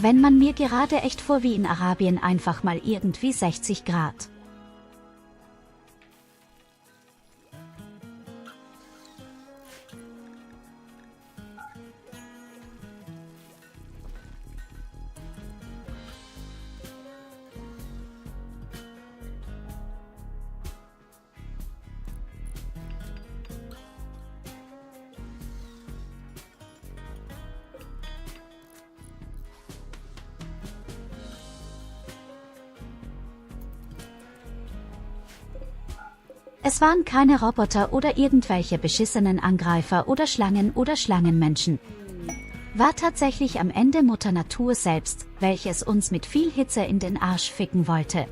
Speaker 5: Wenn man mir gerade echt vor wie in Arabien einfach mal irgendwie 60 Grad. Es waren keine Roboter oder irgendwelche beschissenen Angreifer oder Schlangenmenschen. War tatsächlich am Ende Mutter Natur selbst, welches uns mit viel Hitze in den Arsch ficken wollte.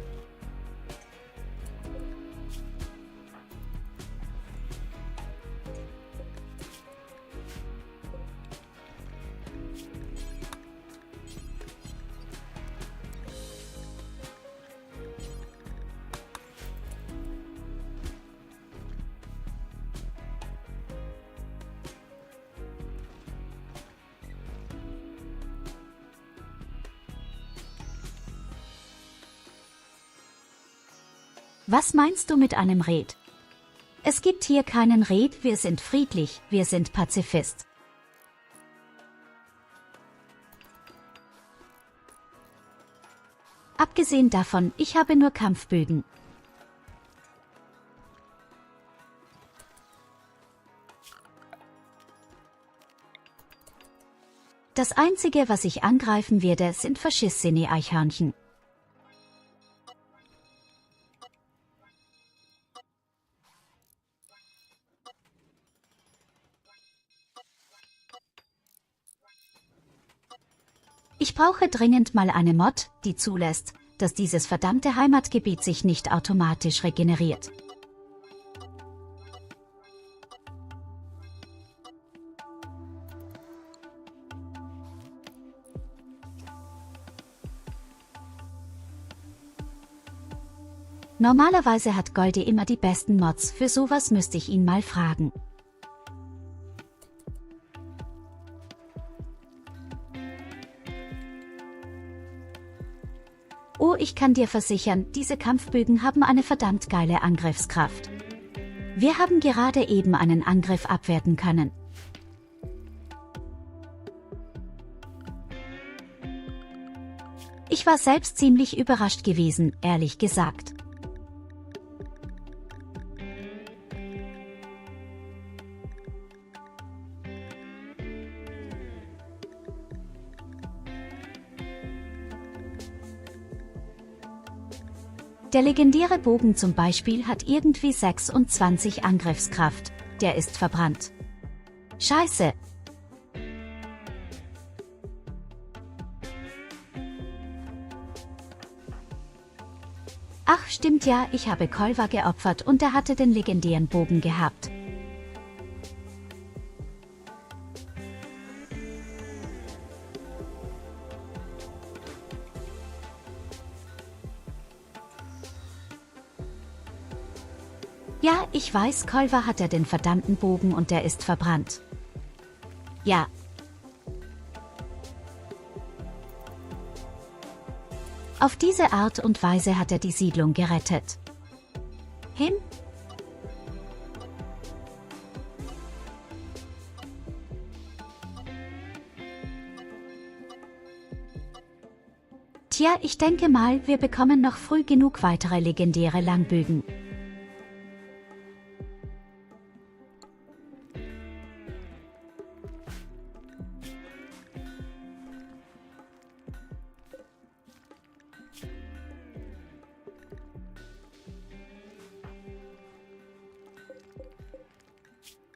Speaker 5: Was meinst du mit einem Red? Es gibt hier keinen Red, wir sind friedlich, wir sind Pazifist. Abgesehen davon, ich habe nur Kampfbögen. Das Einzige, was ich angreifen werde, sind verschissene Eichhörnchen. Ich brauche dringend mal eine Mod, die zulässt, dass dieses verdammte Heimatgebiet sich nicht automatisch regeneriert. Normalerweise hat Goldi immer die besten Mods, für sowas müsste ich ihn mal fragen. Oh, ich kann dir versichern, diese Kampfbögen haben eine verdammt geile Angriffskraft. Wir haben gerade eben einen Angriff abwerten können. Ich war selbst ziemlich überrascht gewesen, ehrlich gesagt. Der legendäre Bogen zum Beispiel hat irgendwie 26 Angriffskraft, der ist verbrannt. Scheiße! Ach stimmt ja, ich habe Kolva geopfert und er hatte den legendären Bogen gehabt. Ja, ich weiß, Kolver hat den verdammten Bogen und der ist verbrannt. Ja. Auf diese Art und Weise hat er die Siedlung gerettet. Hin? Tja, ich denke mal, wir bekommen noch früh genug weitere legendäre Langbögen.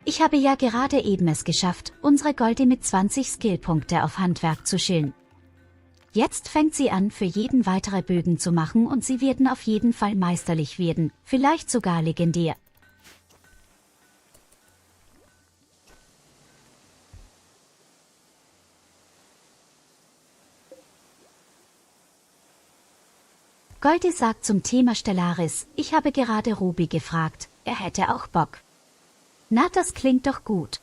Speaker 5: Ich habe ja gerade eben es geschafft, unsere Goldie mit 20 Skillpunkte auf Handwerk zu schillen. Jetzt fängt sie an, für jeden weitere Bögen zu machen und sie werden auf jeden Fall meisterlich werden, vielleicht sogar legendär. Goldie sagt zum Thema Stellaris, ich habe gerade Ruby gefragt, er hätte auch Bock. Na, das klingt doch gut.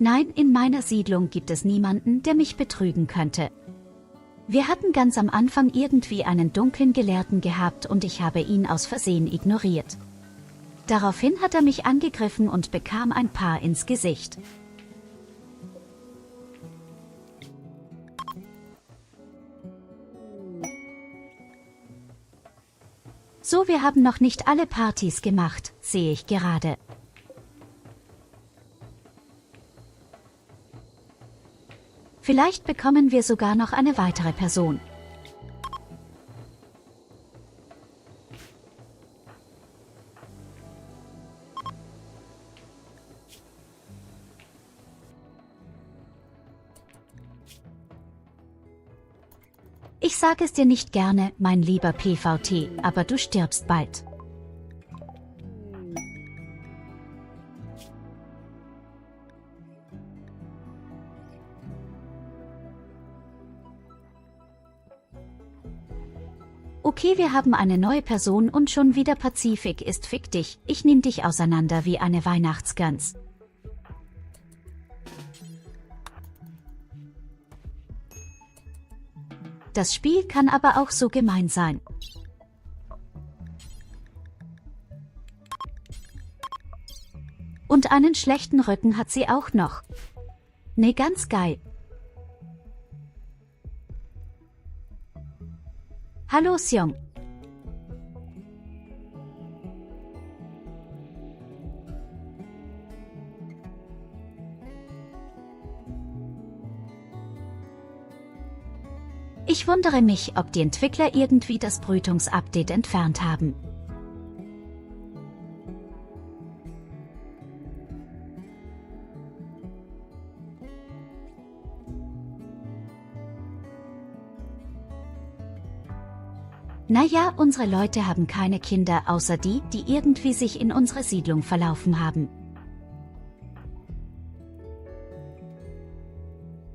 Speaker 5: Nein, in meiner Siedlung gibt es niemanden, der mich betrügen könnte. Wir hatten ganz am Anfang irgendwie einen dunklen Gelehrten gehabt und ich habe ihn aus Versehen ignoriert. Daraufhin hat er mich angegriffen und bekam ein Paar ins Gesicht. So, wir haben noch nicht alle Partys gemacht, sehe ich gerade. Vielleicht bekommen wir sogar noch eine weitere Person. Ich sage es dir nicht gerne, mein lieber PvT, aber du stirbst bald. Okay, wir haben eine neue Person und schon wieder Pazifik ist fick dich, ich nehm dich auseinander wie eine Weihnachtsgans. Das Spiel kann aber auch so gemein sein. Und einen schlechten Rücken hat sie auch noch. Ne, ganz geil. Hallo Sion. Ich wundere mich, ob die Entwickler irgendwie das Brütungsupdate entfernt haben. Naja, unsere Leute haben keine Kinder außer die, die irgendwie sich in unsere Siedlung verlaufen haben.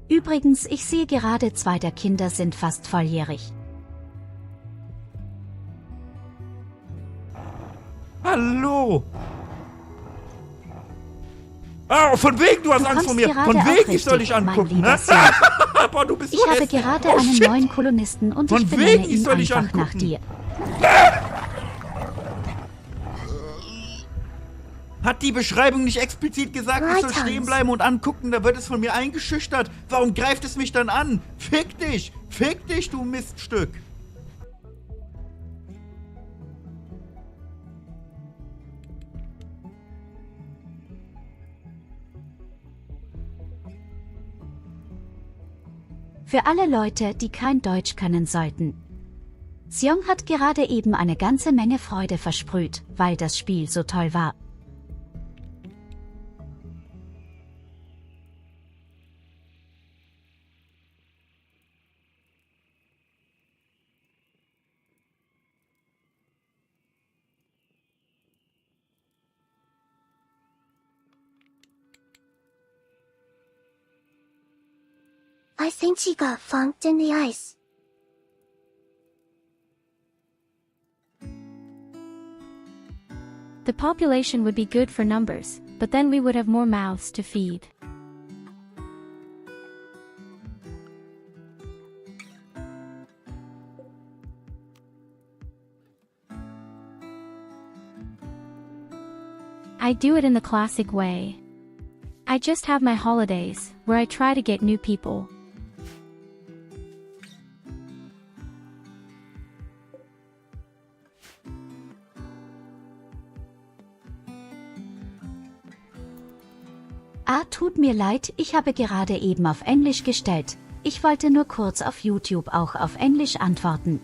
Speaker 5: Übrigens, ich sehe gerade 2 der Kinder sind fast volljährig.
Speaker 10: Hallo! Oh, von wegen, du hast Angst vor mir! Von wegen, ich soll dich angucken, ne? Boah, du bist so
Speaker 5: hässlich. Ich habe gerade einen neuen Kolonisten und ich benenne ihn einfach nach dir.
Speaker 10: Hat die Beschreibung nicht explizit gesagt, ich soll stehen bleiben und angucken, da wird es von mir eingeschüchtert. Warum greift es mich dann an? Fick dich! Fick dich, du Miststück!
Speaker 5: Für alle Leute, die kein Deutsch können sollten. Sion hat gerade eben eine ganze Menge Freude versprüht, weil das Spiel so toll war.
Speaker 3: I think she got funked in the ice.
Speaker 1: The population would be good for numbers, but then we would have more mouths to feed. I do it in the classic way. I just have my holidays, where I try to get new people.
Speaker 5: Ah, tut mir leid, ich habe gerade eben auf Englisch gestellt. Ich wollte nur kurz auf YouTube auch auf Englisch antworten.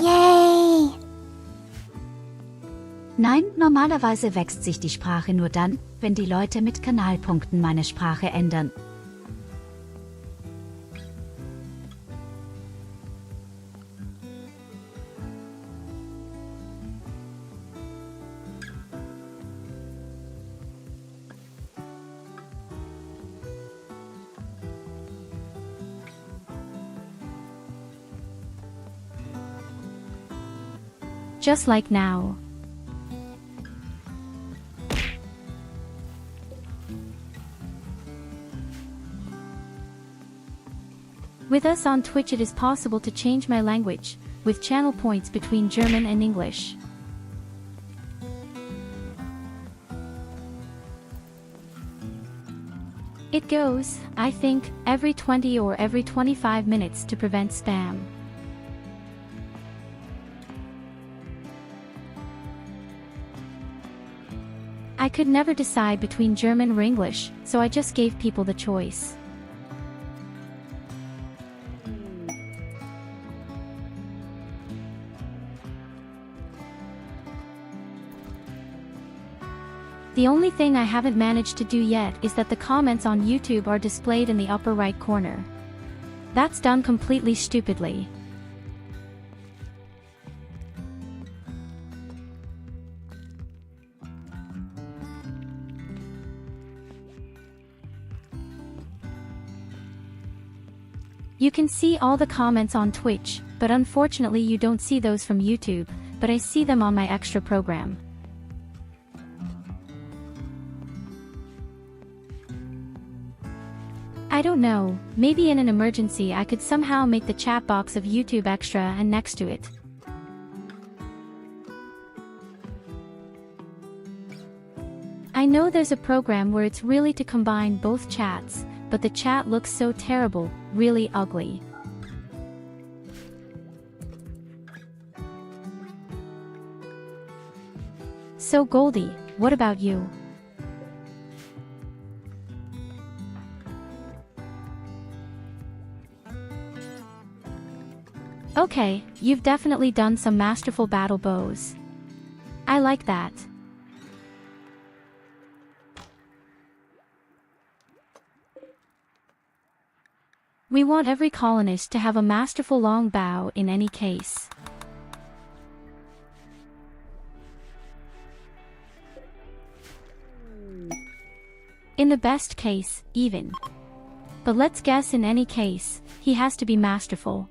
Speaker 3: Yay!
Speaker 5: Nein, normalerweise wächst sich die Sprache nur dann, wenn die Leute mit Kanalpunkten meine Sprache ändern.
Speaker 1: Just like now. With us on Twitch it is possible to change my language, with channel points between German and English. It goes, I think, every 20 or every 25 minutes to prevent spam. I could never decide between German or English, so I just gave people the choice. The only thing I haven't managed to do yet is that the comments on YouTube are displayed in the upper right corner. That's done completely stupidly. You can see all the comments on Twitch, but unfortunately you don't see those from YouTube, but I see them on my extra program. I don't know, maybe in an emergency I could somehow make the chat box of YouTube extra and next to it. I know there's a program where it's really to combine both chats, but the chat looks so terrible, really ugly. So Goldie, what about you? Okay, you've definitely done some masterful battle bows. I like that. We want every colonist to have a masterful long bow in any case. In the best case, even. But let's guess in any case, he has to be masterful.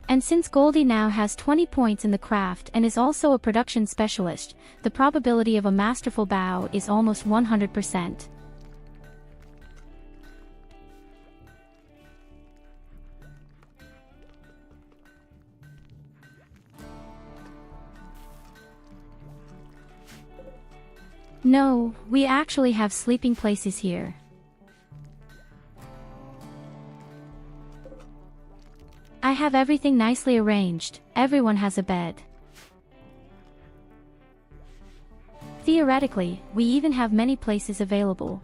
Speaker 1: And since Goldie now has 20 points in the craft and is also a production specialist, the probability of a masterful bow is almost 100%. No, we actually have sleeping places here. I have everything nicely arranged, everyone has a bed. Theoretically, we even have many places available.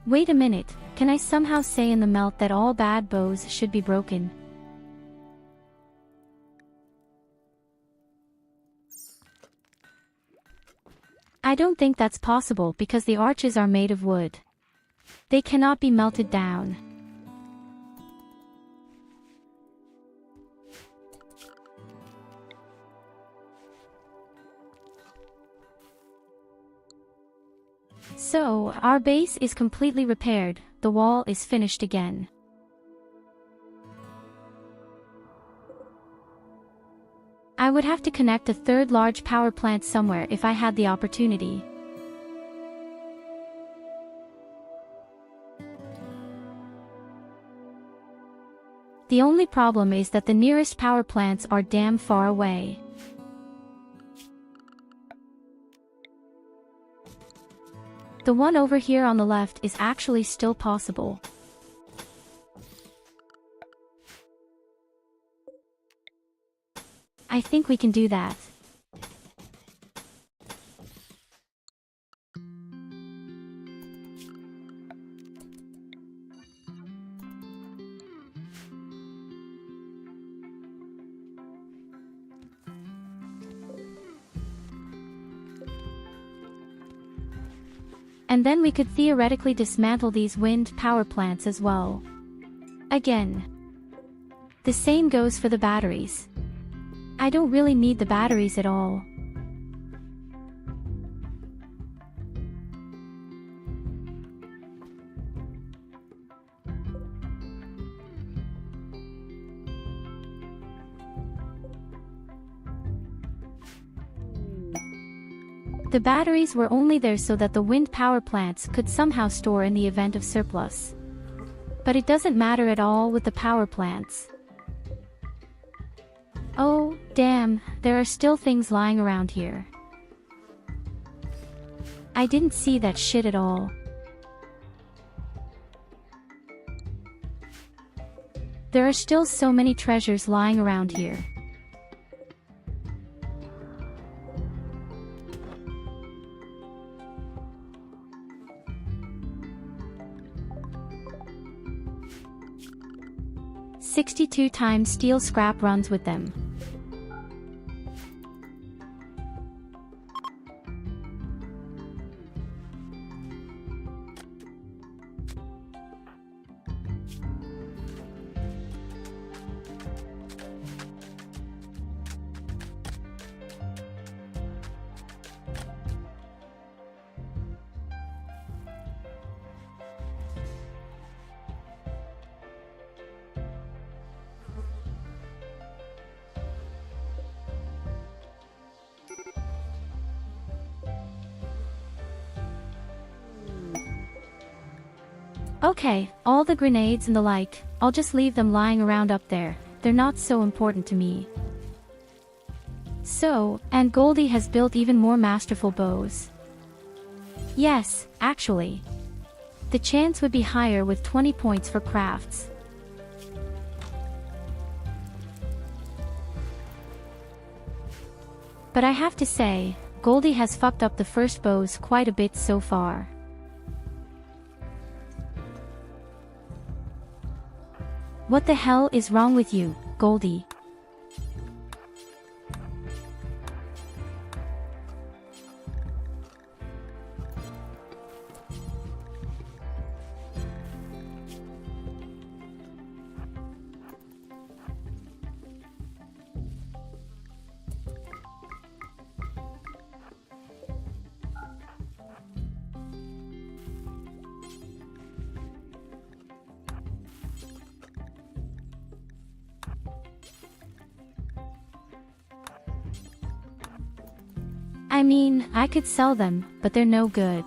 Speaker 1: Wait a minute, can I somehow say in the melt that all bad bows should be broken? I don't think that's possible because the arches are made of wood. They cannot be melted down. So, our base is completely repaired, the wall is finished again. I would have to connect a third large power plant somewhere if I had the opportunity. The only problem is that the nearest power plants are damn far away. The one over here on the left is actually still possible. I think we can do that. And then we could theoretically dismantle these wind power plants as well. Again. The same goes for the batteries. I don't really need the batteries at all. The batteries were only there so that the wind power plants could somehow store in the event of surplus. But it doesn't matter at all with the power plants. Oh, damn, there are still things lying around here. I didn't see that shit at all. There are still so many treasures lying around here. "62 times steel scrap runs with them." Okay, all the grenades and the like, I'll just leave them lying around up there, they're not so important to me. So, and Goldie has built even more masterful bows. Yes, actually. The chance would be higher with 20 points for crafts. But I have to say, Goldie has fucked up the first bows quite a bit so far. What the hell is wrong with you, Goldie? I mean, I could sell them, but they're no good.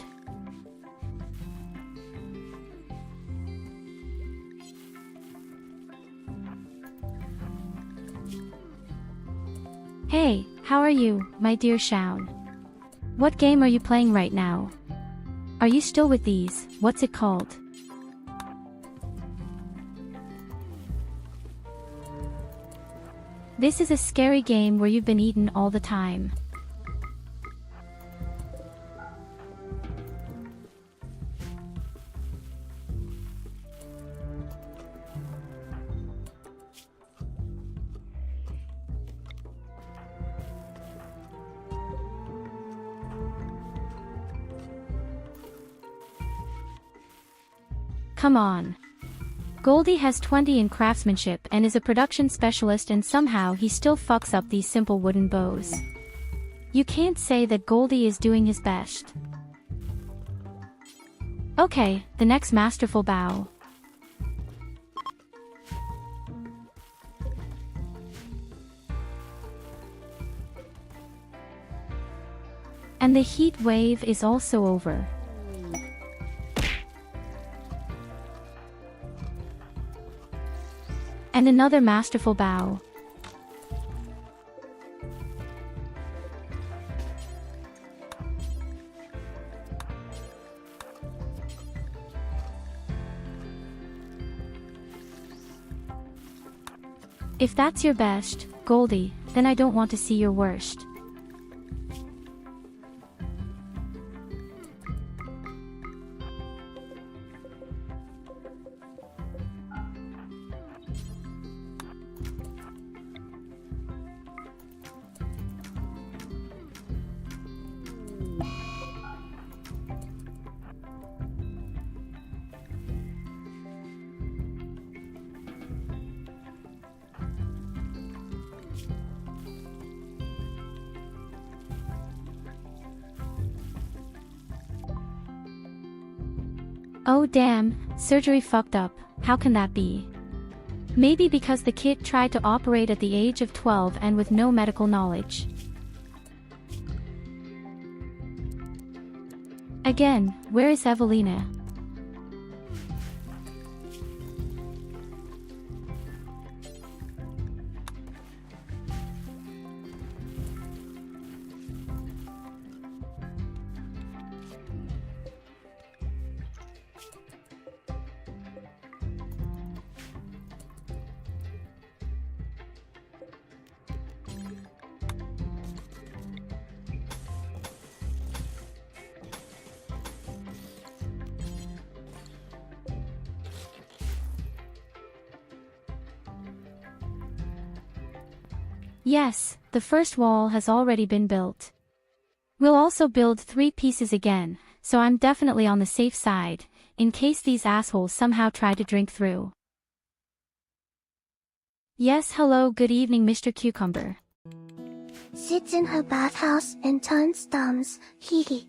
Speaker 1: Hey, how are you, my dear Shaun? What game are you playing right now? Are you still with these, what's it called? This is a scary game where you've been eaten all the time. Come on. Goldie has 20 in craftsmanship and is a production specialist, and somehow he still fucks up these simple wooden bows. You can't say that Goldie is doing his best. Okay, the next masterful bow. And the heat wave is also over. And another masterful bow. If that's your best, Goldie, then I don't want to see your worst. Oh damn, surgery fucked up, how can that be? Maybe because the kid tried to operate at the age of 12 and with no medical knowledge. Again, where is Evelina? Yes, the first wall has already been built. We'll also build 3 pieces again, so I'm definitely on the safe side, in case these assholes somehow try to drink through. Yes, hello, good evening, Mr. Cucumber.
Speaker 3: Sits in her bathhouse and turns thumbs, hee hee.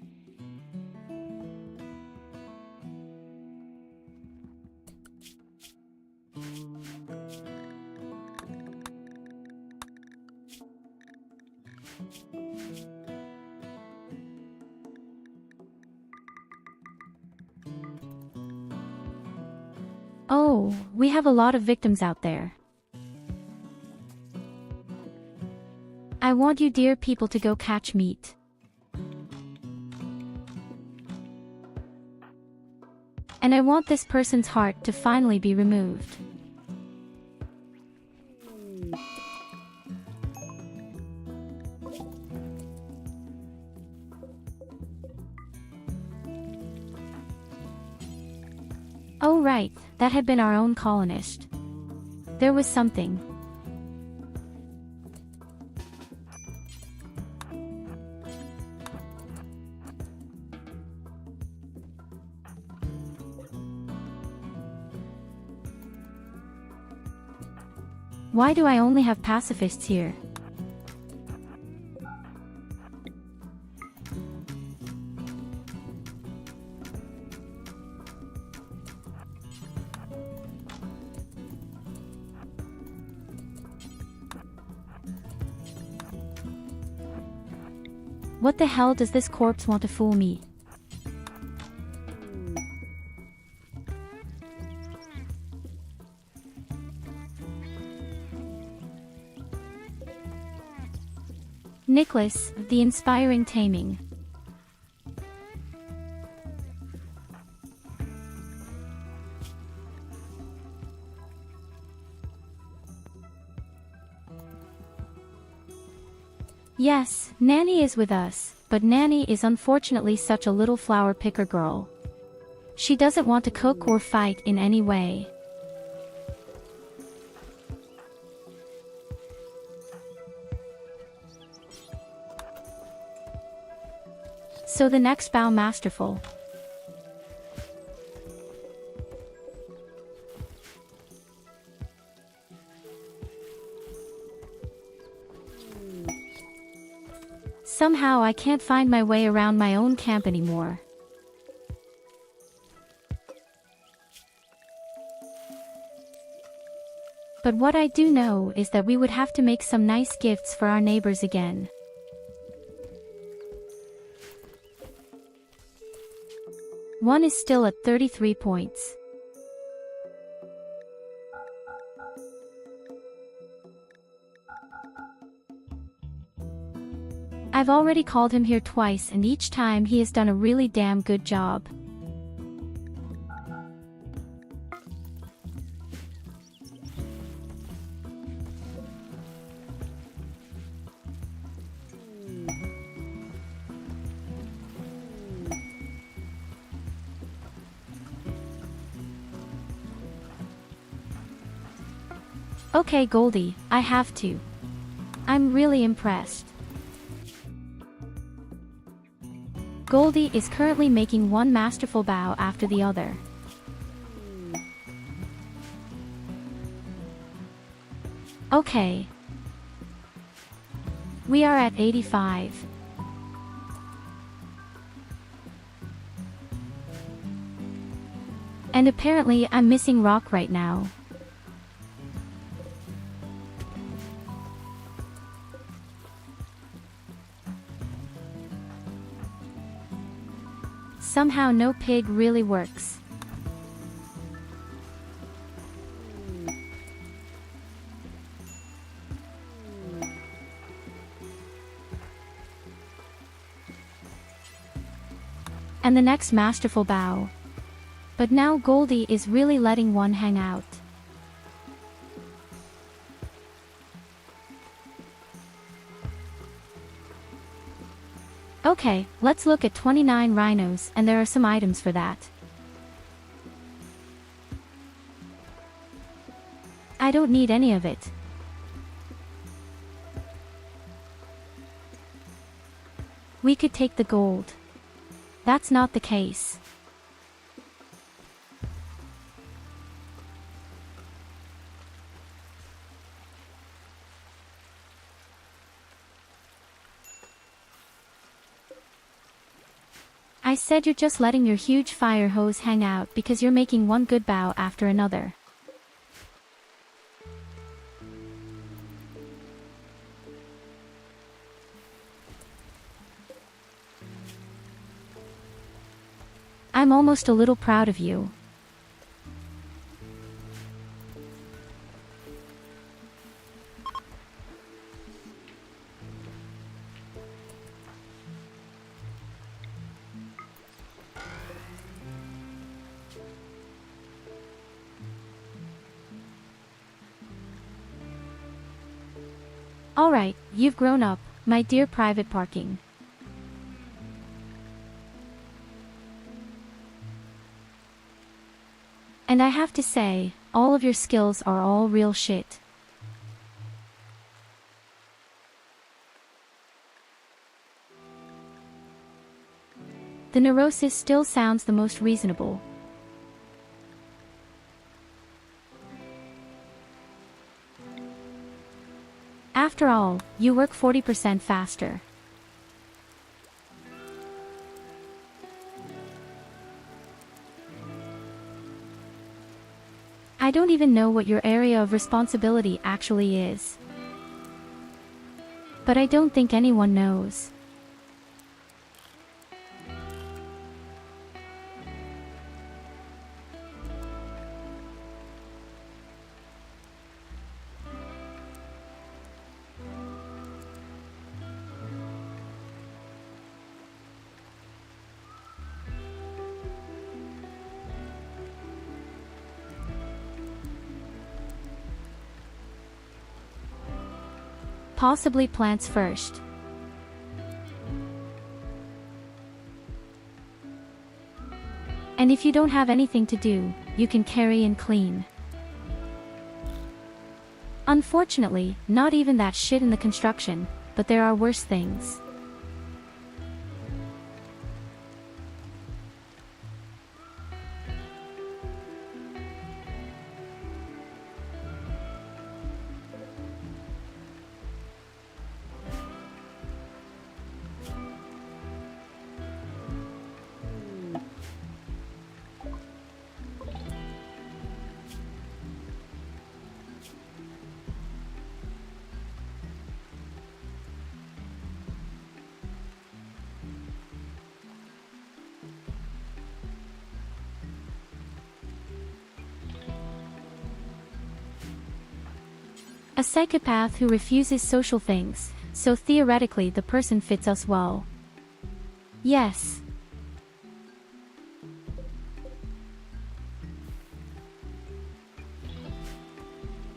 Speaker 1: Oh, we have a lot of victims out there. I want you dear people to go catch meat. And I want this person's heart to finally be removed. Oh right, that had been our own colonist. There was something. Why do I only have pacifists here? What the hell does this corpse want to fool me? Nicholas, the inspiring taming. Yes, Nanny is with us, but Nanny is unfortunately such a little flower picker girl. She doesn't want to cook or fight in any way. So the next bow masterful. Somehow I can't find my way around my own camp anymore. But what I do know is that we would have to make some nice gifts for our neighbors again. One is still at 33 points. I've already called him here twice and each time he has done a really damn good job. Okay Goldie, I have to. I'm really impressed. Goldie is currently making one masterful bow after the other. Okay. We are at 85. And apparently I'm missing rock right now. Somehow no pig really works. And the next masterful bow. But now Goldie is really letting one hang out. Okay, let's look at 29 rhinos, and there are some items for that. I don't need any of it. We could take the gold. That's not the case. I said you're just letting your huge fire hose hang out because you're making one good bow after another. I'm almost a little proud of you. Alright, you've grown up, my dear private parking. And I have to say, all of your skills are all real shit. The neurosis still sounds the most reasonable. After all, you work 40% faster. I don't even know what your area of responsibility actually is. But I don't think anyone knows. Possibly plants first. And if you don't have anything to do, you can carry and clean. Unfortunately, not even that shit in the construction, but there are worse things. A psychopath who refuses social things, so theoretically the person fits us well. Yes.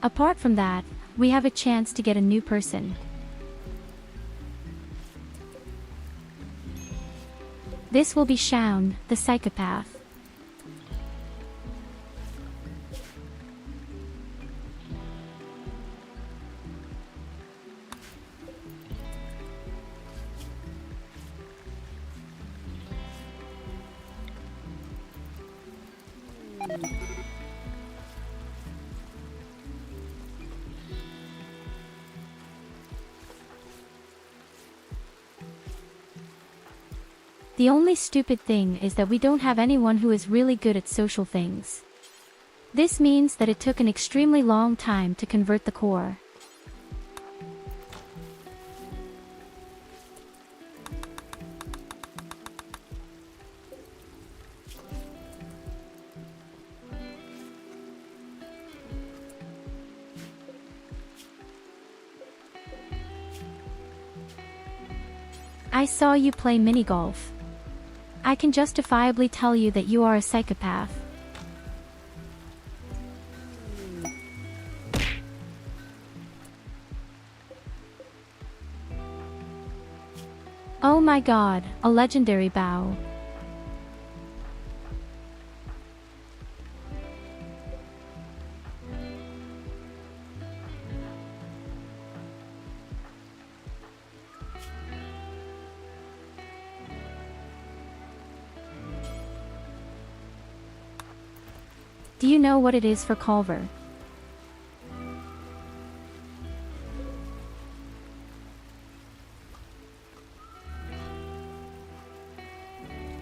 Speaker 1: Apart from that, we have a chance to get a new person. This will be Shaun, the psychopath. The only stupid thing is that we don't have anyone who is really good at social things. This means that it took an extremely long time to convert the core. I saw you play mini-golf. I can justifiably tell you that you are a psychopath. Oh my god, a legendary bow. Do you know what it is for Culver?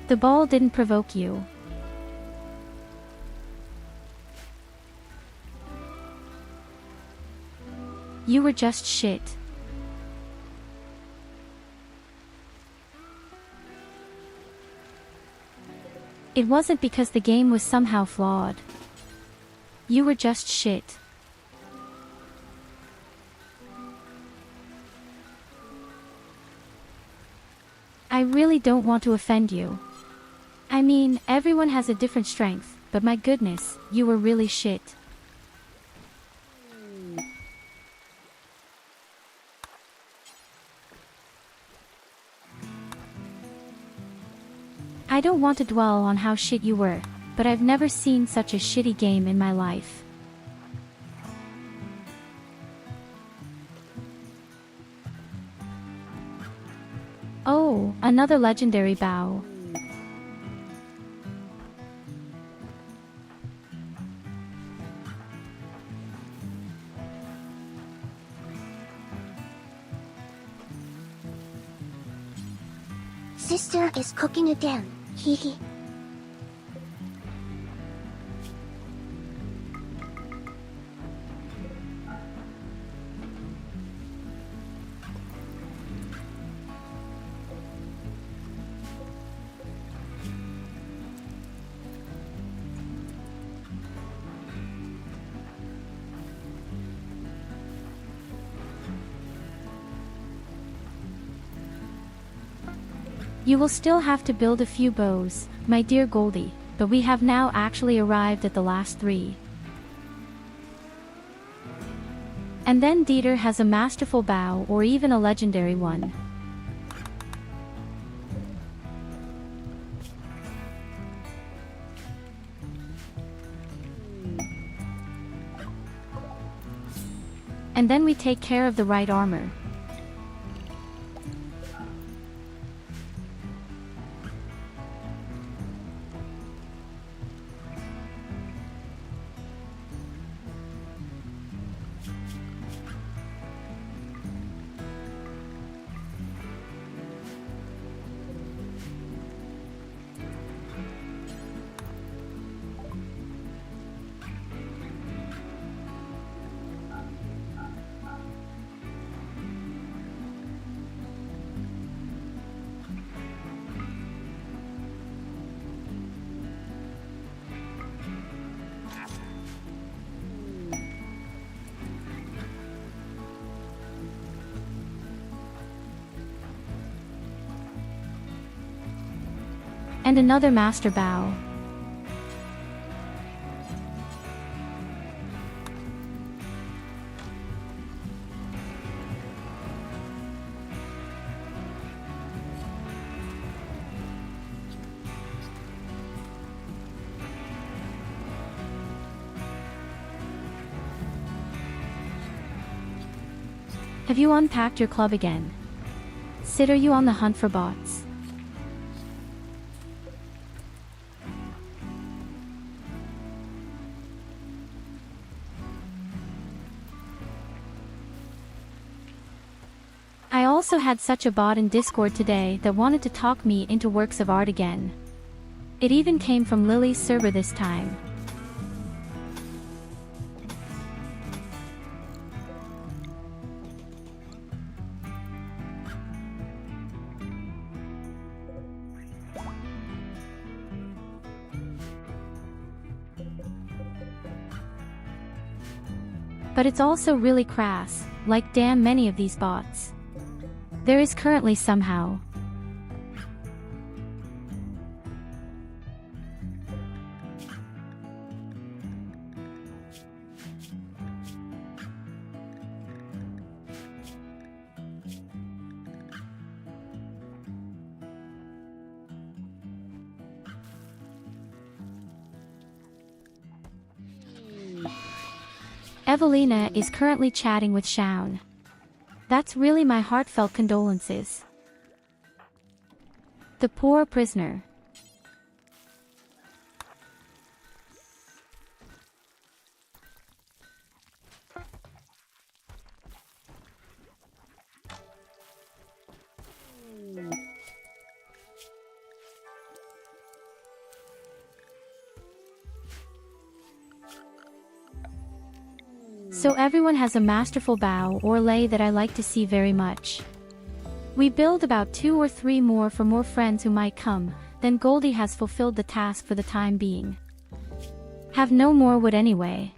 Speaker 1: The ball didn't provoke you. You were just shit. It wasn't because the game was somehow flawed. You were just shit. I really don't want to offend you. I mean, everyone has a different strength, but my goodness, you were really shit. I don't want to dwell on how shit you were, but I've never seen such a shitty game in my life. Oh, another legendary bow.
Speaker 3: Sister is cooking again. Hehe.
Speaker 1: You will still have to build a few bows, my dear Goldie, but we have now actually arrived at the last 3. And then Dieter has a masterful bow or even a legendary one. And then we take care of the right armor. And another master bow. Have you unpacked your club again? Sid, are you on the hunt for bots? I also had such a bot in Discord today that wanted to talk me into works of art again. It even came from Lily's server this time. But it's also really crass, like damn many of these bots. There is currently somehow. Evelina is currently chatting with Shaun. That's really my heartfelt condolences. The poor prisoner. So everyone has a masterful bow or lay that I like to see very much. We build about 2 or 3 more for more friends who might come, then Goldie has fulfilled the task for the time being. Have no more wood anyway.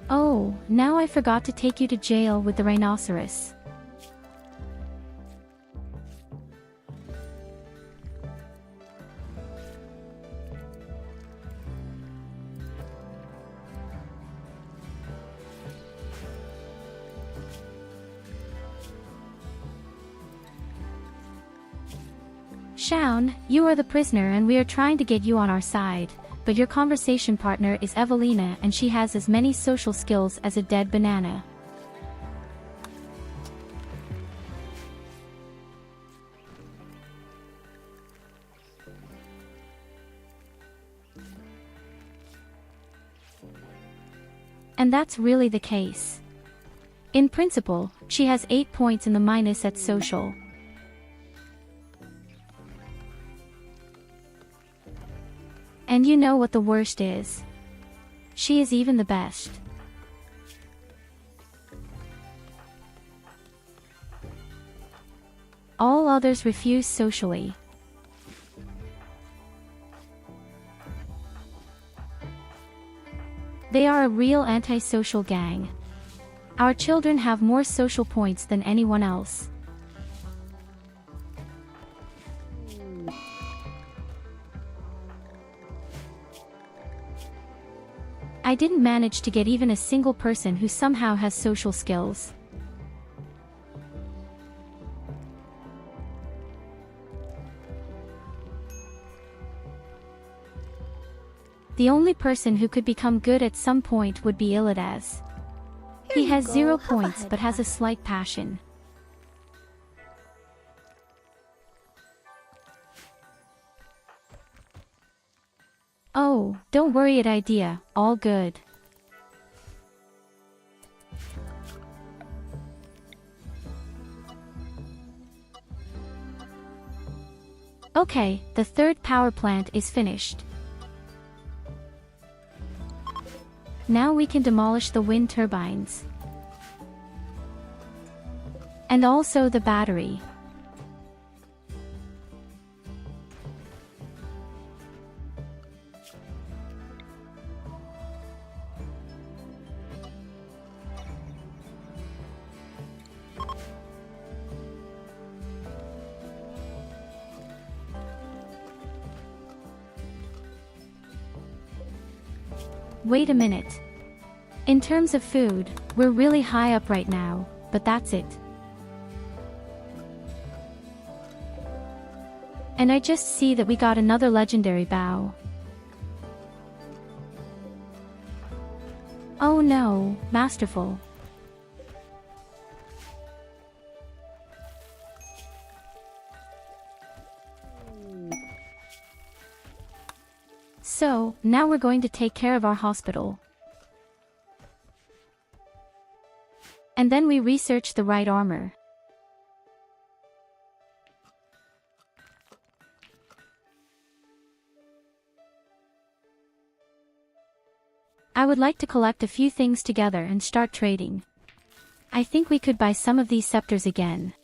Speaker 1: Oh, now I forgot to take you to jail with the rhinoceros. Shaun, you are the prisoner and we are trying to get you on our side, but your conversation partner is Evelina and she has as many social skills as a dead banana. And that's really the case. In principle, she has 8 points in the minus at social. And you know what the worst is? She is even the best. All others refuse socially. They are a real antisocial gang. Our children have more social points than anyone else. I didn't manage to get even a single person who somehow has social skills. The only person who could become good at some point would be Illidas. He has 0 points but has a slight passion. Oh, don't worry, idea, all good. Okay, the 3rd power plant is finished. Now we can demolish the wind turbines. And also the battery. Wait a minute. In terms of food, we're really high up right now, but that's it. And I just see that we got another legendary bow. Oh no, masterful. So, now we're going to take care of our hospital. And then we research the right armor. I would like to collect a few things together and start trading. I think we could buy some of these scepters again.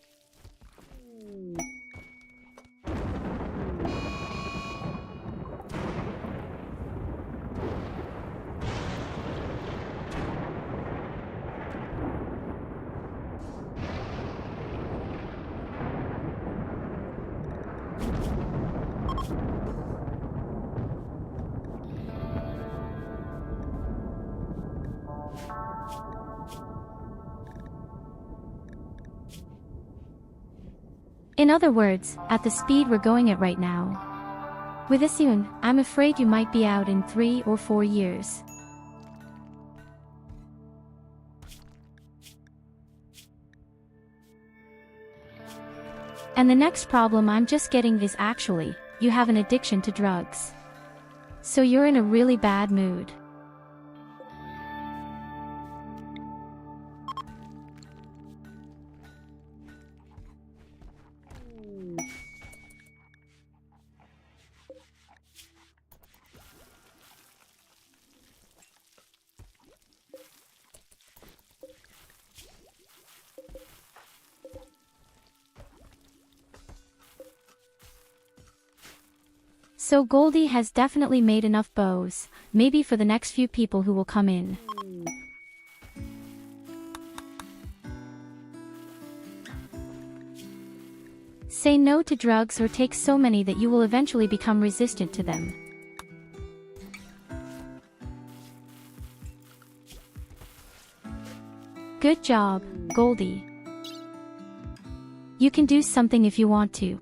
Speaker 1: In other words, at the speed we're going at right now. With this soon, I'm afraid you might be out in 3 or 4 years. And the next problem I'm just getting is actually, you have an addiction to drugs. So you're in a really bad mood. So Goldie has definitely made enough bows, maybe for the next few people who will come in. Say no to drugs or take so many that you will eventually become resistant to them. Good job, Goldie. You can do something if you want to.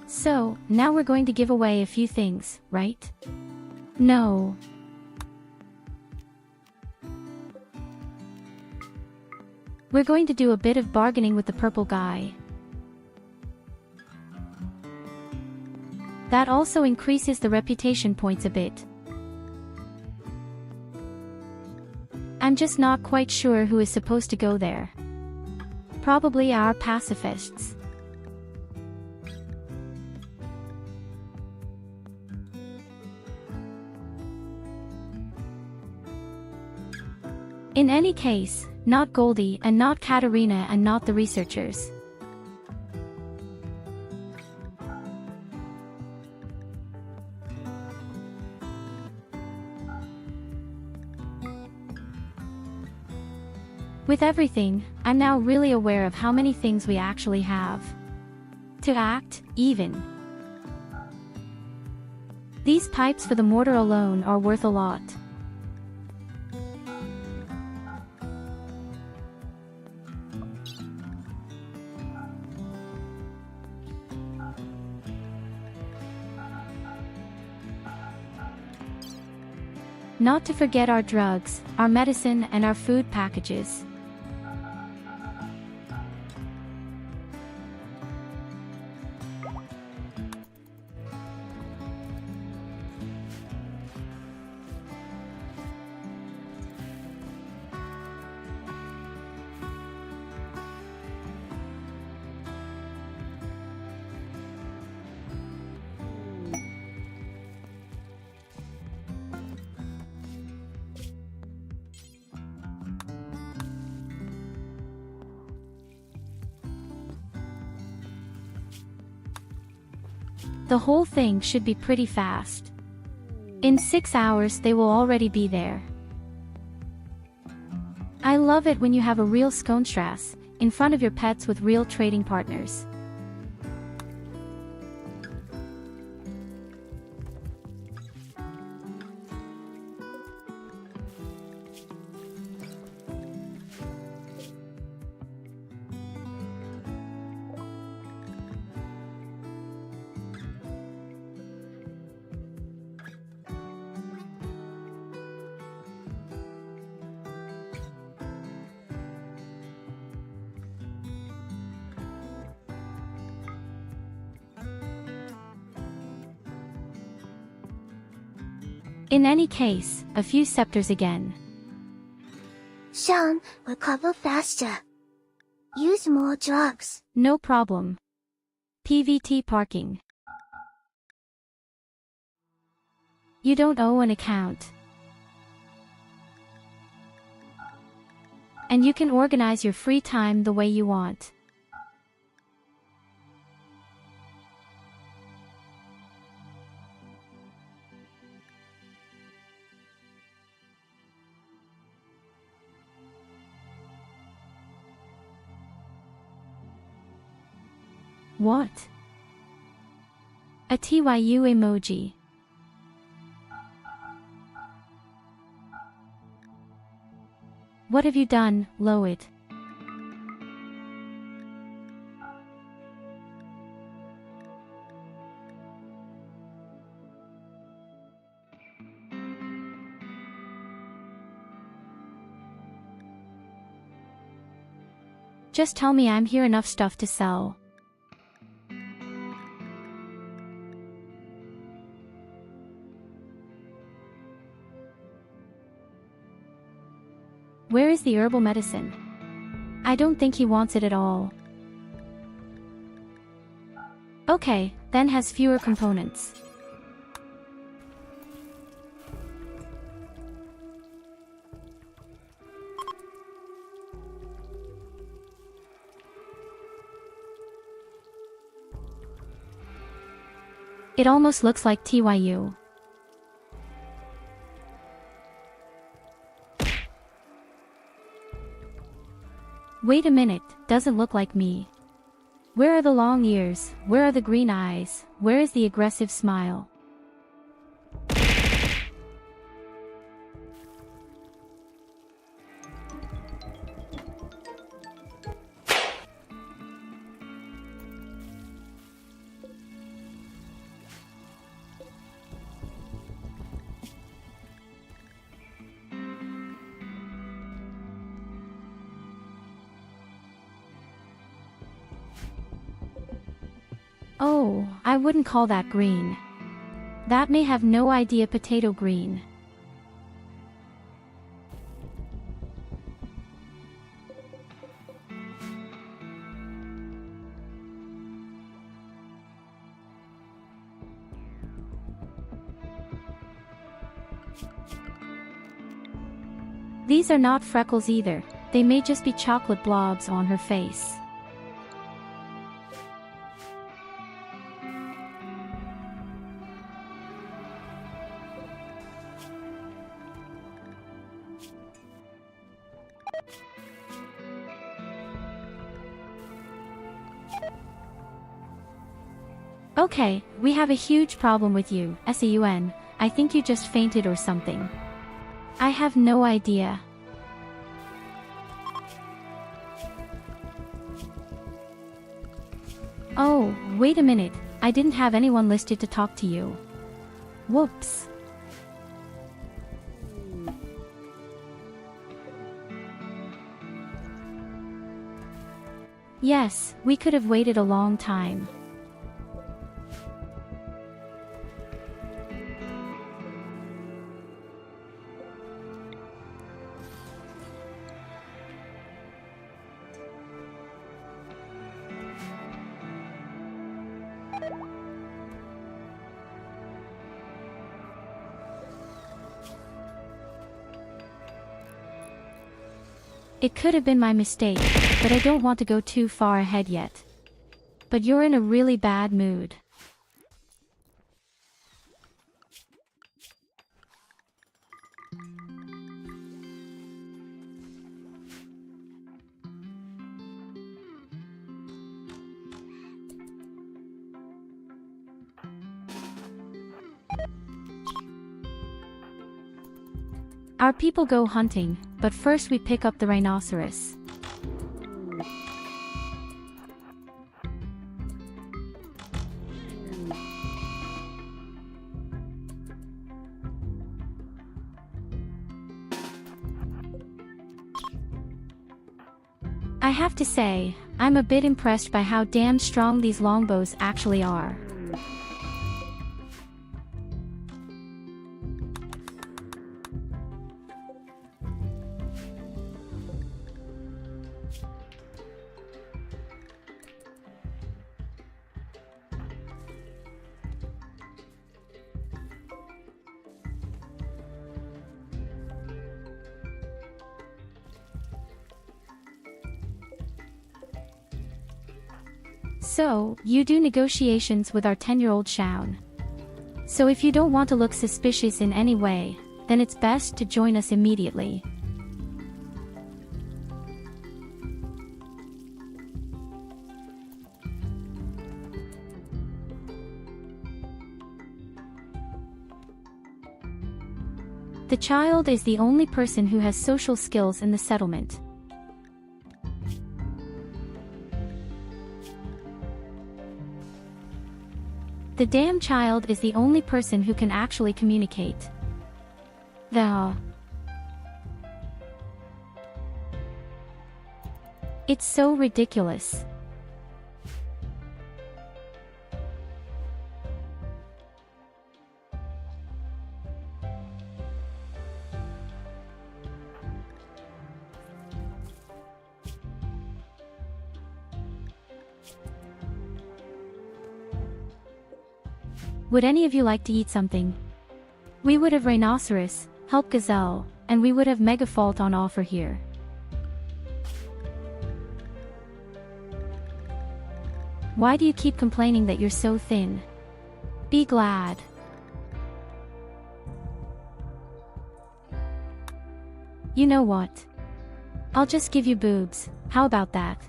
Speaker 1: So, now we're going to give away a few things, right? No. We're going to do a bit of bargaining with the purple guy. That also increases the reputation points a bit. I'm just not quite sure who is supposed to go there. Probably our pacifists. In any case, not Goldie and not Katarina and not the researchers. With everything, I'm now really aware of how many things we actually have. To act, even. These pipes for the mortar alone are worth a lot. Not to forget our drugs, our medicine and our food packages. The whole thing should be pretty fast. In 6 hours they will already be there. I love it when you have a real Skonestrasse in front of your pets with real trading partners. In any case, a few scepters again.
Speaker 3: Sean, recover faster. Use more drugs.
Speaker 1: No problem. PVT parking. You don't owe an account. And you can organize your free time the way you want. What? A TYU emoji. What have you done, Loid? Just tell me I'm here enough stuff to sell. Where is the herbal medicine? I don't think he wants it at all. Okay, then has fewer components. It almost looks like TYU. Wait a minute, doesn't look like me. Where are the long ears? Where are the green eyes? Where is the aggressive smile? Oh, I wouldn't call that green. That may have no idea potato green. These are not freckles either, they may just be chocolate blobs on her face. Okay, we have a huge problem with you, Seun. I think you just fainted or something. I have no idea. Oh, wait a minute, I didn't have anyone listed to talk to you. Whoops. Yes, we could have waited a long time. It could have been my mistake, but I don't want to go too far ahead yet. But you're in a really bad mood. Our people go hunting, but first we pick up the rhinoceros. I have to say, I'm a bit impressed by how damn strong these longbows actually are. So, you do negotiations with our 10-year-old Shaun. So if you don't want to look suspicious in any way, then it's best to join us immediately. The child is the only person who has social skills in the settlement. The damn child is the only person who can actually communicate. It's so ridiculous. Would any of you like to eat something? We would have rhinoceros, help gazelle, and we would have megafault on offer here. Why do you keep complaining that you're so thin? Be glad. You know what? I'll just give you boobs, how about that?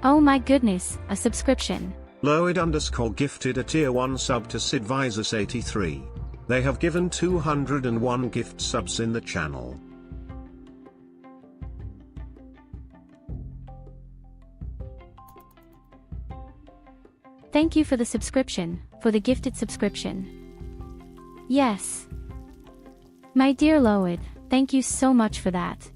Speaker 1: Oh my goodness, a subscription.
Speaker 2: Loid_ gifted a tier 1 sub to Sidvisus83. They have given 201 gift subs in the channel.
Speaker 1: Thank you for the subscription, for the gifted subscription. Yes. My dear Loid, thank you so much for that.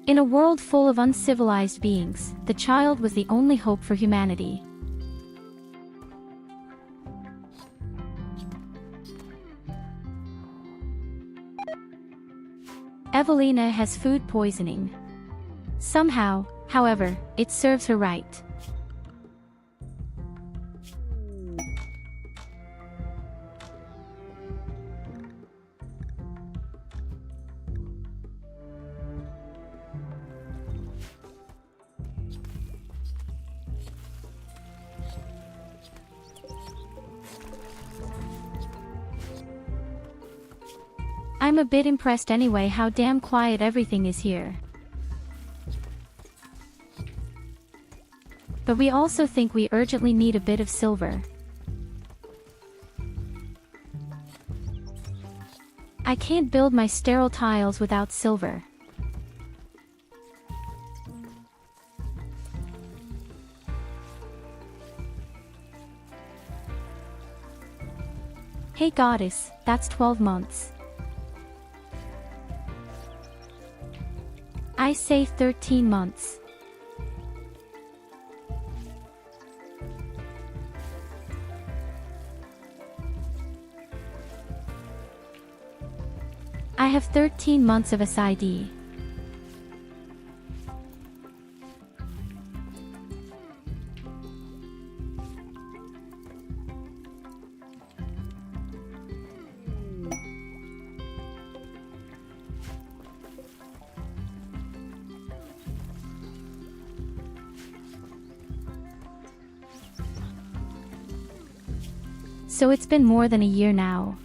Speaker 1: In a world full of uncivilized beings, the child was the only hope for humanity. Evelina has food poisoning. Somehow, however, it serves her right. I'm a bit impressed anyway how damn quiet everything is here. But we also think we urgently need a bit of silver. I can't build my sterile tiles without silver. Hey goddess, that's 12 months. I say 13 months. I have 13 months of SID. So it's been more than a year now.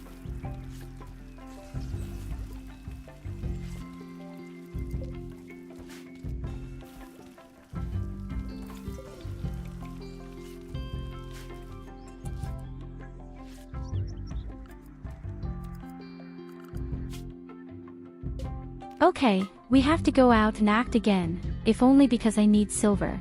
Speaker 1: Okay, we have to go out and act again, if only because I need silver.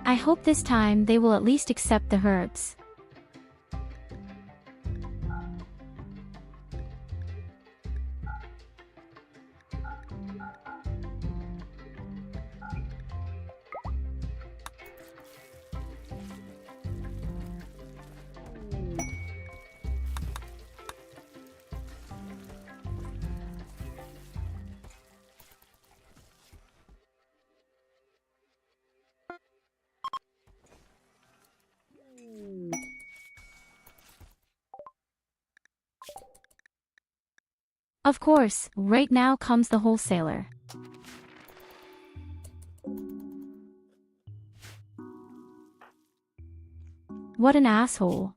Speaker 1: I hope this time they will at least accept the herbs. Of course, right now comes the wholesaler. What an asshole.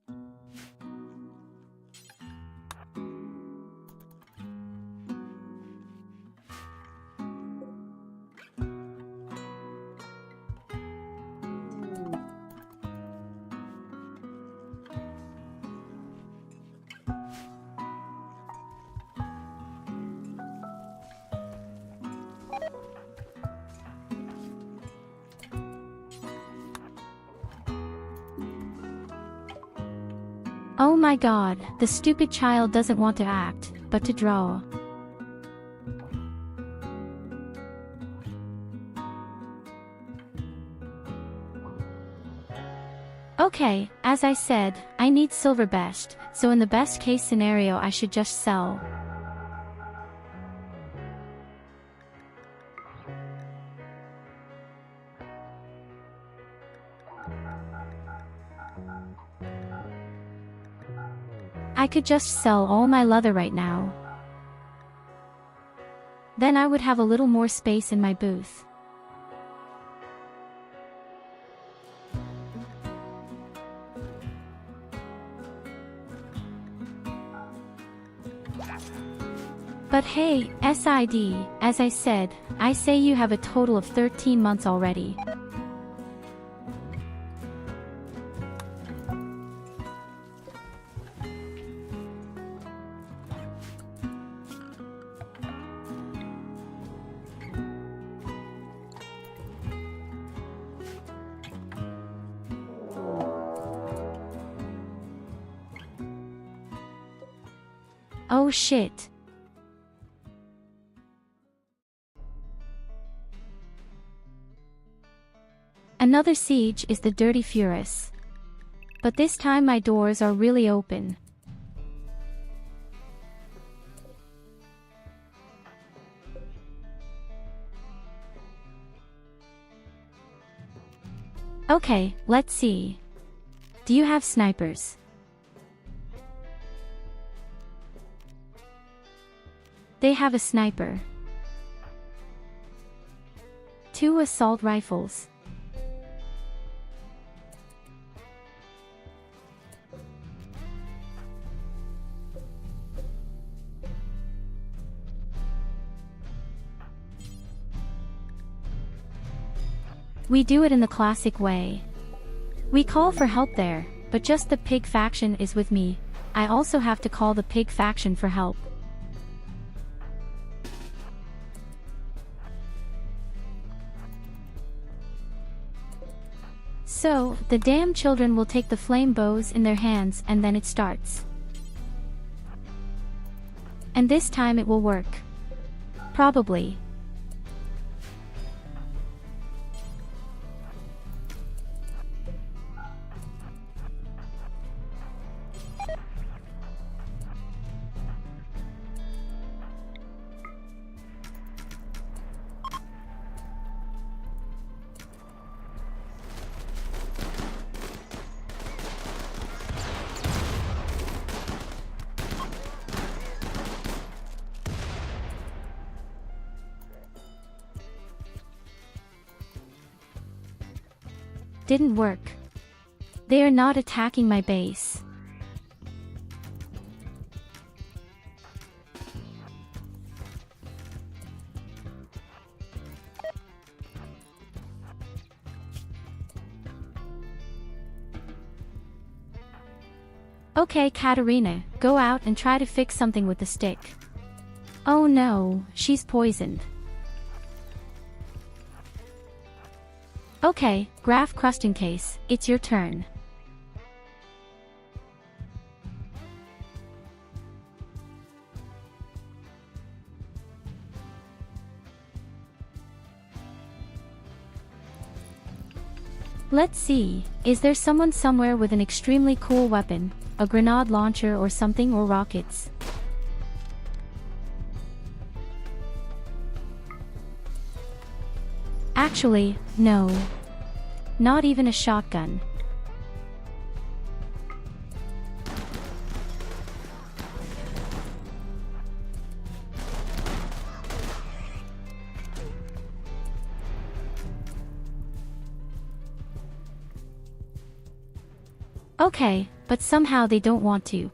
Speaker 1: Oh my god, the stupid child doesn't want to act, but to draw. Okay, as I said, I need silver best, so in the best case scenario I should just sell. I could just sell all my leather right now. Then I would have a little more space in my booth. But hey, SID, as I said, I say you have a total of 13 months already. Oh shit. Another siege is the Dirty Furus. But this time my doors are really open. Okay, let's see. Do you have snipers? They have a sniper. 2 assault rifles. We do it in the classic way. We call for help there, but just the pig faction is with me. I also have to call the pig faction for help. So, the damn children will take the flame bows in their hands and then it starts. And this time it will work. Probably. Didn't work. They are not attacking my base. Okay, Katarina, go out and try to fix something with the stick. Oh no, she's poisoned. Okay, Graf Crustencase, it's your turn. Let's see, is there someone somewhere with an extremely cool weapon, a grenade launcher or something, or rockets? Actually, no. Not even a shotgun. Okay, but somehow they don't want to.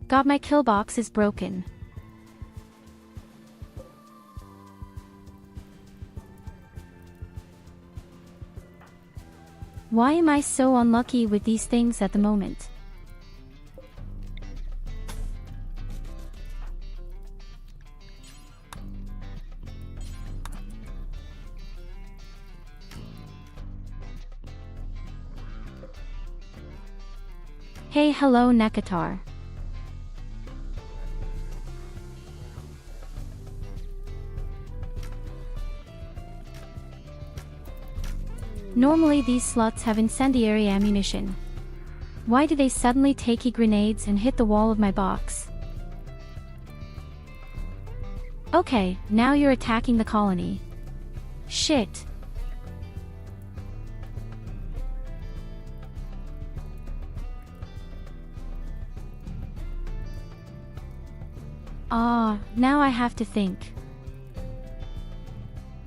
Speaker 1: God, my kill box is broken. Why am I so unlucky with these things at the moment? Hey, hello Nekatar. Normally these sluts have incendiary ammunition. Why do they suddenly take grenades and hit the wall of my box? Okay, now you're attacking the colony. Shit. Now I have to think.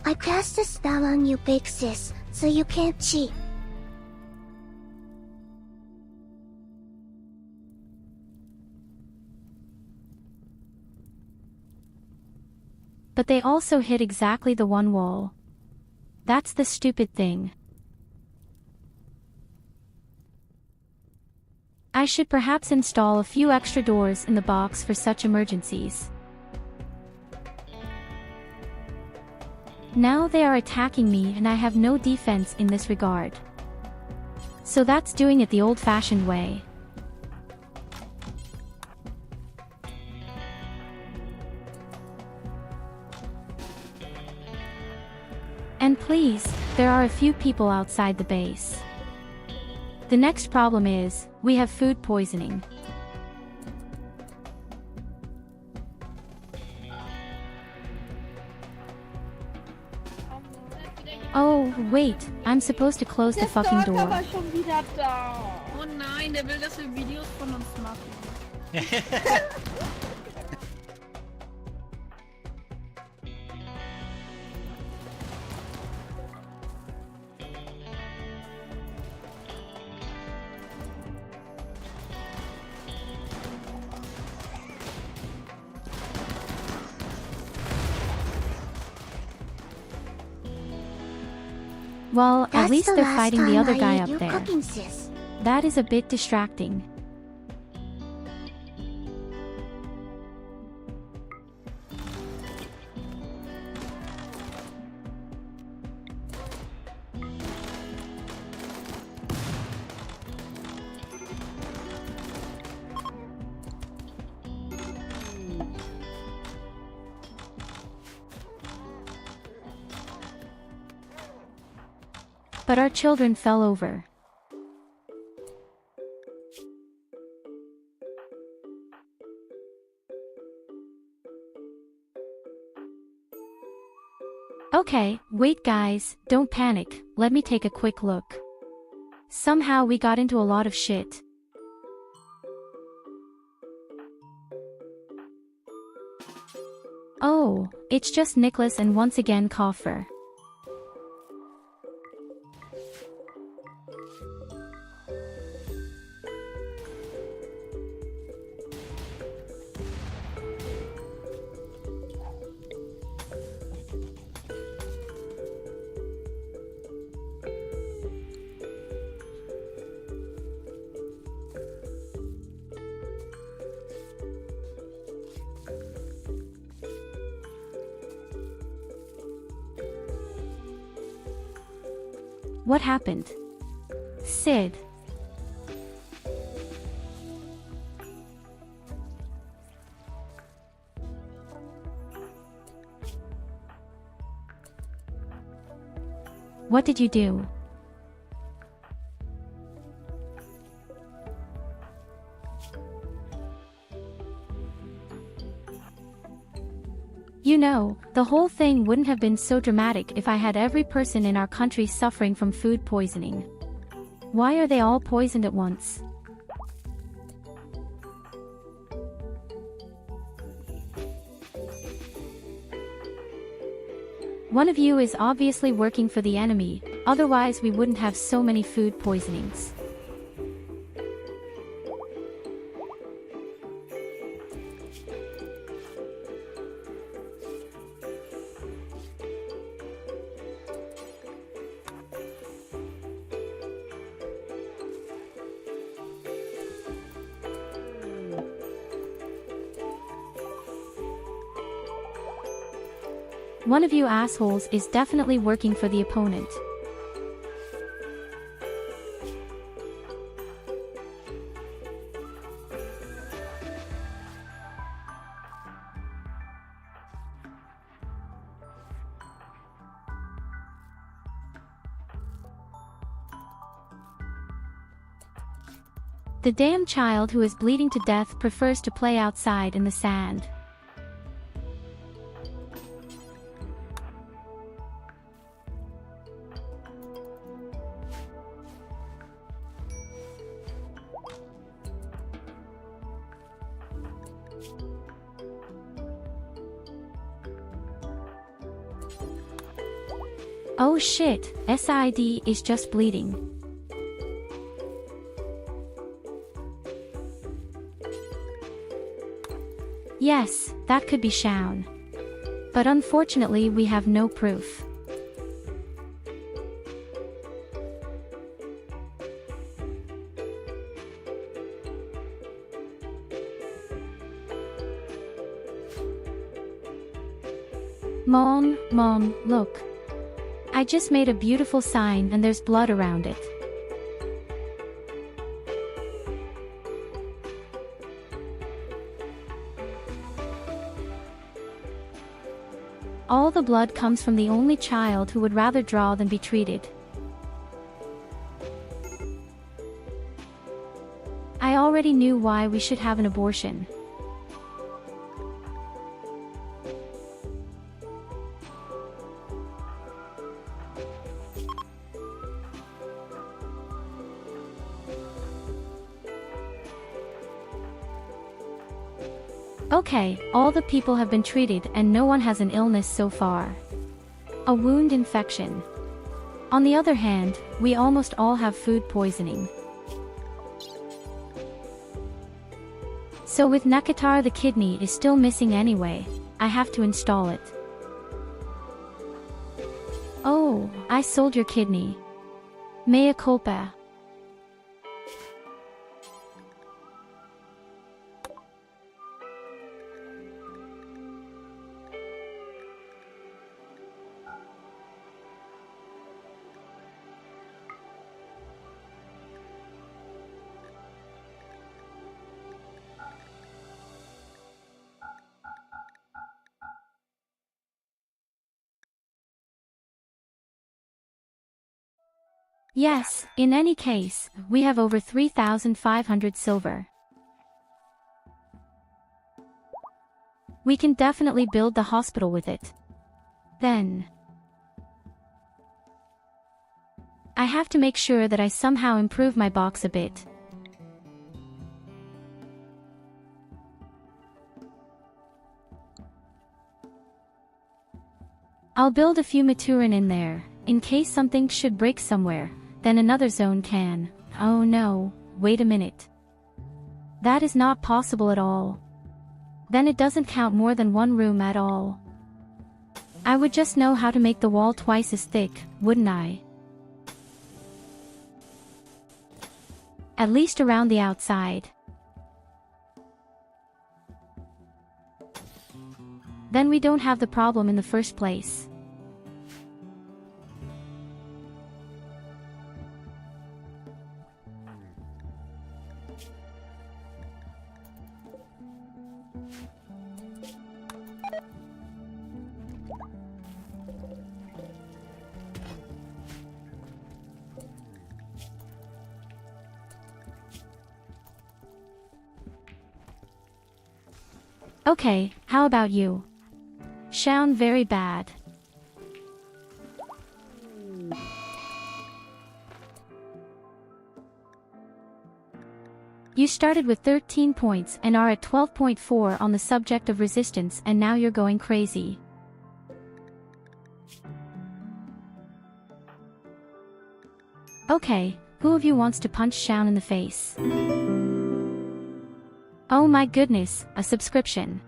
Speaker 3: I cast a spell on you, big sis, so you can't cheat.
Speaker 1: But they also hit exactly the one wall. That's the stupid thing. I should perhaps install a few extra doors in the box for such emergencies. Now they are attacking me and I have no defense in this regard. So that's doing it the old-fashioned way. And please, there are a few people outside the base. The next problem is, we have food poisoning. Oh, wait, I'm supposed to close the fucking door.
Speaker 6: Aber schon wieder da. Oh nein, der will, dass wir Videos von uns machen.
Speaker 1: Well,
Speaker 3: That's
Speaker 1: at least
Speaker 3: the
Speaker 1: they're
Speaker 3: last
Speaker 1: fighting the
Speaker 3: time
Speaker 1: other
Speaker 3: I
Speaker 1: guy
Speaker 3: ate
Speaker 1: up
Speaker 3: you
Speaker 1: there.
Speaker 3: cooking, sis.
Speaker 1: That is a bit distracting. But our children fell over. Okay, wait guys, don't panic, let me take a quick look. Somehow we got into a lot of shit. Oh, it's just Nicholas and once again Coffer. What happened? Sid. What did you do? You know, the whole thing wouldn't have been so dramatic if I had every person in our country suffering from food poisoning. Why are they all poisoned at once? One of you is obviously working for the enemy, otherwise we wouldn't have so many food poisonings. One of you assholes is definitely working for the opponent. The damn child who is bleeding to death prefers to play outside in the sand. Oh shit, SID is just bleeding. Yes, that could be Shaun. But unfortunately we have no proof. Mom, look. I just made a beautiful sign and there's blood around it. All the blood comes from the only child who would rather draw than be treated. I already knew why we should have an abortion. Okay, all the people have been treated and no one has an illness so far. A wound infection. On the other hand, we almost all have food poisoning. So with Nakatar the kidney is still missing anyway, I have to install it. Oh, I sold your kidney. Mea culpa. Yes, in any case, we have over 3,500 silver. We can definitely build the hospital with it. Then I have to make sure that I somehow improve my box a bit. I'll build a few Maturin in there, in case something should break somewhere. Then another zone can. Oh no, wait a minute. That is not possible at all. Then it doesn't count more than one room at all. I would just know how to make the wall twice as thick, wouldn't I? At least around the outside. Then we don't have the problem in the first place. Okay, how about you? Sound very bad. You started with 13 points and are at 12.4 on the subject of resistance, and now you're going crazy. Okay, who of you wants to punch Shaun in the face? Oh my goodness, a subscription.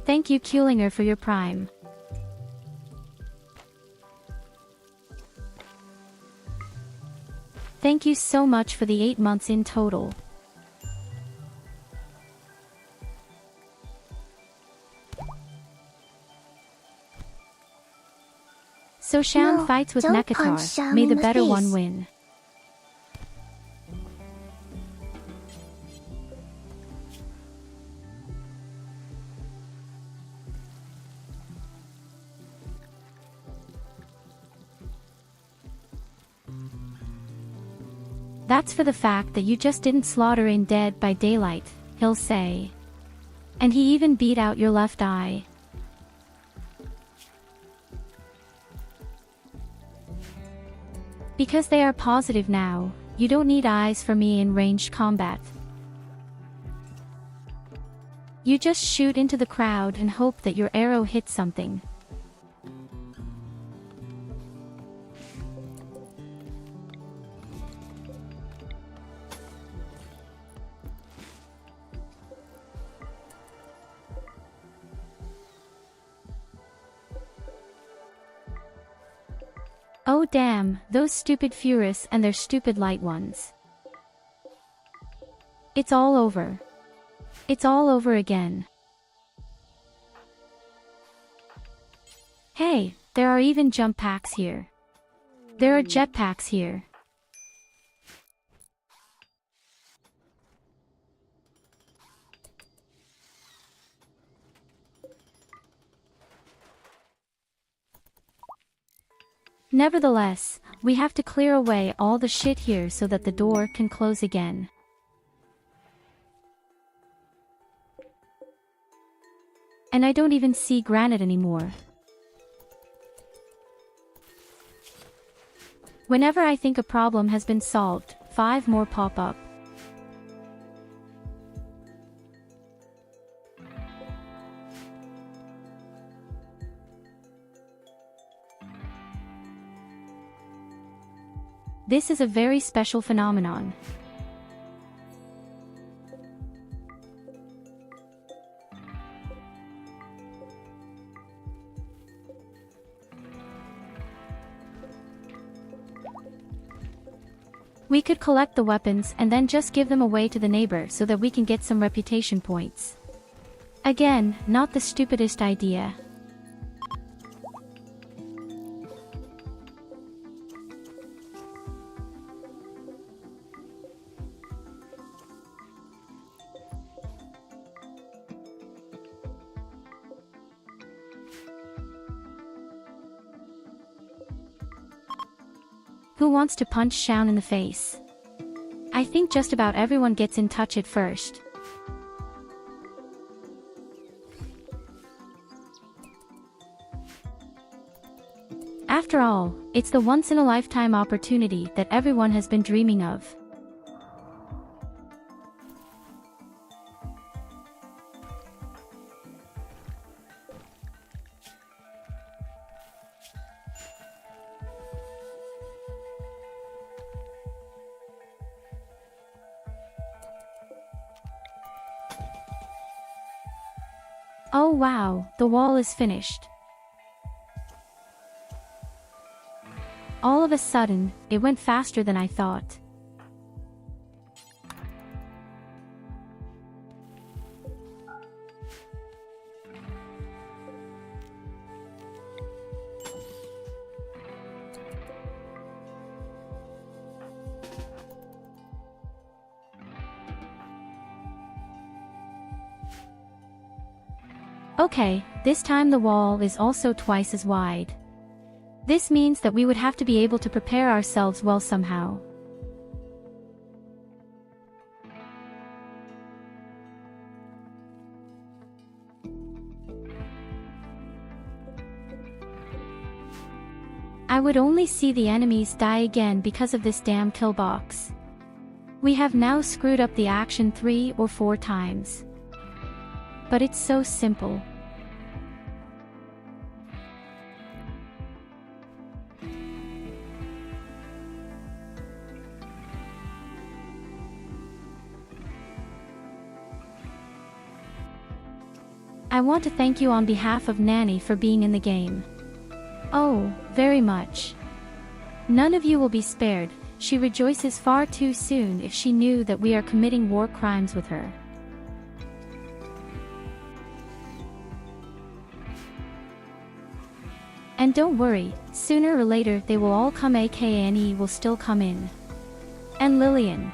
Speaker 1: Thank you Kulinger for your Prime. Thank you so much for the 8 months in total. So Shaun
Speaker 3: No,
Speaker 1: fights with
Speaker 3: don't punch
Speaker 1: Mekatar.
Speaker 3: Shaun
Speaker 1: May
Speaker 3: in
Speaker 1: the
Speaker 3: the
Speaker 1: better one
Speaker 3: face.
Speaker 1: win. That's for the fact that you just didn't slaughter in Dead by Daylight, he'll say. And he even beat out your left eye. Because they are positive now, you don't need eyes for me in ranged combat. You just shoot into the crowd and hope that your arrow hits something. Oh damn, those stupid Furus and their stupid light ones. It's all over. It's all over again. Hey, there are even jump packs here. There are jetpacks here. Nevertheless, we have to clear away all the shit here so that the door can close again. And I don't even see granite anymore. Whenever I think a problem has been solved, 5 more pop up. This is a very special phenomenon. We could collect the weapons and then just give them away to the neighbor so that we can get some reputation points. Again, not the stupidest idea. Who wants to punch Shaun in the face? I think just about everyone gets in touch at first. After all, it's the once-in-a-lifetime opportunity that everyone has been dreaming of. Oh wow, the wall is finished. All of a sudden, it went faster than I thought. Okay, this time the wall is also twice as wide. This means that we would have to be able to prepare ourselves well somehow. I would only see the enemies die again because of this damn kill box. We have now screwed up the action 3 or 4 times. But it's so simple. I want to thank you on behalf of Nanny for being in the game. Oh, very much. None of you will be spared. She rejoices far too soon if she knew that we are committing war crimes with her. And don't worry, sooner or later they will all come, aka Annie will still come in. And Lillian.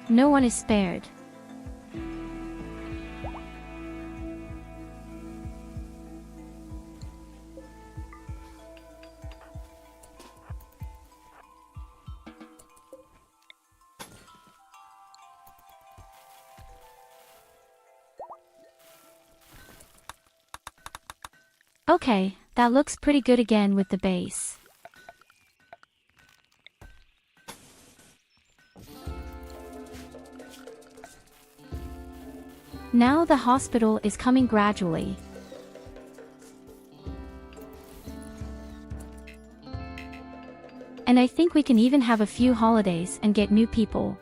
Speaker 1: No one is spared. Okay, that looks pretty good again with the base. Now the hospital is coming gradually. And I think we can even have a few holidays and get new people.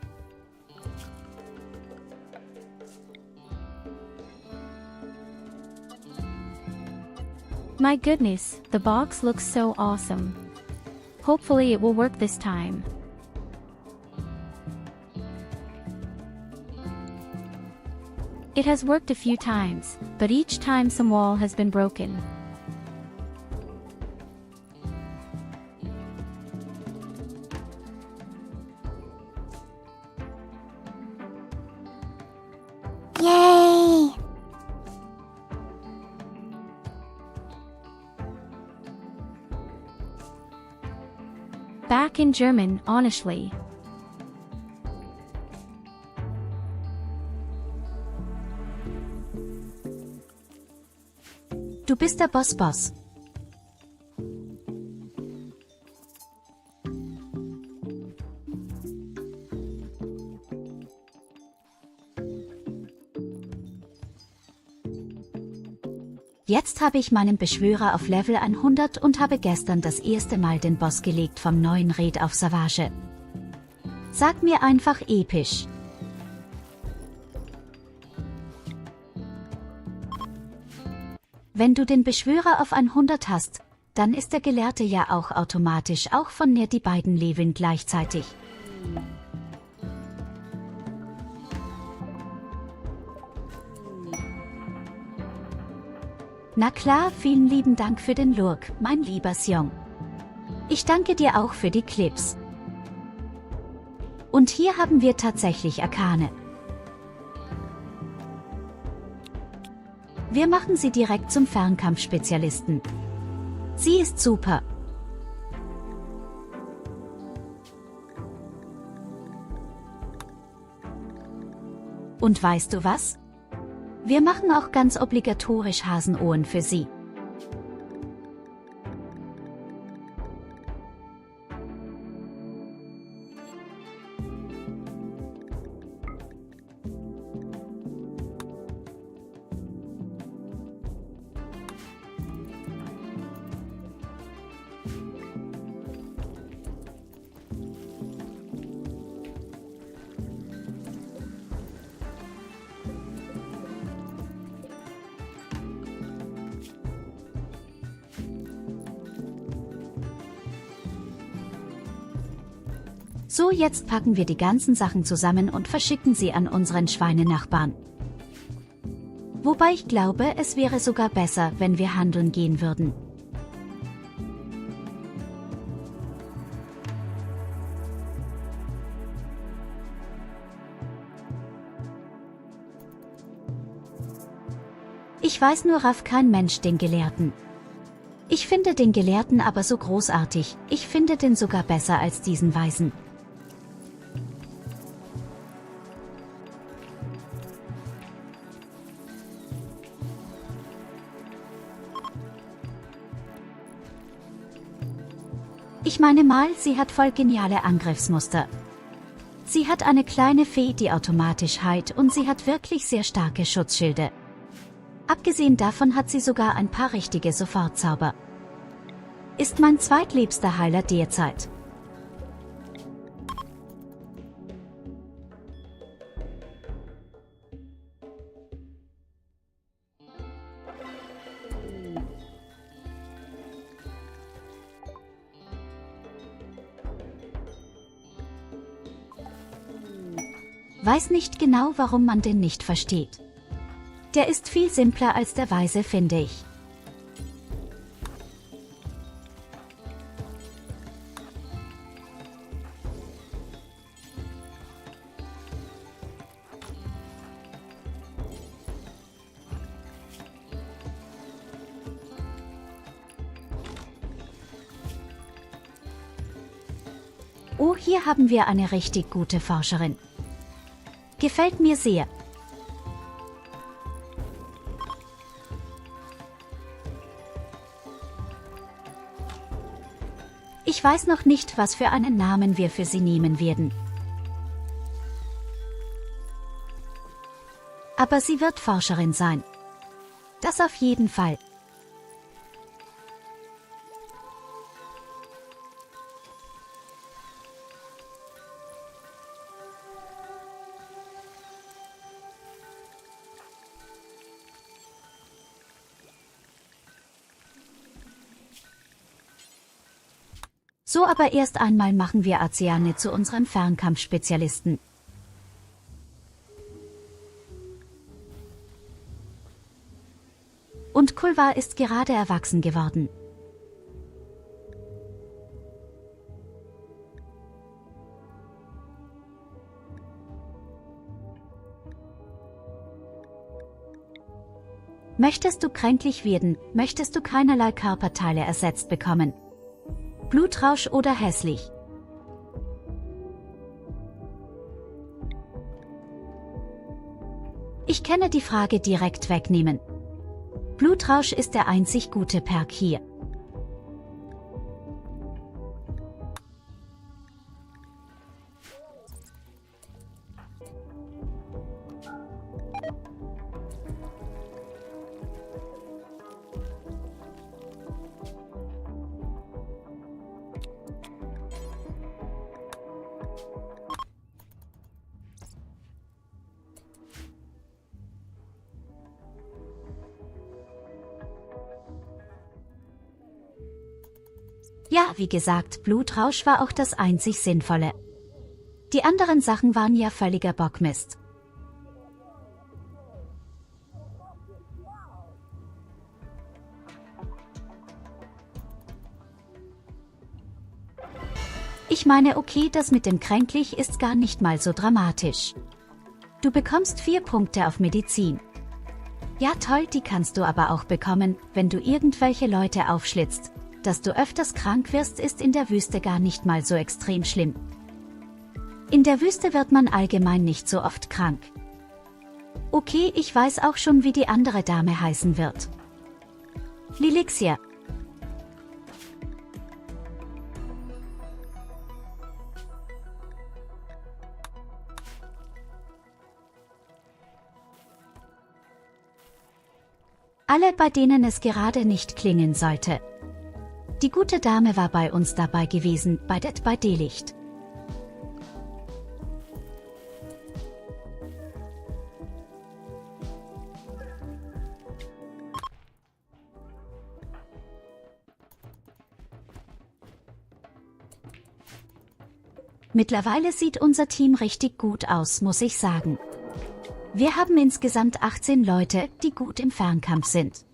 Speaker 1: My goodness, the box looks so awesome. Hopefully it will work this time. It has worked a few times, but each time some wall has been broken.
Speaker 3: Yay!
Speaker 1: Back in German, honestly.
Speaker 5: Du bist der Boss. Jetzt habe ich meinen Beschwörer auf Level 100 und habe gestern das erste Mal den Boss gelegt vom neuen Raid auf Savage. Sag mir einfach episch. Wenn du den Beschwörer auf 100 hast, dann ist der Gelehrte ja auch automatisch auch von dir die beiden Leveln gleichzeitig. Na klar, vielen lieben Dank für den Lurk, mein lieber Sion. Ich danke dir auch für die Clips. Und hier haben wir tatsächlich Arkane. Wir machen sie direkt zum Fernkampfspezialisten. Sie ist super. Und weißt du was? Wir machen auch ganz obligatorisch Hasenohren für sie. So, jetzt packen wir die ganzen Sachen zusammen und verschicken sie an unseren Schweinenachbarn. Wobei ich glaube, es wäre sogar besser, wenn wir handeln gehen würden. Ich weiß nur raff kein Mensch den Gelehrten. Ich finde den Gelehrten aber so großartig, ich finde den sogar besser als diesen Weisen. Ich meine mal, sie hat voll geniale Angriffsmuster. Sie hat eine kleine Fee, die automatisch heilt, und sie hat wirklich sehr starke Schutzschilde. Abgesehen davon hat sie sogar ein paar richtige Sofortzauber. Ist mein zweitliebster Heiler derzeit. Weiß nicht genau, warum man den nicht versteht. Der ist viel simpler als der Weise, finde ich. Oh, hier haben wir eine richtig gute Forscherin. Gefällt mir sehr. Ich weiß noch nicht, was für einen Namen wir für sie nehmen werden. Aber sie wird Forscherin sein. Das auf jeden Fall. So, aber erst einmal machen wir Ozeane zu unserem Fernkampfspezialisten. Und Kulva ist gerade erwachsen geworden. Möchtest du kränklich werden, möchtest du keinerlei Körperteile ersetzt bekommen. Blutrausch oder hässlich? Ich kenne die Frage direkt wegnehmen. Blutrausch ist der einzig gute Perk hier. Ja, wie gesagt, Blutrausch war auch das einzig Sinnvolle. Die anderen Sachen waren ja völliger Bockmist. Ich meine, okay, das mit dem kränklich ist gar nicht mal so dramatisch. Du bekommst 4 Punkte auf Medizin. Ja toll, die kannst du aber auch bekommen, wenn du irgendwelche Leute aufschlitzt. Dass du öfters krank wirst, ist in der Wüste gar nicht mal so extrem schlimm. In der Wüste wird man allgemein nicht so oft krank. Okay, ich weiß auch schon, wie die andere Dame heißen wird. Lilixia. Alle, bei denen es gerade nicht klingen sollte. Die gute Dame war bei uns dabei gewesen, bei Dead by Daylicht. Mittlerweile sieht unser Team richtig gut aus, muss ich sagen. Wir haben insgesamt 18 Leute, die gut im Fernkampf sind.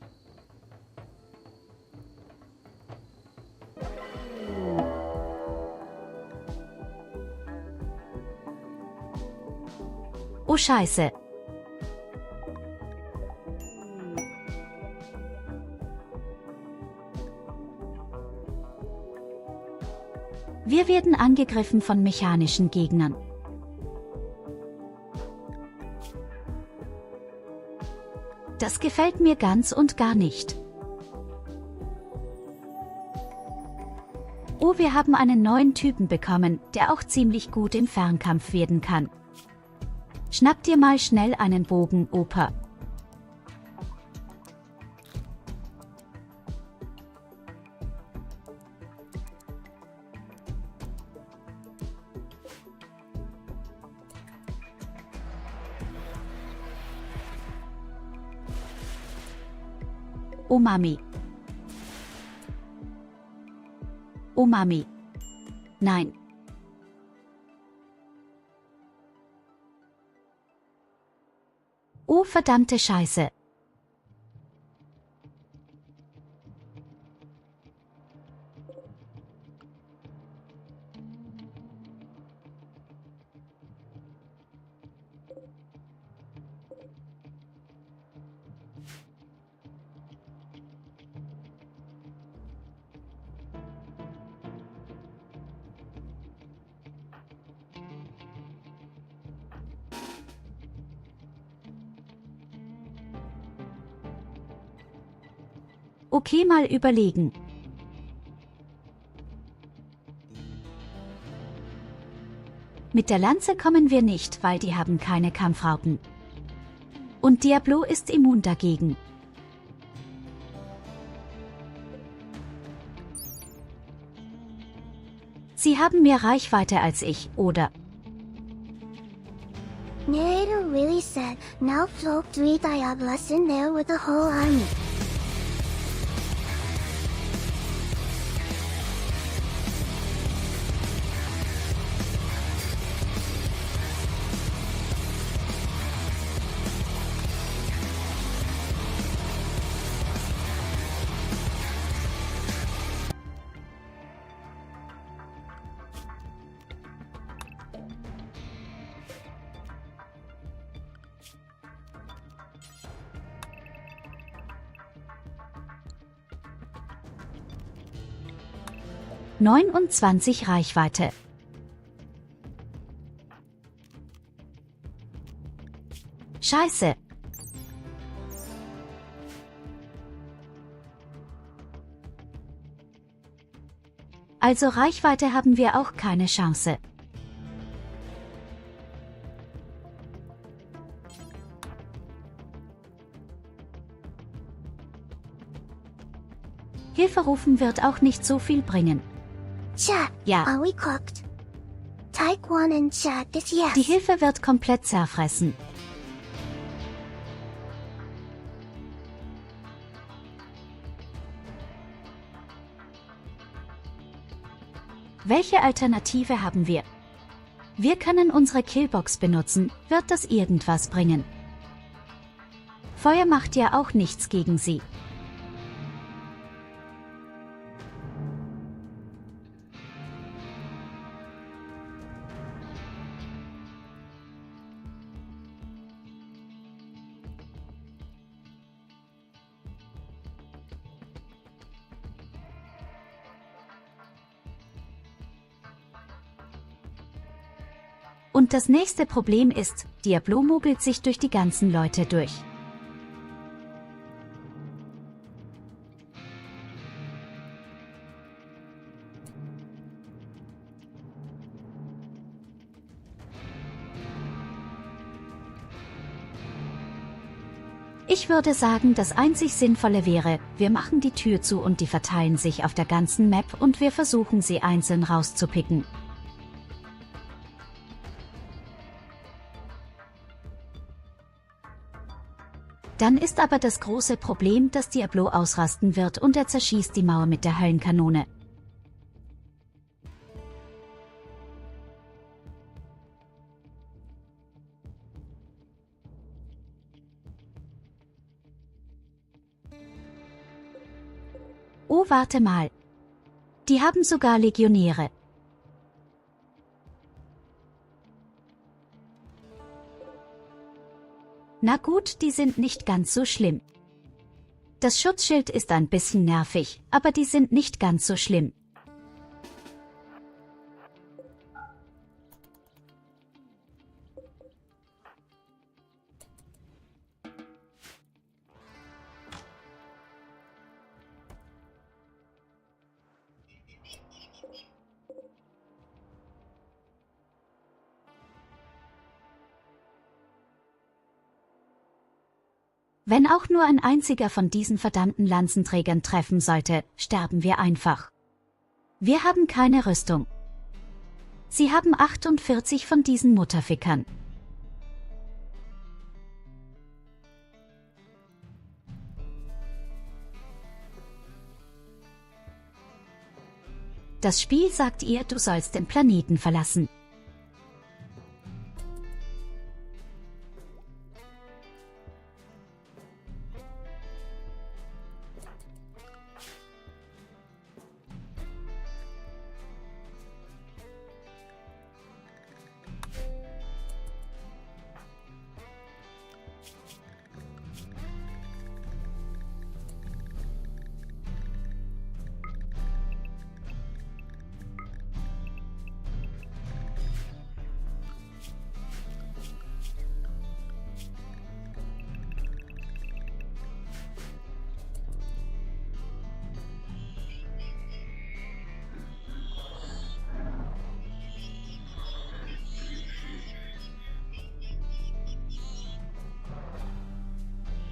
Speaker 5: Oh Scheiße. Wir werden angegriffen von mechanischen Gegnern. Das gefällt mir ganz und gar nicht. Oh, wir haben einen neuen Typen bekommen, der auch ziemlich gut im Fernkampf werden kann. Schnapp dir mal schnell einen Bogen, Opa. Oh Mami. Oh Mami. Nein. Oh verdammte Scheiße. Okay, mal überlegen. Mit der Lanze kommen wir nicht, weil die haben keine Kampfraupen. Und Diablo ist immun dagegen. Sie haben mehr Reichweite als ich, oder?
Speaker 3: Narrator really said, now float 3 Diablos in there with the whole army.
Speaker 5: ...29 Reichweite. Scheiße. Also Reichweite haben wir auch keine Chance. Hilfe rufen wird auch nicht so viel bringen.
Speaker 3: Chat,
Speaker 5: Ja.
Speaker 3: are we cooked? Type 1 in chat is yes.
Speaker 5: Die Hilfe wird komplett zerfressen. Welche Alternative haben wir? Wir können unsere Killbox benutzen, wird das irgendwas bringen? Feuer macht ja auch nichts gegen sie. Und das nächste Problem ist, Diablo mogelt sich durch die ganzen Leute durch. Ich würde sagen, das einzig Sinnvolle wäre, wir machen die Tür zu und die verteilen sich auf der ganzen Map und wir versuchen sie einzeln rauszupicken. Dann ist aber das große Problem, dass Diablo ausrasten wird und er zerschießt die Mauer mit der Höllenkanone. Oh, warte mal. Die haben sogar Legionäre. Na gut, die sind nicht ganz so schlimm. Das Schutzschild ist ein bisschen nervig, aber die sind nicht ganz so schlimm. Wenn auch nur ein einziger von diesen verdammten Lanzenträgern treffen sollte, sterben wir einfach. Wir haben keine Rüstung. Sie haben 48 von diesen Mutterfickern. Das Spiel sagt ihr, du sollst den Planeten verlassen.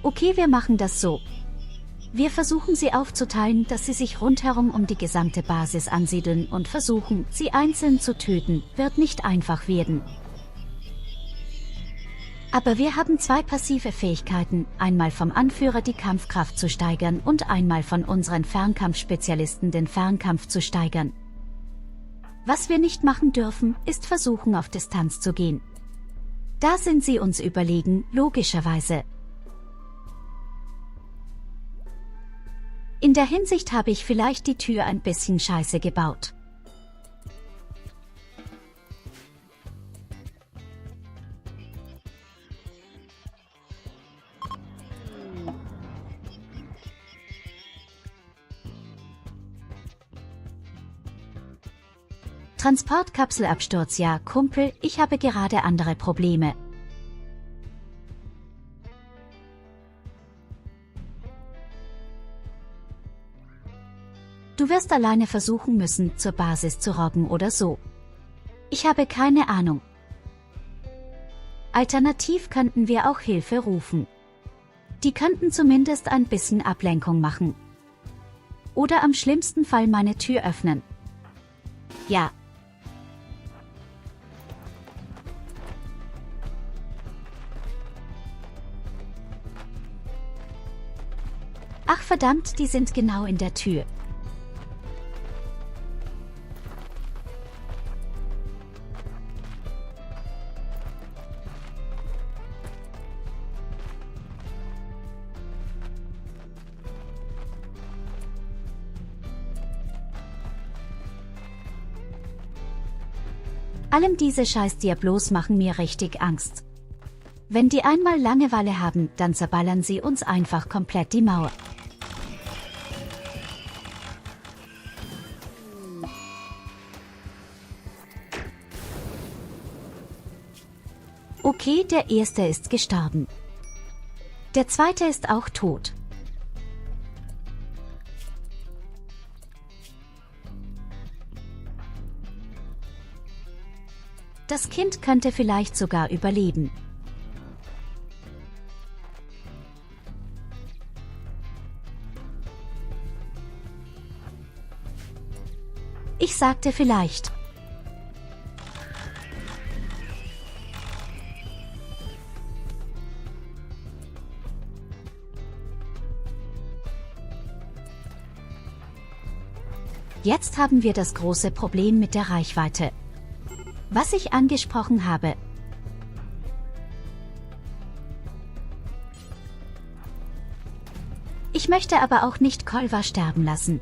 Speaker 5: Okay, wir machen das so. Wir versuchen sie aufzuteilen, dass sie sich rundherum um die gesamte Basis ansiedeln und versuchen, sie einzeln zu töten, wird nicht einfach werden. Aber wir haben 2 passive Fähigkeiten, einmal vom Anführer die Kampfkraft zu steigern und einmal von unseren Fernkampfspezialisten den Fernkampf zu steigern. Was wir nicht machen dürfen, ist versuchen, auf Distanz zu gehen. Da sind sie uns überlegen, logischerweise. In der Hinsicht habe ich vielleicht die Tür ein bisschen scheiße gebaut. Transportkapselabsturz, ja, Kumpel, ich habe gerade andere Probleme. Du wirst alleine versuchen müssen, zur Basis zu robben oder so. Ich habe keine Ahnung. Alternativ könnten wir auch Hilfe rufen. Die könnten zumindest ein bisschen Ablenkung machen. Oder am schlimmsten Fall meine Tür öffnen. Ja. Ach verdammt, die sind genau in der Tür. Allem diese scheiß Diablos machen mir richtig Angst. Wenn die einmal Langeweile haben, dann zerballern sie uns einfach komplett die Mauer. Okay, der erste ist gestorben. Der zweite ist auch tot. Das Kind könnte vielleicht sogar überleben. Ich sagte vielleicht. Jetzt haben wir das große Problem mit der Reichweite. Was ich angesprochen habe. Ich möchte aber auch nicht Kolva sterben lassen.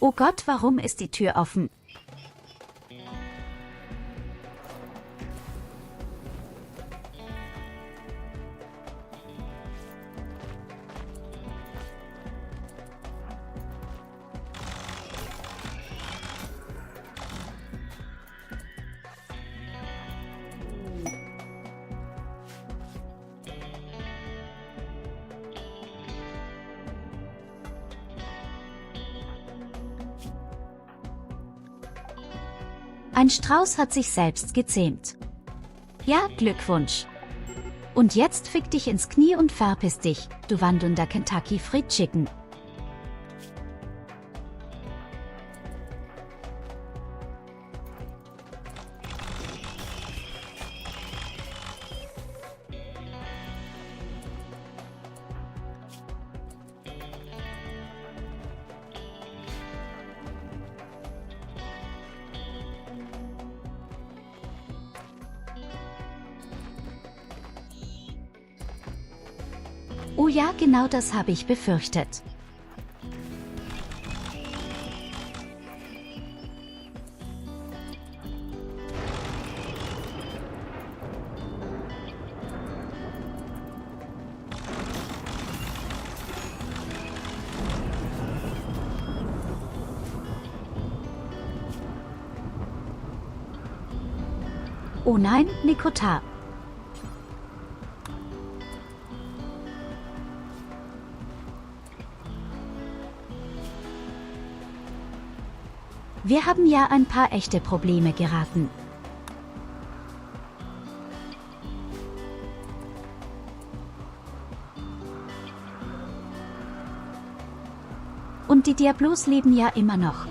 Speaker 5: Oh Gott, warum ist die Tür offen? Ein Strauß hat sich selbst gezähmt. Ja, Glückwunsch. Und jetzt fick dich ins Knie und verpiss dich, du wandelnder Kentucky Fried Chicken. Oh ja, genau das habe ich befürchtet. Oh nein, Nikota. Wir haben ja ein paar echte Probleme geraten. Und die Diablos leben ja immer noch.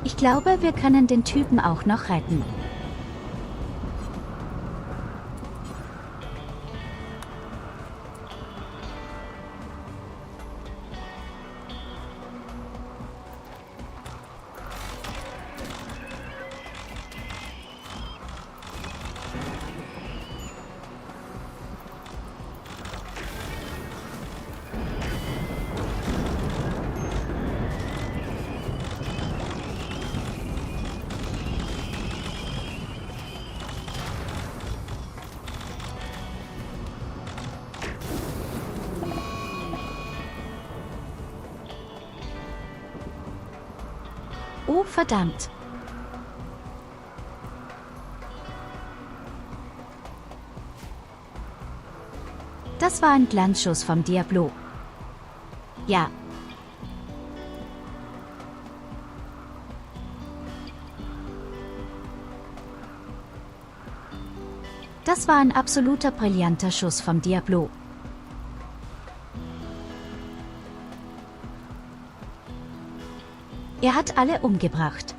Speaker 5: Ich glaube, wir können den Typen auch noch retten. Oh verdammt! Das war ein Glanzschuss vom Diablo. Ja. Das war ein absoluter brillanter Schuss vom Diablo. Er hat alle umgebracht.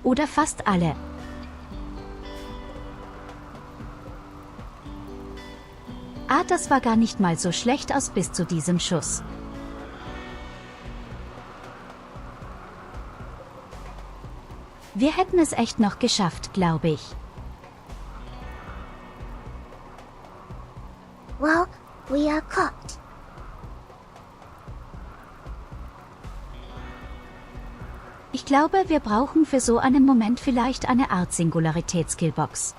Speaker 5: Oder fast alle. Ah, das war gar nicht mal so schlecht aus bis zu diesem Schuss. Wir hätten es echt noch geschafft, glaube ich.
Speaker 3: Well, we are cooked.
Speaker 5: Ich glaube, wir brauchen für so einen Moment vielleicht eine Art Singularitäts-Skillbox.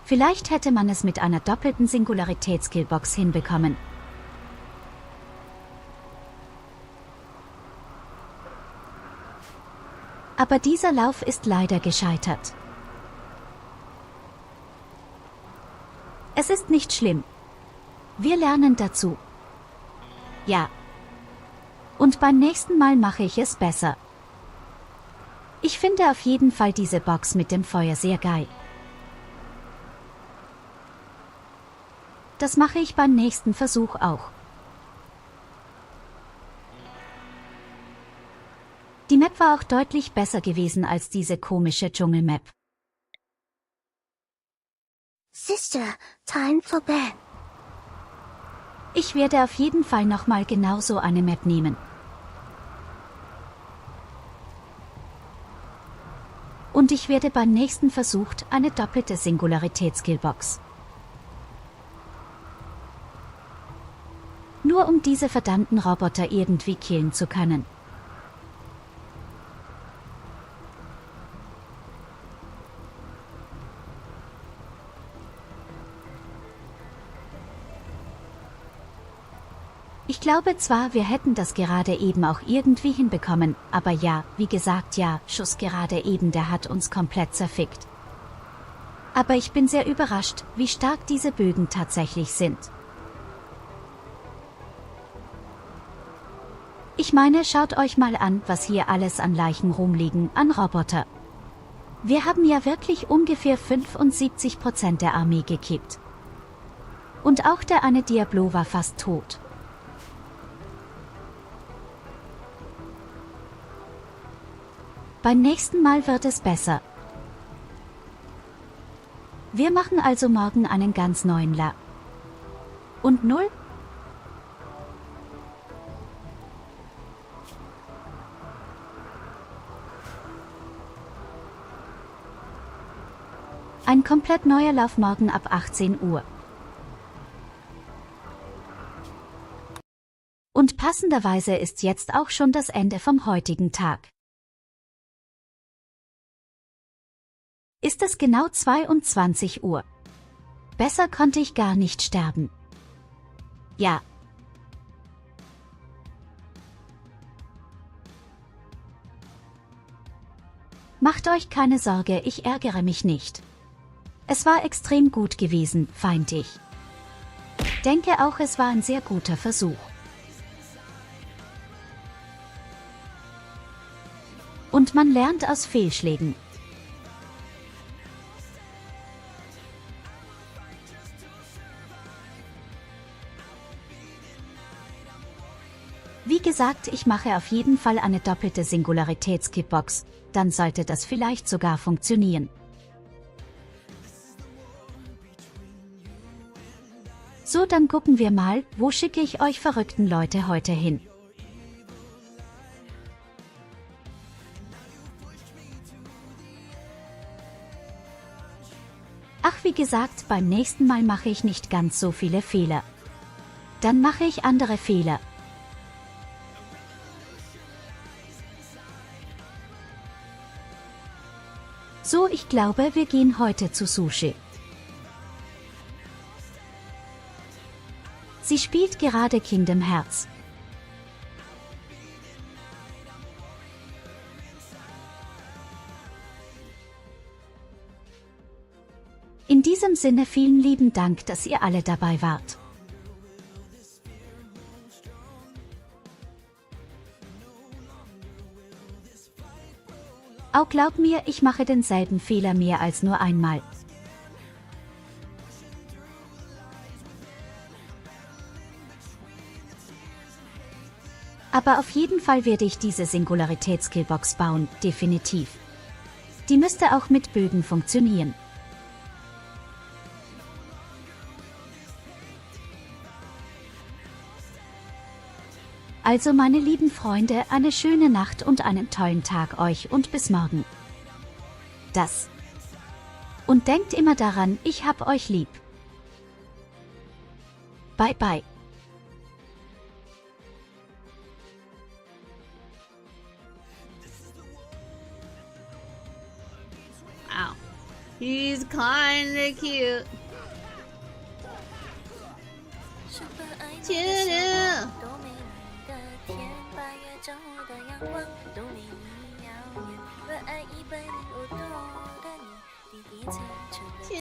Speaker 5: Vielleicht hätte man es mit einer doppelten Singularitäts-Skillbox hinbekommen. Aber dieser Lauf ist leider gescheitert. Es ist nicht schlimm. Wir lernen dazu. Ja. Und beim nächsten Mal mache ich es besser. Ich finde auf jeden Fall diese Box mit dem Feuer sehr geil. Das mache ich beim nächsten Versuch auch. Die Map war auch deutlich besser gewesen als diese komische Dschungel-Map.
Speaker 3: Sister, time for bed.
Speaker 5: Ich werde auf jeden Fall nochmal genau so eine Map nehmen. Und ich werde beim nächsten Versuch eine doppelte Singularitäts-Skillbox. Nur um diese verdammten Roboter irgendwie killen zu können. Ich glaube zwar, wir hätten das gerade eben auch irgendwie hinbekommen, aber ja, wie gesagt, ja, Schuss gerade eben, der hat uns komplett zerfickt. Aber ich bin sehr überrascht, wie stark diese Bögen tatsächlich sind. Ich meine, schaut euch mal an, was hier alles an Leichen rumliegen, an Roboter. Wir haben ja wirklich ungefähr 75% der Armee gekippt. Und auch der eine Diablo war fast tot. Beim nächsten Mal wird es besser. Wir machen also morgen einen ganz neuen La. Und 0? Ein komplett neuer Lauf morgen ab 18 Uhr. Und passenderweise ist jetzt auch schon das Ende vom heutigen Tag. Ist es genau 22 Uhr. Besser konnte ich gar nicht sterben. Ja. Macht euch keine Sorge, ich ärgere mich nicht. Es war extrem gut gewesen, feind ich. Denke auch, es war ein sehr guter Versuch. Und man lernt aus Fehlschlägen. Wie gesagt, ich mache auf jeden Fall eine doppelte Singularitätskitbox, dann sollte das vielleicht sogar funktionieren. So, dann gucken wir mal, wo schicke ich euch verrückten Leute heute hin. Ach, wie gesagt, beim nächsten Mal mache ich nicht ganz so viele Fehler. Dann mache ich andere Fehler. So, ich glaube, wir gehen heute zu Shushi. Sie spielt gerade Kingdom Hearts. In diesem Sinne vielen lieben Dank, dass ihr alle dabei wart. Auch glaub mir, ich mache denselben Fehler mehr als nur einmal. Aber auf jeden Fall werde ich diese Singularitätskillbox bauen, definitiv. Die müsste auch mit Bögen funktionieren. Also meine lieben Freunde, eine schöne Nacht und einen tollen Tag euch und bis morgen. Das. Und denkt immer daran, ich hab euch lieb. Bye bye.
Speaker 6: Wow. He's kinda cute. Tyurru.